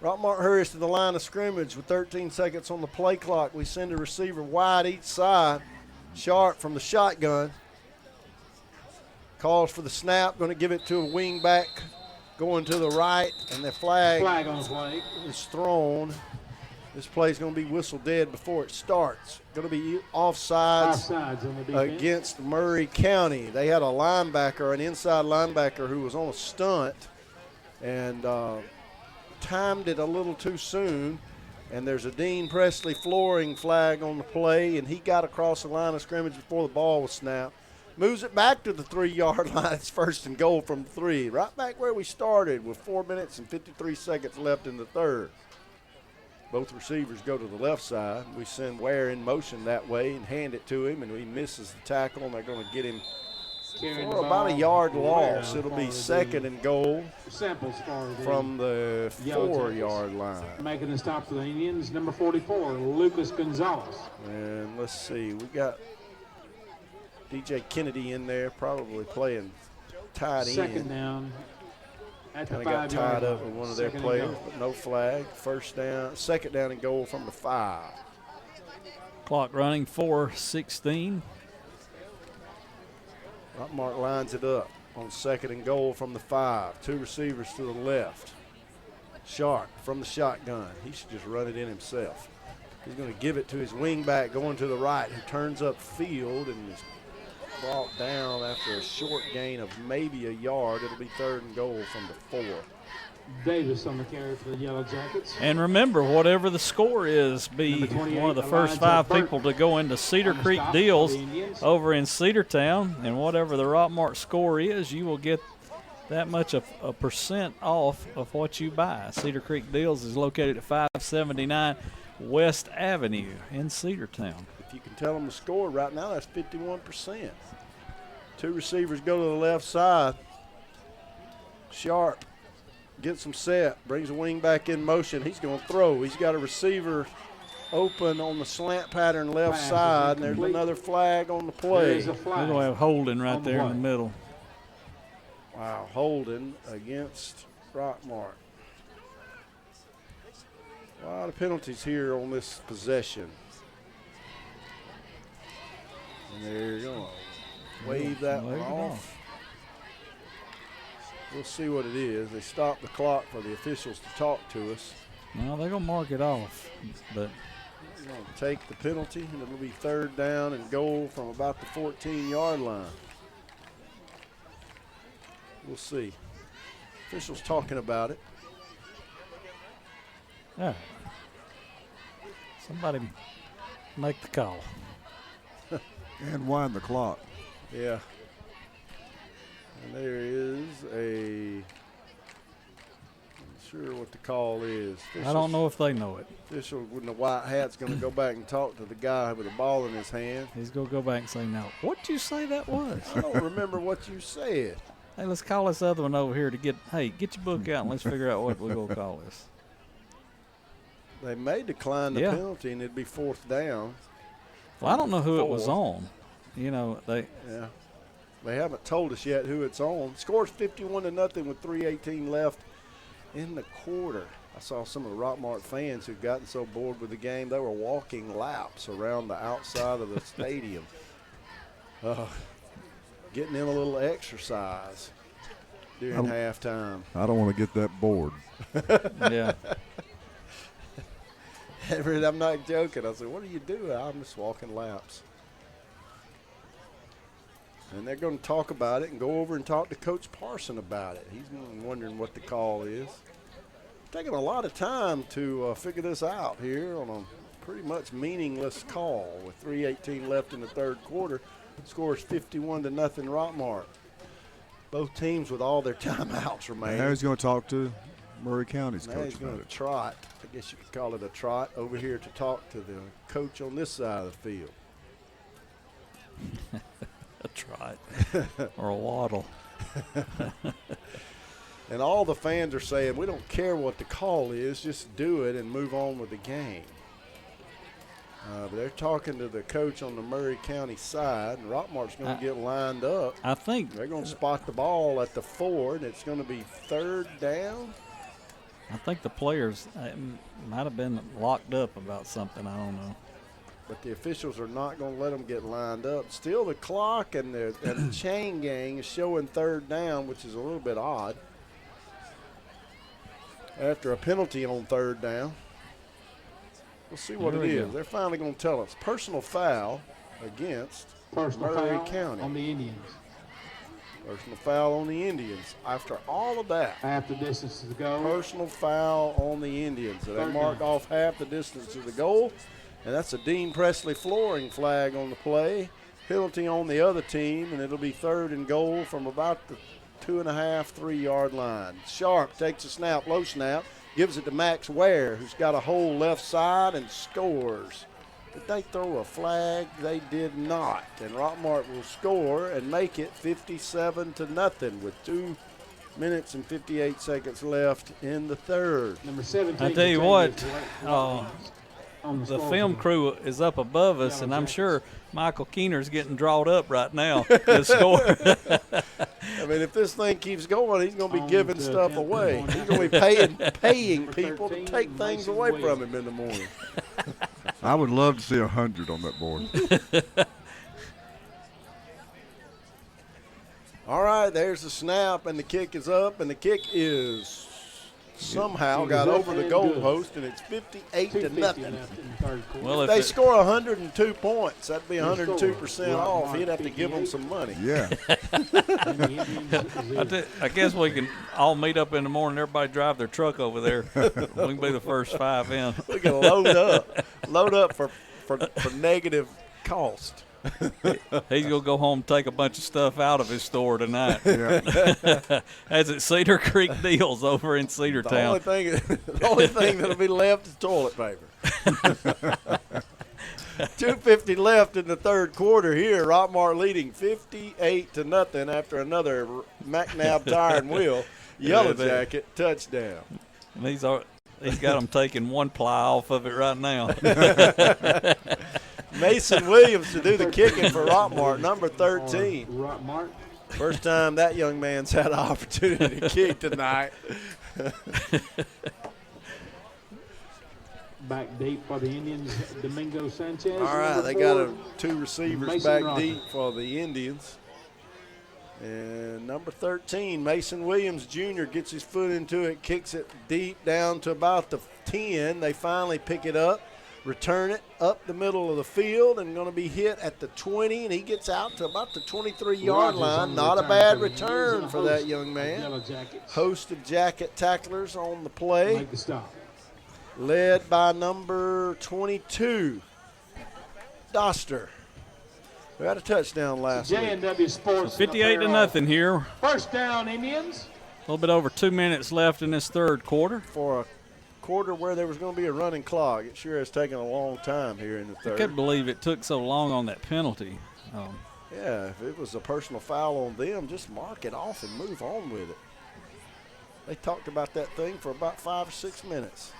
Rockmart hurries to the line of scrimmage with 13 seconds on the play clock. We send a receiver wide each side. Sharp from the shotgun. Calls for the snap. Going to give it to a wing back going to the right. And the flag on the play is thrown. This play is going to be whistled dead before it starts. Going to be offsides against Murray County. They had a linebacker, an inside linebacker, who was on a stunt and timed it a little too soon. And there's a Dean Presley flooring flag on the play, and he got across the line of scrimmage before the ball was snapped. Moves it back to the 3-yard line. It's first and goal from 3. Right back where we started with 4 minutes and 53 seconds left in the third. Both receivers go to the left side. We send Ware in motion that way and hand it to him, and he misses the tackle, and they're going to get him for about a yard loss. It'll be second and goal from the 4-yard line. Making the stop for the Indians, number 44, Lucas Gonzalez. And let's see, we got DJ Kennedy in there, probably playing tight end. Second down. Kind of got tied up with one of their players, but no flag. First down, second down and goal from the 5. Clock running 4:16. Rockmart lines it up on second and goal from the 5. Two receivers to the left. Sharp from the shotgun. He should just run it in himself. He's going to give it to his wingback going to the right, who turns up field and is brought down after a short gain of maybe a yard. It'll be third and goal from the 4. Davis on the carry for the Yellow Jackets. And remember, whatever the score is, be one of the first 5 people to go into Cedar Creek Deals over in Cedartown. And whatever the Rockmart score is, you will get that much of a percent off of what you buy. Cedar Creek Deals is located at 579 West Avenue in Cedartown. If you can tell them the score right now, that's 51%. Two receivers go to the left side. Sharp gets them set, brings the wing back in motion. He's going to throw. He's got a receiver open on the slant pattern left side, and there's another flag on the play. We're going to have holding right there in the middle. Wow, holding against Rockmart. A lot of penalties here on this possession. And they're going to wave that one off. We'll see what it is. They stopped the clock for the officials to talk to us. No, they're going to mark it off. But they're going to take the penalty, and it'll be 3rd down and goal from about the 14-yard line. We'll see. Officials talking about it. Yeah. Somebody make the call. And wind the clock. Yeah. And there is I'm not sure what the call is. I don't know if they know it. Official with the white hat's going to go back and talk to the guy with the ball in his hand. He's going to go back and say, now, what'd you say that was? I don't remember what you said. Hey, let's call this other one over here to get your book out and let's figure out what we're going to call this. They may decline the penalty and it'd be 4th down. Well, I don't know who it was on. You know, They haven't told us yet who it's on. Scores 51-0 with 3:18 left in the quarter. I saw some of the Rockmart fans who'd gotten so bored with the game, they were walking laps around the outside of the stadium. Getting in a little exercise during halftime. I don't want to get that bored. Yeah. I'm not joking. I said, what do you do? I'm just walking laps. And they're going to talk about it and go over and talk to Coach Parson about it. He's wondering what the call is. Taking a lot of time to figure this out here on a pretty much meaningless call with 3:18 left in the 3rd quarter. Scores 51-0 Rockmart. Both teams with all their timeouts remaining. Now he's going to talk to Murray County's now coach he's going about to trot. I guess you could call it a trot over here to talk to the coach on this side of the field. A trot or a waddle. And all the fans are saying, we don't care what the call is, just do it and move on with the game. But they're talking to the coach on the Murray County side, and Rockmart's going to get lined up. I think they're going to spot the ball at the 4, and it's going to be 3rd down. I think the players might have been locked up about something. I don't know. But the officials are not going to let them get lined up. Still, the clock and the chain gang is showing 3rd down, which is a little bit odd. After a penalty on 3rd down. We'll see what it is. They're finally going to tell us. Personal foul against Murray County. On the Indians. Personal foul on the Indians. After all of that. Half the distance to the goal. Personal foul on the Indians. So they marked off half the distance to the goal. And that's a Dean Presley flooring flag on the play. Penalty on the other team, and it'll be 3rd and goal from about the 2.5, 3-yard line. Sharp takes a snap, low snap, gives it to Max Ware, who's got a hole left side and scores. Did they throw a flag? They did not. And Rockmart will score and make it 57-0 with 2 minutes and 58 seconds left in the 3rd. Number 17. I tell you what, the film crew is up above us, and I'm sure Michael Keener's getting drawn up right now to score. I mean, if this thing keeps going, he's going to be giving stuff away. He's going to be paying people to take things away from him in the morning. I would love to see 100 on that board. All right, there's the snap, and the kick is up, and the kick is somehow got over the goal post, and it's 58-0. Well, if they score 102 points, that'd be 102% off. He'd have to give them some money. Yeah. I guess we can all meet up in the morning. Everybody drive their truck over there. We can be the first 5 in. We can load up for negative cost. He's going to go home and take a bunch of stuff out of his store tonight. Yeah. As at Cedar Creek Deals over in Cedartown. The only thing that'll be left is toilet paper. 2:50 left in the third quarter here. Rockmart leading 58-0 after another McNabb tire and wheel. Yellow Jacket touchdown. And he's got them taking one ply off of it right now. Mason Williams to do the kicking for Rockmart, number 13. Rockmart. First time that young man's had an opportunity to kick tonight. Back deep for the Indians, Domingo Sanchez. All right, they got two receivers Mason back Rogers. deep for the Indians. And number 13, Mason Williams Jr. gets his foot into it, kicks it deep down to about the 10. They finally pick it up, return it up the middle of the field, and going to be hit at the 20, and he gets out to about the 23-yard line. Not a bad return for that young man. Host of Jacket tacklers on the play. Make the stop. Led by number 22, Doster. We had a touchdown last week. J&W Sports. 58-0 here. First down, Indians. A little bit over 2 minutes left in this third quarter. For a quarter where there was going to be a running clock, it sure has taken a long time here in the third. I couldn't believe it took so long on that penalty. Yeah, if it was a personal foul on them, just mark it off and move on with it. They talked about that thing for about 5 or 6 minutes.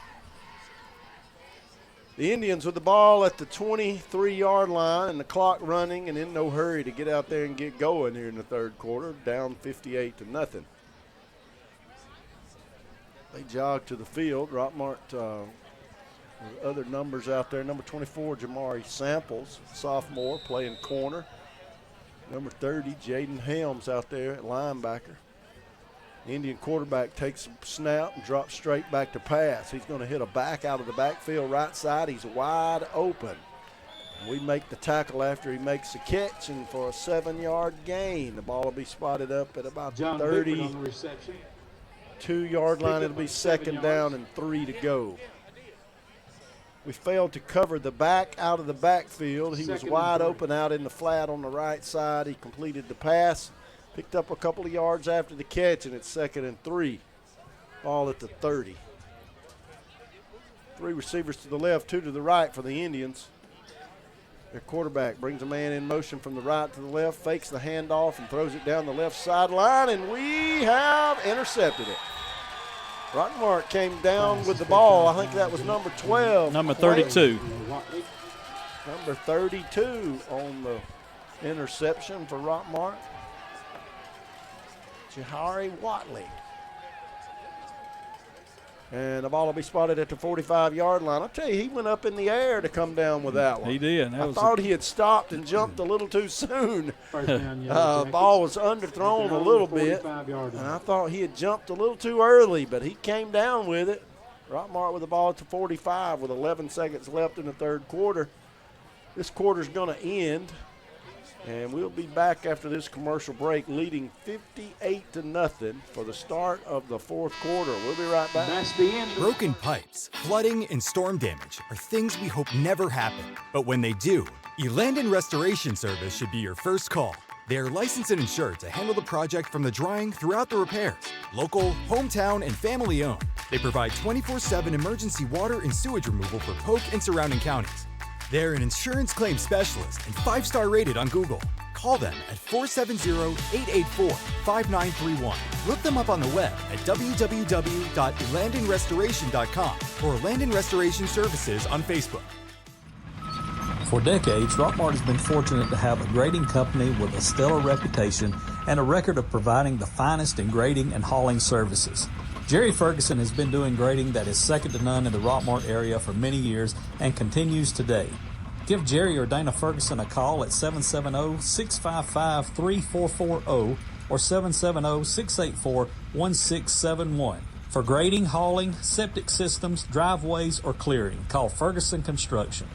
The Indians with the ball at the 23-yard line and the clock running and in no hurry to get out there and get going here in the third quarter, down 58-0. They jog to the field. Rockmart, other numbers out there. Number 24, Jamari Samples, sophomore, playing corner. Number 30, Jaden Helms out there at linebacker. The Indian quarterback takes a snap and drops straight back to pass. He's going to hit a back out of the backfield right side. He's wide open. We make the tackle after he makes the catch, and for a 7-yard gain. The ball will be spotted up at about the 32-yard line. It'll be second down and 3 to go. We failed to cover the back out of the backfield. He was wide open out in the flat on the right side. He completed the pass. Picked up a couple of yards after the catch, and it's second and 3. Ball at the 30. 3 receivers to the left, 2 to the right for the Indians. Their quarterback brings a man in motion from the right to the left, fakes the handoff, and throws it down the left sideline, and we have intercepted it. Rockmart came down with the ball. I think that was number 12. Number 32. Number 32 on the interception for Rockmart. Jahari Watley. And the ball will be spotted at the 45-yard line. I'll tell you, he went up in the air to come down with that one. He did. I thought he had stopped and jumped a little too soon. Ball was underthrown a little bit. And I thought he had jumped a little too early, but he came down with it. Rockmart with the ball at the 45 with 11 seconds left in the third quarter. This quarter's going to end. And we'll be back after this commercial break, leading 58-0 for the start of the fourth quarter. We'll be right back. That's the end. Broken pipes, flooding, and storm damage are things we hope never happen. But when they do, Elandon Restoration Service should be your first call. They are licensed and insured to handle the project from the drying throughout the repairs. Local, hometown, and family owned. They provide 24/7 emergency water and sewage removal for Polk and surrounding counties. They're an insurance claim specialist and 5-star rated on Google. Call them at 470-884-5931. Look them up on the web at www.elandonrestoration.com or Elandon Restoration Services on Facebook. For decades, Rockmart has been fortunate to have a grading company with a stellar reputation and a record of providing the finest in grading and hauling services. Jerry Ferguson has been doing grading that is second to none in the Rockmart area for many years and continues today. Give Jerry or Dana Ferguson a call at 770-655-3440 or 770-684-1671. For grading, hauling, septic systems, driveways, or clearing, call Ferguson Construction.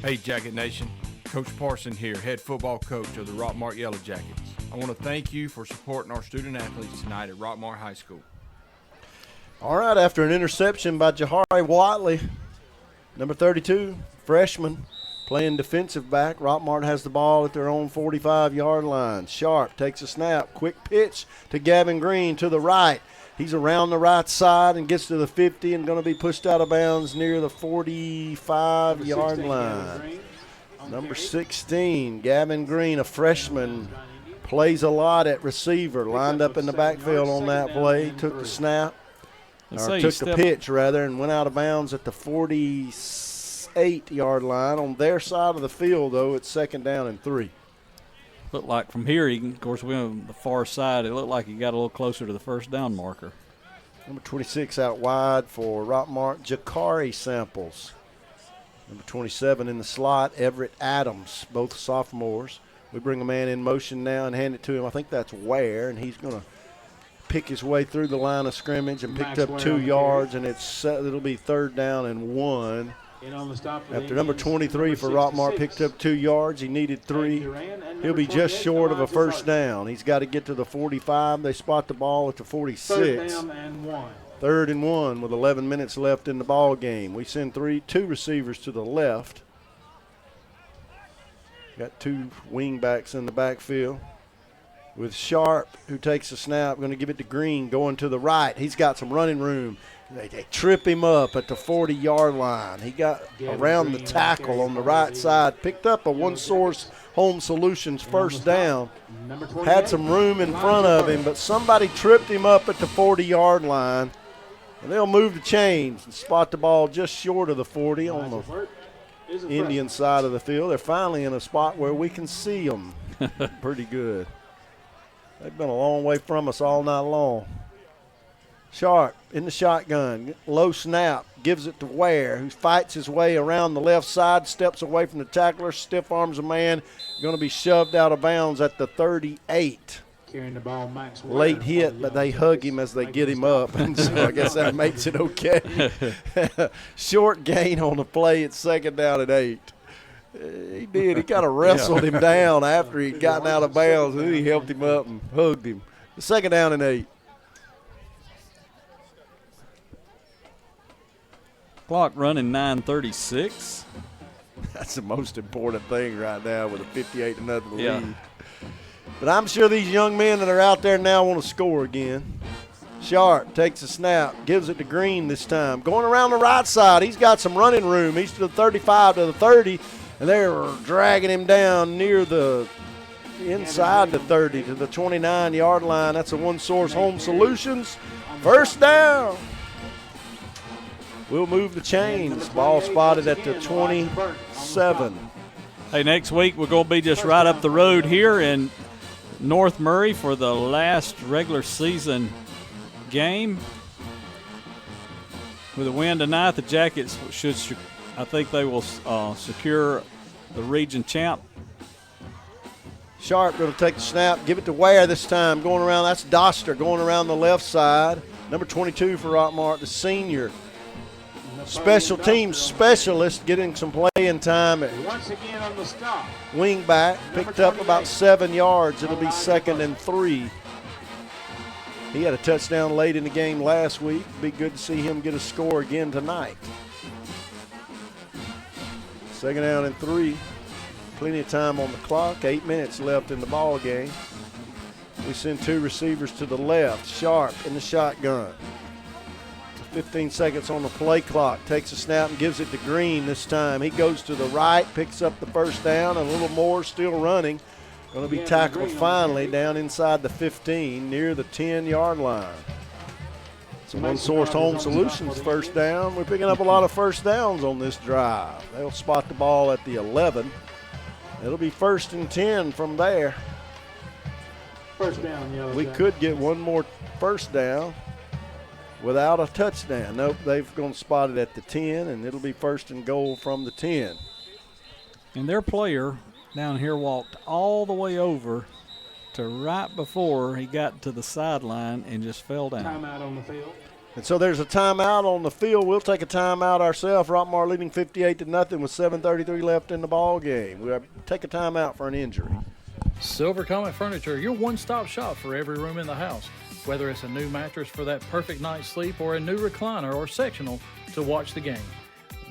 Hey, Jacket Nation. Coach Parson here, head football coach of the Rockmart Yellow Jackets. I want to thank you for supporting our student athletes tonight at Rockmart High School. All right, after an interception by Jahari Watley, number 32, freshman, Playing defensive back, Rockmart has the ball at their own 45-yard line. Sharp takes a snap. Quick pitch to Gavin Green to the right. He's around the right side and gets to the 50 and going to be pushed out of bounds near the 45-yard line. Number 16, Gavin Green, a freshman, plays a lot at receiver. Lined up in the backfield on that play. Took the snap. Or took the pitch, rather, and went out of bounds at the 48-yard line. On their side of the field, though, it's 2nd down and 3. Looked like from here, of course, we on the far side, it looked like he got a little closer to the 1st down marker. Number 26 out wide for Rockmart, Jakari Samples. Number 27 in the slot, Everett Adams, both sophomores. We bring a man in motion now and hand it to him. I think that's Ware, and he's going to pick his way through the line of scrimmage and picked up 2 yards, and it'll be 3rd down and 1. After number 23 for Rockmart picked up 2 yards, he needed 3. He'll be just short of a 1st down. He's got to get to the 45. They spot the ball at the 46. 3rd and 1 with 11 minutes left in the ball game. We send 2 receivers to the left. Got 2 wing backs in the backfield. With Sharp, who takes the snap, going to give it to Green, going to the right. He's got some running room. They trip him up at the 40-yard line. He got around the tackle on the right side, picked up a One Source Home Solutions 1st down. Had some room in front of him, but somebody tripped him up at the 40-yard line. And they'll move the chains and spot the ball just short of the 40 on the Indian side of the field. They're finally in a spot where we can see them pretty good. They've been a long way from us all night long. Sharp in the shotgun, low snap, gives it to Ware, who fights his way around the left side, steps away from the tackler, stiff arms a man, going to be shoved out of bounds at the 38. Carrying the ball, Max Ware. Late hit, but they hug him as they get him up, and so I guess that makes it okay. Short gain on the play at 2nd down and 8. He did. He kind of wrestled him down after he'd gotten out of bounds, and then he helped him up and hugged him. 2nd down and 8. Clock running 9:36. That's the most important thing right now with a 58-0 lead. Yeah. But I'm sure these young men that are out there now want to score again. Sharp takes a snap, gives it to Green this time. Going around the right side, he's got some running room. He's to the 35 to the 30, and they're dragging him down near the inside the 30 to the 29-yard line. That's a One Source Home Solutions 1st down. We'll move the chains. Ball spotted at the 27. Hey, next week we're going to be just right up the road here in North Murray for the last regular season game. With a win tonight, the Jackets I think they will secure the region champ. Sharp going to take the snap, give it to Ware this time. Going around, that's Doster going around the left side. Number 22 for Rockmart, the senior. Special teams specialist getting some playing time at Once again on the stop. wing back. Picked up about 7 yards. It'll be 2nd and 3. He had a touchdown late in the game last week. Be good to see him get a score again tonight. 2nd down and 3. Plenty of time on the clock. 8 minutes left in the ball game. We send 2 receivers to the left. Sharp in the shotgun. 15 seconds on the play clock. Takes a snap and gives it to Green this time. He goes to the right, picks up the 1st down, and a little more still running. Going to be tackled finally down inside the 15 near the 10-yard line. So One Source Home Solutions 1st down. We're picking up a lot of 1st downs on this drive. They'll spot the ball at the 11. It'll be 1st and 10 from there. 1st down, Yellow We Jacket. could get one more 1st down without a touchdown. Nope, they've gone spotted at the 10, and it'll be 1st and goal from the 10. And their player down here walked all the way over to right before he got to the sideline and just fell down. Timeout on the field. And so there's a timeout on the field. We'll take a timeout ourselves. Rockmart leading 58-0 with 7:33 left in the ball game. We'll take a timeout for an injury. Silver Comet Furniture, your one-stop shop for every room in the house. Whether it's a new mattress for that perfect night's sleep or a new recliner or sectional to watch the game.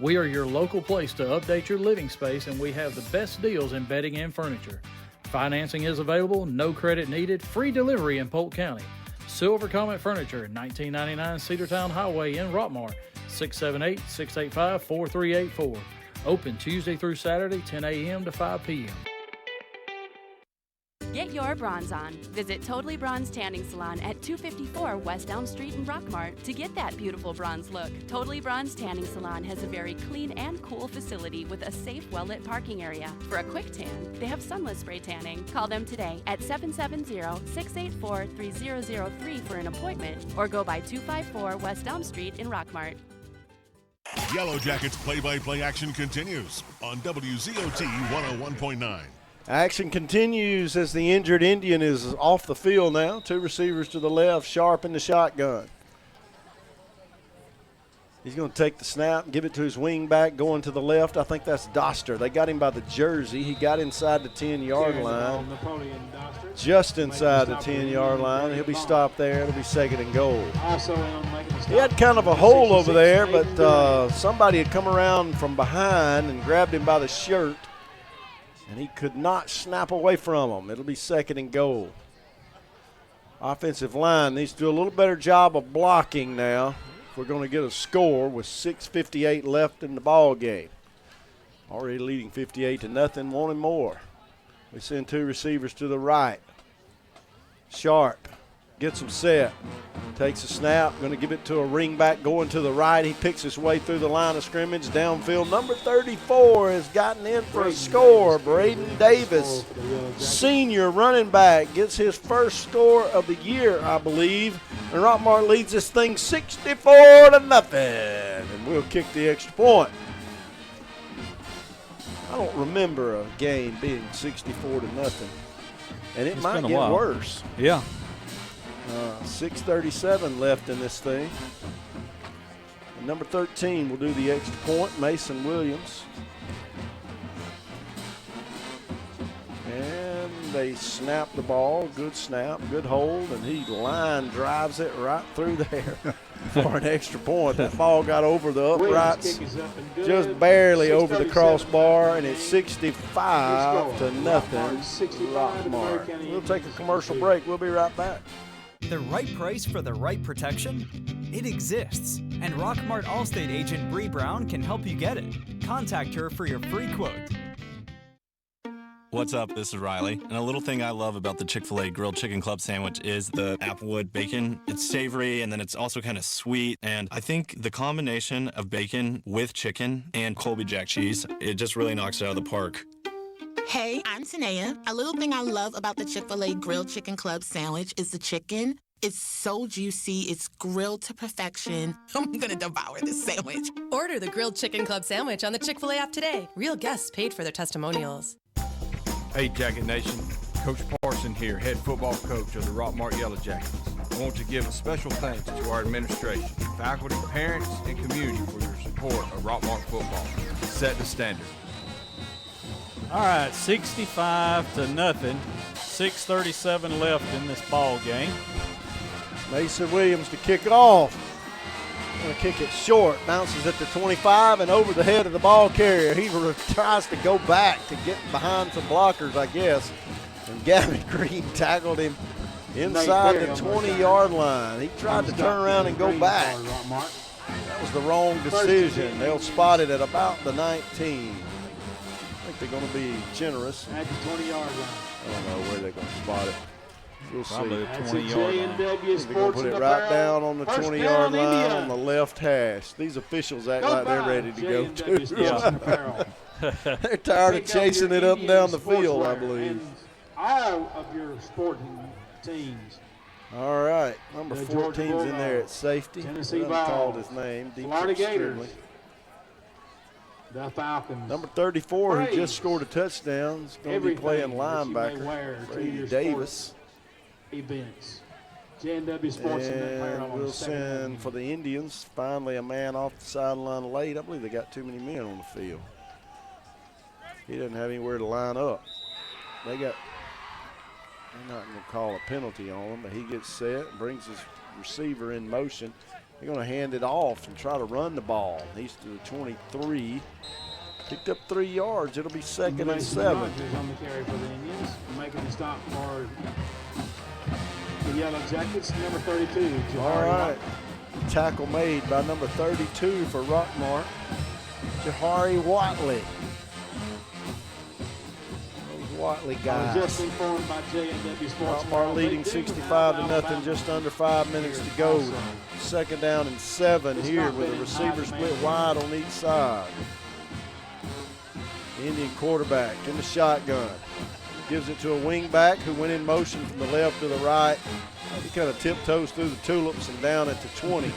We are your local place to update your living space, and we have the best deals in bedding and furniture. Financing is available, no credit needed, free delivery in Polk County. Silver Comet Furniture, 1999 Cedartown Highway in Rockmart, 678-685-4384. Open Tuesday through Saturday, 10 a.m. to 5 p.m. Get your bronze on. Visit Totally Bronze Tanning Salon at 254 West Elm Street in Rockmart to get that beautiful bronze look. Totally Bronze Tanning Salon has a very clean and cool facility with a safe, well-lit parking area. For a quick tan, they have sunless spray tanning. Call them today at 770-684-3003 for an appointment or go by 254 West Elm Street in Rockmart. Yellow Jackets play-by-play action continues on WZOT 101.9. Action continues as the injured Indian is off the field now. Two receivers to the left, Sharp in the shotgun. He's going to take the snap and give it to his wing back going to the left. I think that's Doster. They got him by the jersey. He got inside the 10-yard line. Just inside the 10-yard line. He'll be stopped there. It'll be second and goal. He had kind of a hole over there, but somebody had come around from behind and grabbed him by the shirt, and he could not snap away from him. It'll be second and goal. Offensive line needs to do a little better job of blocking now. We're going to get a score with 6:58 left in the ball game. Already leading 58-0, wanting more. We send two receivers to the right. Sharp gets them set, takes a snap, going to give it to a ringback going to the right. He picks his way through the line of scrimmage downfield. Number 34 has gotten in for a score. Braden Davis, senior running back, gets his first score of the year, I believe. And Rockmart leads this thing 64-0. And we'll kick the extra point. I don't remember a game being 64-0. And it might get worse. Yeah. 6:37 left in this thing. And number 13 will do the extra point, Mason Williams. And they snap the ball. Good snap, good hold, and he line drives it right through there for an extra point. That ball got over the uprights, just barely over the crossbar, and it's 65-0. Rockmart. We'll take a commercial break. We'll be right back. The right price for the right protection? It exists, and Rockmart Allstate agent Bree Brown can help you get it. Contact her for your free quote. What's up? This is Riley. And a little thing I love about the Chick-fil-A Grilled Chicken Club sandwich is the applewood bacon. It's savory, and then it's also kind of sweet. And I think the combination of bacon with chicken and Colby Jack cheese, it just really knocks it out of the park. Hey, I'm Tanea. A little thing I love about the Chick-fil-A Grilled Chicken Club sandwich is the chicken. It's so juicy. It's grilled to perfection. I'm going to devour this sandwich. Order the Grilled Chicken Club sandwich on the Chick-fil-A app today. Real guests paid for their testimonials. Hey, Jacket Nation. Coach Parson here, head football coach of the Rockmart Yellow Jackets. I want to give a special thanks to our administration, faculty, parents, and community for your support of Rockmart football. Set the standard. All right, 65-0. 6:37 left in this ball game. Mason Williams to kick it off. Going to kick it short. Bounces at the 25 and over the head of the ball carrier. He tries to go back to get behind some blockers, I guess. And Gavin Green tackled him inside the 20-yard line. He tried to turn around and go back. That was the wrong decision. They'll spot it at about the 19. I think they're going to be generous. At the 20-yard line. I don't know where they're going to spot it. We'll Probably see. the 20-yard line. They're going to put it right down on the 20-yard line on the left hash. These officials act like they're ready to go, too. They're tired of chasing it up and down the field, I believe. All of your sporting teams. All right. Number 14's in there at safety. Tennessee called his name. Florida Gators. The Falcons. Number 34, who just scored a touchdown, is going to be playing linebacker. Brady Davis. Events. J&W Sports and we'll send for the Indians finally a man off the sideline late. I believe they got too many men on the field. He doesn't have anywhere to line up. They're not going to call a penalty on him, but he gets set and brings his receiver in motion. They're going to hand it off and try to run the ball. He's to the 23. Picked up 3 yards. It'll be 2nd and 7. Rogers on the carry for the Indians, making the stop for the Yellow Jackets, number 32. All right. Tackle made by number 32 for Rockmart, Jahari Watley. Those Watley guys. Just informed by J&W Sports. Rockmart leading 65-0, just under 5 minutes to go. 2nd down and 7 here with a receiver split wide on each side. The Indian quarterback in the shotgun. Gives it to a wing back who went in motion from the left to the right. He kind of tiptoes through the tulips and down at the 20.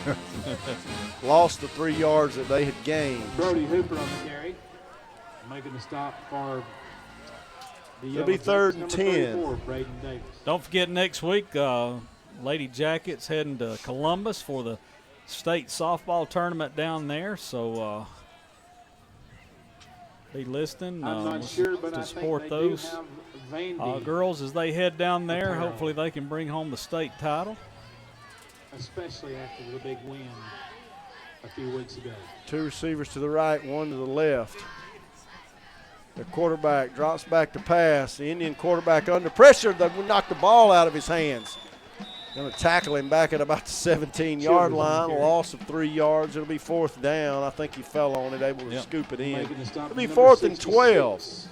Lost the 3 yards that they had gained. Brody Hooper on the carry, making the stop for the It'll be 3rd and 10. Braden Davis. Don't forget next week, Lady Jackets heading to Columbus for the state softball tournament down there. So be listening I'm not sure, but to I support think they those do have Vandy, girls as they head down there. Hopefully they can bring home the state title. especially after the big win a few weeks ago. 2 receivers to the right, 1 to the left. The quarterback drops back to pass. The Indian quarterback under pressure. They knock the ball out of his hands. Going to tackle him back at about the 17-yard line. A loss of 3 yards. It'll be 4th down. I think he fell on it, able to scoop it in. It'll be 4th and 12.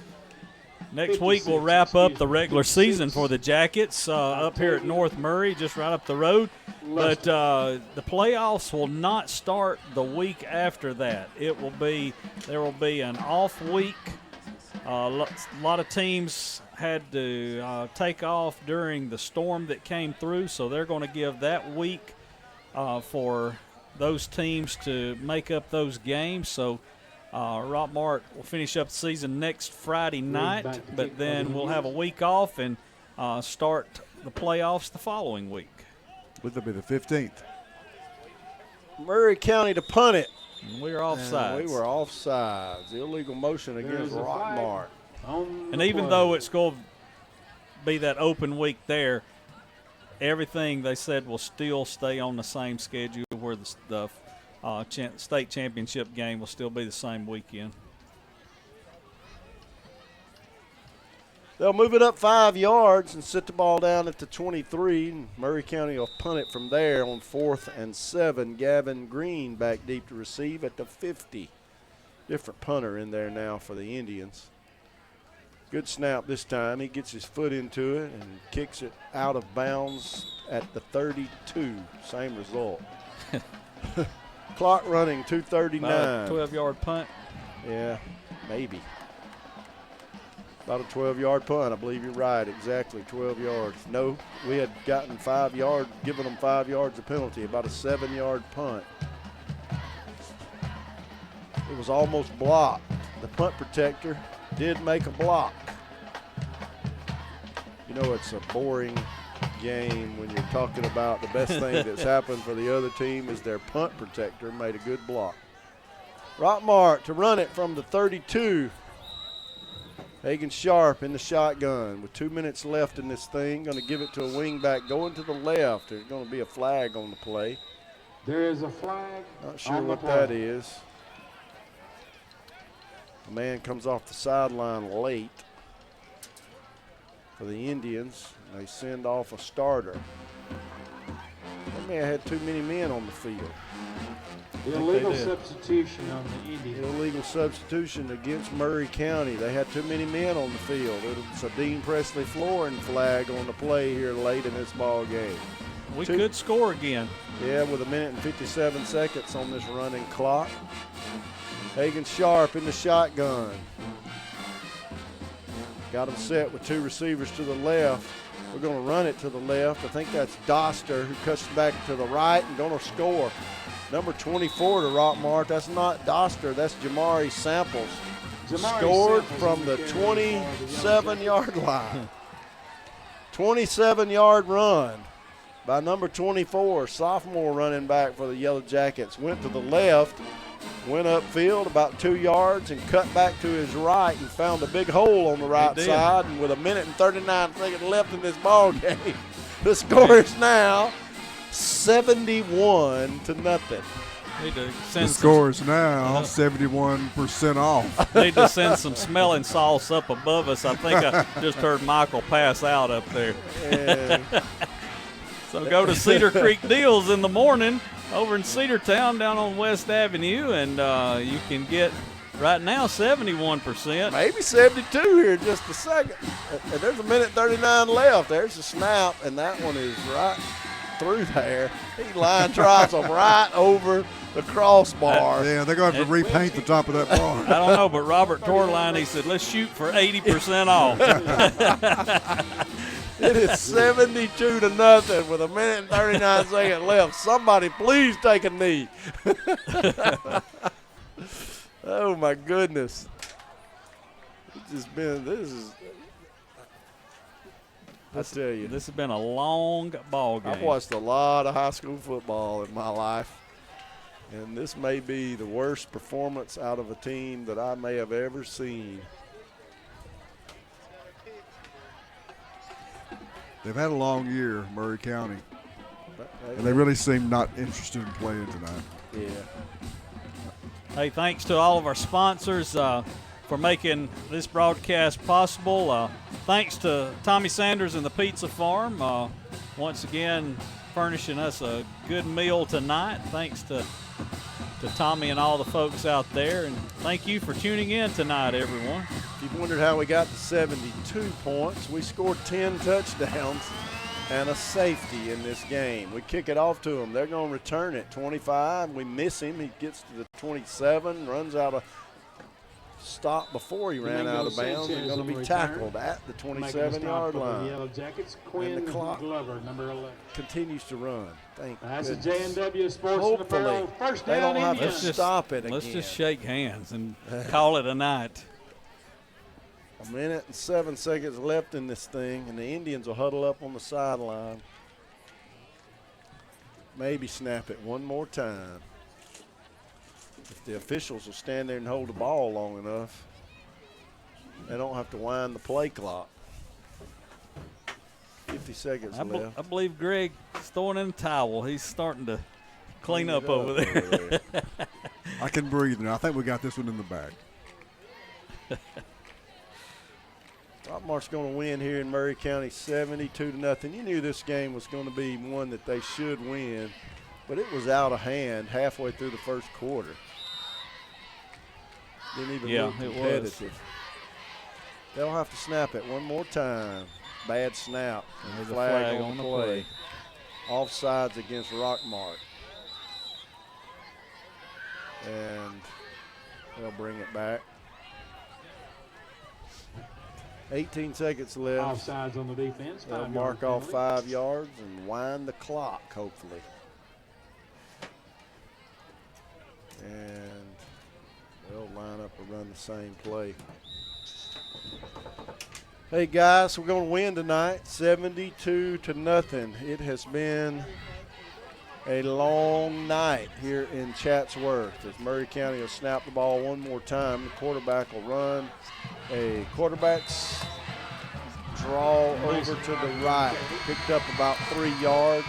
Next week we'll wrap up the regular season for the Jackets up here at North Murray, just right up the road. But the playoffs will not start the week after that. There will be an off week. A lot of teams had to take off during the storm that came through, so they're going to give that week for those teams to make up those games. So Rockmart will finish up the season next Friday night, but then we'll have a week off and start the playoffs the following week. Would that be the 15th? Murray County to punt it. We were offsides. We were offsides. Illegal motion against Rockmart. And even though it's going to be that open week there, everything they said will still stay on the same schedule where the state championship game will still be the same weekend. They'll move it up 5 yards and sit the ball down at the 23. Murray County will punt it from there on 4th and 7. Gavin Green back deep to receive at the 50. Different punter in there now for the Indians. Good snap this time. He gets his foot into it and kicks it out of bounds at the 32. Same result. Clock running, 2:39. 12-yard punt. Yeah, maybe. About a 12-yard punt. I believe you're right. Exactly, 12 yards. No, we had gotten 5 yards, given them 5 yards of penalty. About a 7-yard punt. It was almost blocked. The punt protector did make a block. You know, it's a boring game when you're talking about the best thing that's happened for the other team is their punt protector made a good block. Rockmart to run it from the 32. Hagan Sharp in the shotgun with 2 minutes left in this thing. Going to give it to a wing back going to the left. There's going to be a flag on the play. There is a flag. Not sure what that is. The man comes off the sideline late for the Indians. They send off a starter. They may have had too many men on the field. Illegal substitution on the Indians. Illegal substitution against Murray County. They had too many men on the field. It's a Dean Presley flooring flag on the play here late in this ball game. We could score again. Yeah, with 1 minute and 57 seconds on this running clock. Hagan Sharp in the shotgun. Got him set with 2 receivers to the left. We're going to run it to the left. I think that's Doster who cuts back to the right and going to score. Number 24 to Rockmart. That's not Doster. That's Jamari Samples. Scored from the 27-yard line. 27-yard run by number 24, sophomore running back for the Yellow Jackets. Went to the left, went upfield about 2 yards and cut back to his right and found a big hole on the right side. And with 1 minute and 39 seconds left in this ball game, the score is now 71-0. Need to The send score is now 71% off. Need to send some smelling sauce up above us. I think I just heard Michael pass out up there. Yeah. So go to Cedar Creek Deals in the morning over in Cedartown down on West Avenue, and you can get right now 71%. Maybe 72 here in just a second. And there's a minute 39 left. There's a snap, and that one is right through there. He line drives them right over the crossbar. Yeah, they're going to have to repaint the top of that bar. I don't know, but Robert Torline, he said, let's shoot for 80% off. It is 72-0 with a minute and 39 seconds left. Somebody please take a knee. Oh, my goodness. This is, I tell you. This has been a long ball game. I've watched a lot of high school football in my life, and this may be the worst performance out of a team that I may have ever seen. They've had a long year, Murray County, and they really seem not interested in playing tonight. Yeah. Hey, thanks to all of our sponsors for making this broadcast possible. Thanks to Tommy Sanders and the Pizza Farm, once again furnishing us a good meal tonight. Thanks to Tommy and all the folks out there, and thank you for tuning in tonight, everyone. If you've wondered how we got to 72 points, we scored 10 touchdowns and a safety in this game. We kick it off to them. They're going to return it 25. We miss him. He gets to the 27, runs out of stop before he ran out of bounds. He's going to be tackled at the 27-yard line. The Yellow Jackets, and the clock Glover, number 11. continues to run. Thank That's a goodness. J&W Sports Hopefully, Apparel. First they down don't have to Indians. stop it again. Let's just shake hands and call it a night. A minute and 7 seconds left in this thing, and the Indians will huddle up on the sideline. Maybe snap it one more time. If the officials will stand there and hold the ball long enough, they don't have to wind the play clock. 50 seconds left. I believe Greg is throwing in the towel. He's starting to clean up over there. I can breathe now. I think we got this one in the bag. Rockmart's going to win here in Murray County 72-0. You knew this game was going to be one that they should win, but it was out of hand halfway through the first quarter. Didn't even look competitive. They'll have to snap it one more time. Bad snap. And there's a flag on the play. Offsides against Rockmart. And they'll bring it back. 18 seconds left. Offsides on the defense. They'll mark off 5 yards and wind the clock, hopefully. And they'll line up and run the same play. Hey, guys, we're going to win tonight, 72-0. It has been a long night here in Chatsworth as Murray County will snap the ball one more time. The quarterback will run a quarterback's draw over to the right. Picked up about 3 yards,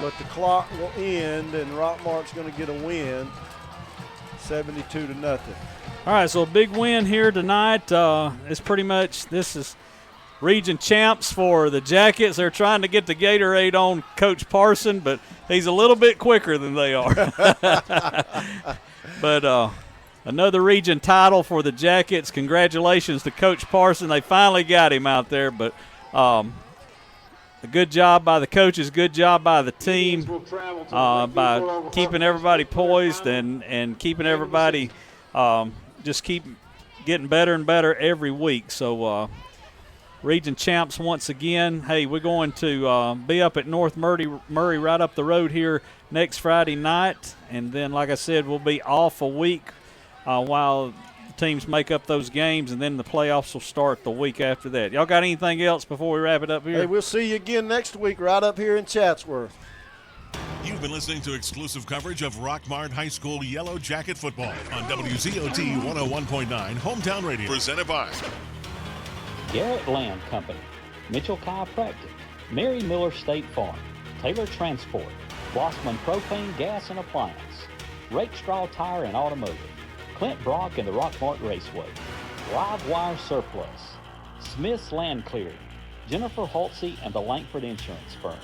but the clock will end, and Rockmart's going to get a win, 72-0. All right, so a big win here tonight. It's pretty much, this is region champs for the Jackets. They're trying to get the Gatorade on Coach Parson, but he's a little bit quicker than they are. But another region title for the Jackets. Congratulations to Coach Parson. They finally got him out there, but a good job by the coaches, good job by the team by keeping everybody poised and keeping everybody just keep getting better and better every week. So region champs once again. Hey, we're going to be up at North Murray right up the road here next Friday night. And then, like I said, we'll be off a week while teams make up those games, and then the playoffs will start the week after that. Y'all got anything else before we wrap it up here? Hey, we'll see you again next week right up here in Chatsworth. You've been listening to exclusive coverage of Rockmart High School Yellow Jacket football on WZOT 101.9 Hometown Radio. Presented by Garrett Land Company, Mitchell Chiropractic, Mary Miller State Farm, Taylor Transport, Blossman Propane Gas and Appliance, Rake Straw Tire and Automotive, Clint Brock and the Rockmart Raceway, Live Wire Surplus, Smith's Land Clearing, Jennifer Holtze and the Langford Insurance Firm,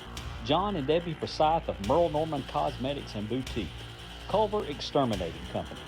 John and Debbie Forsyth of Merle Norman Cosmetics and Boutique, Culver Exterminating Company,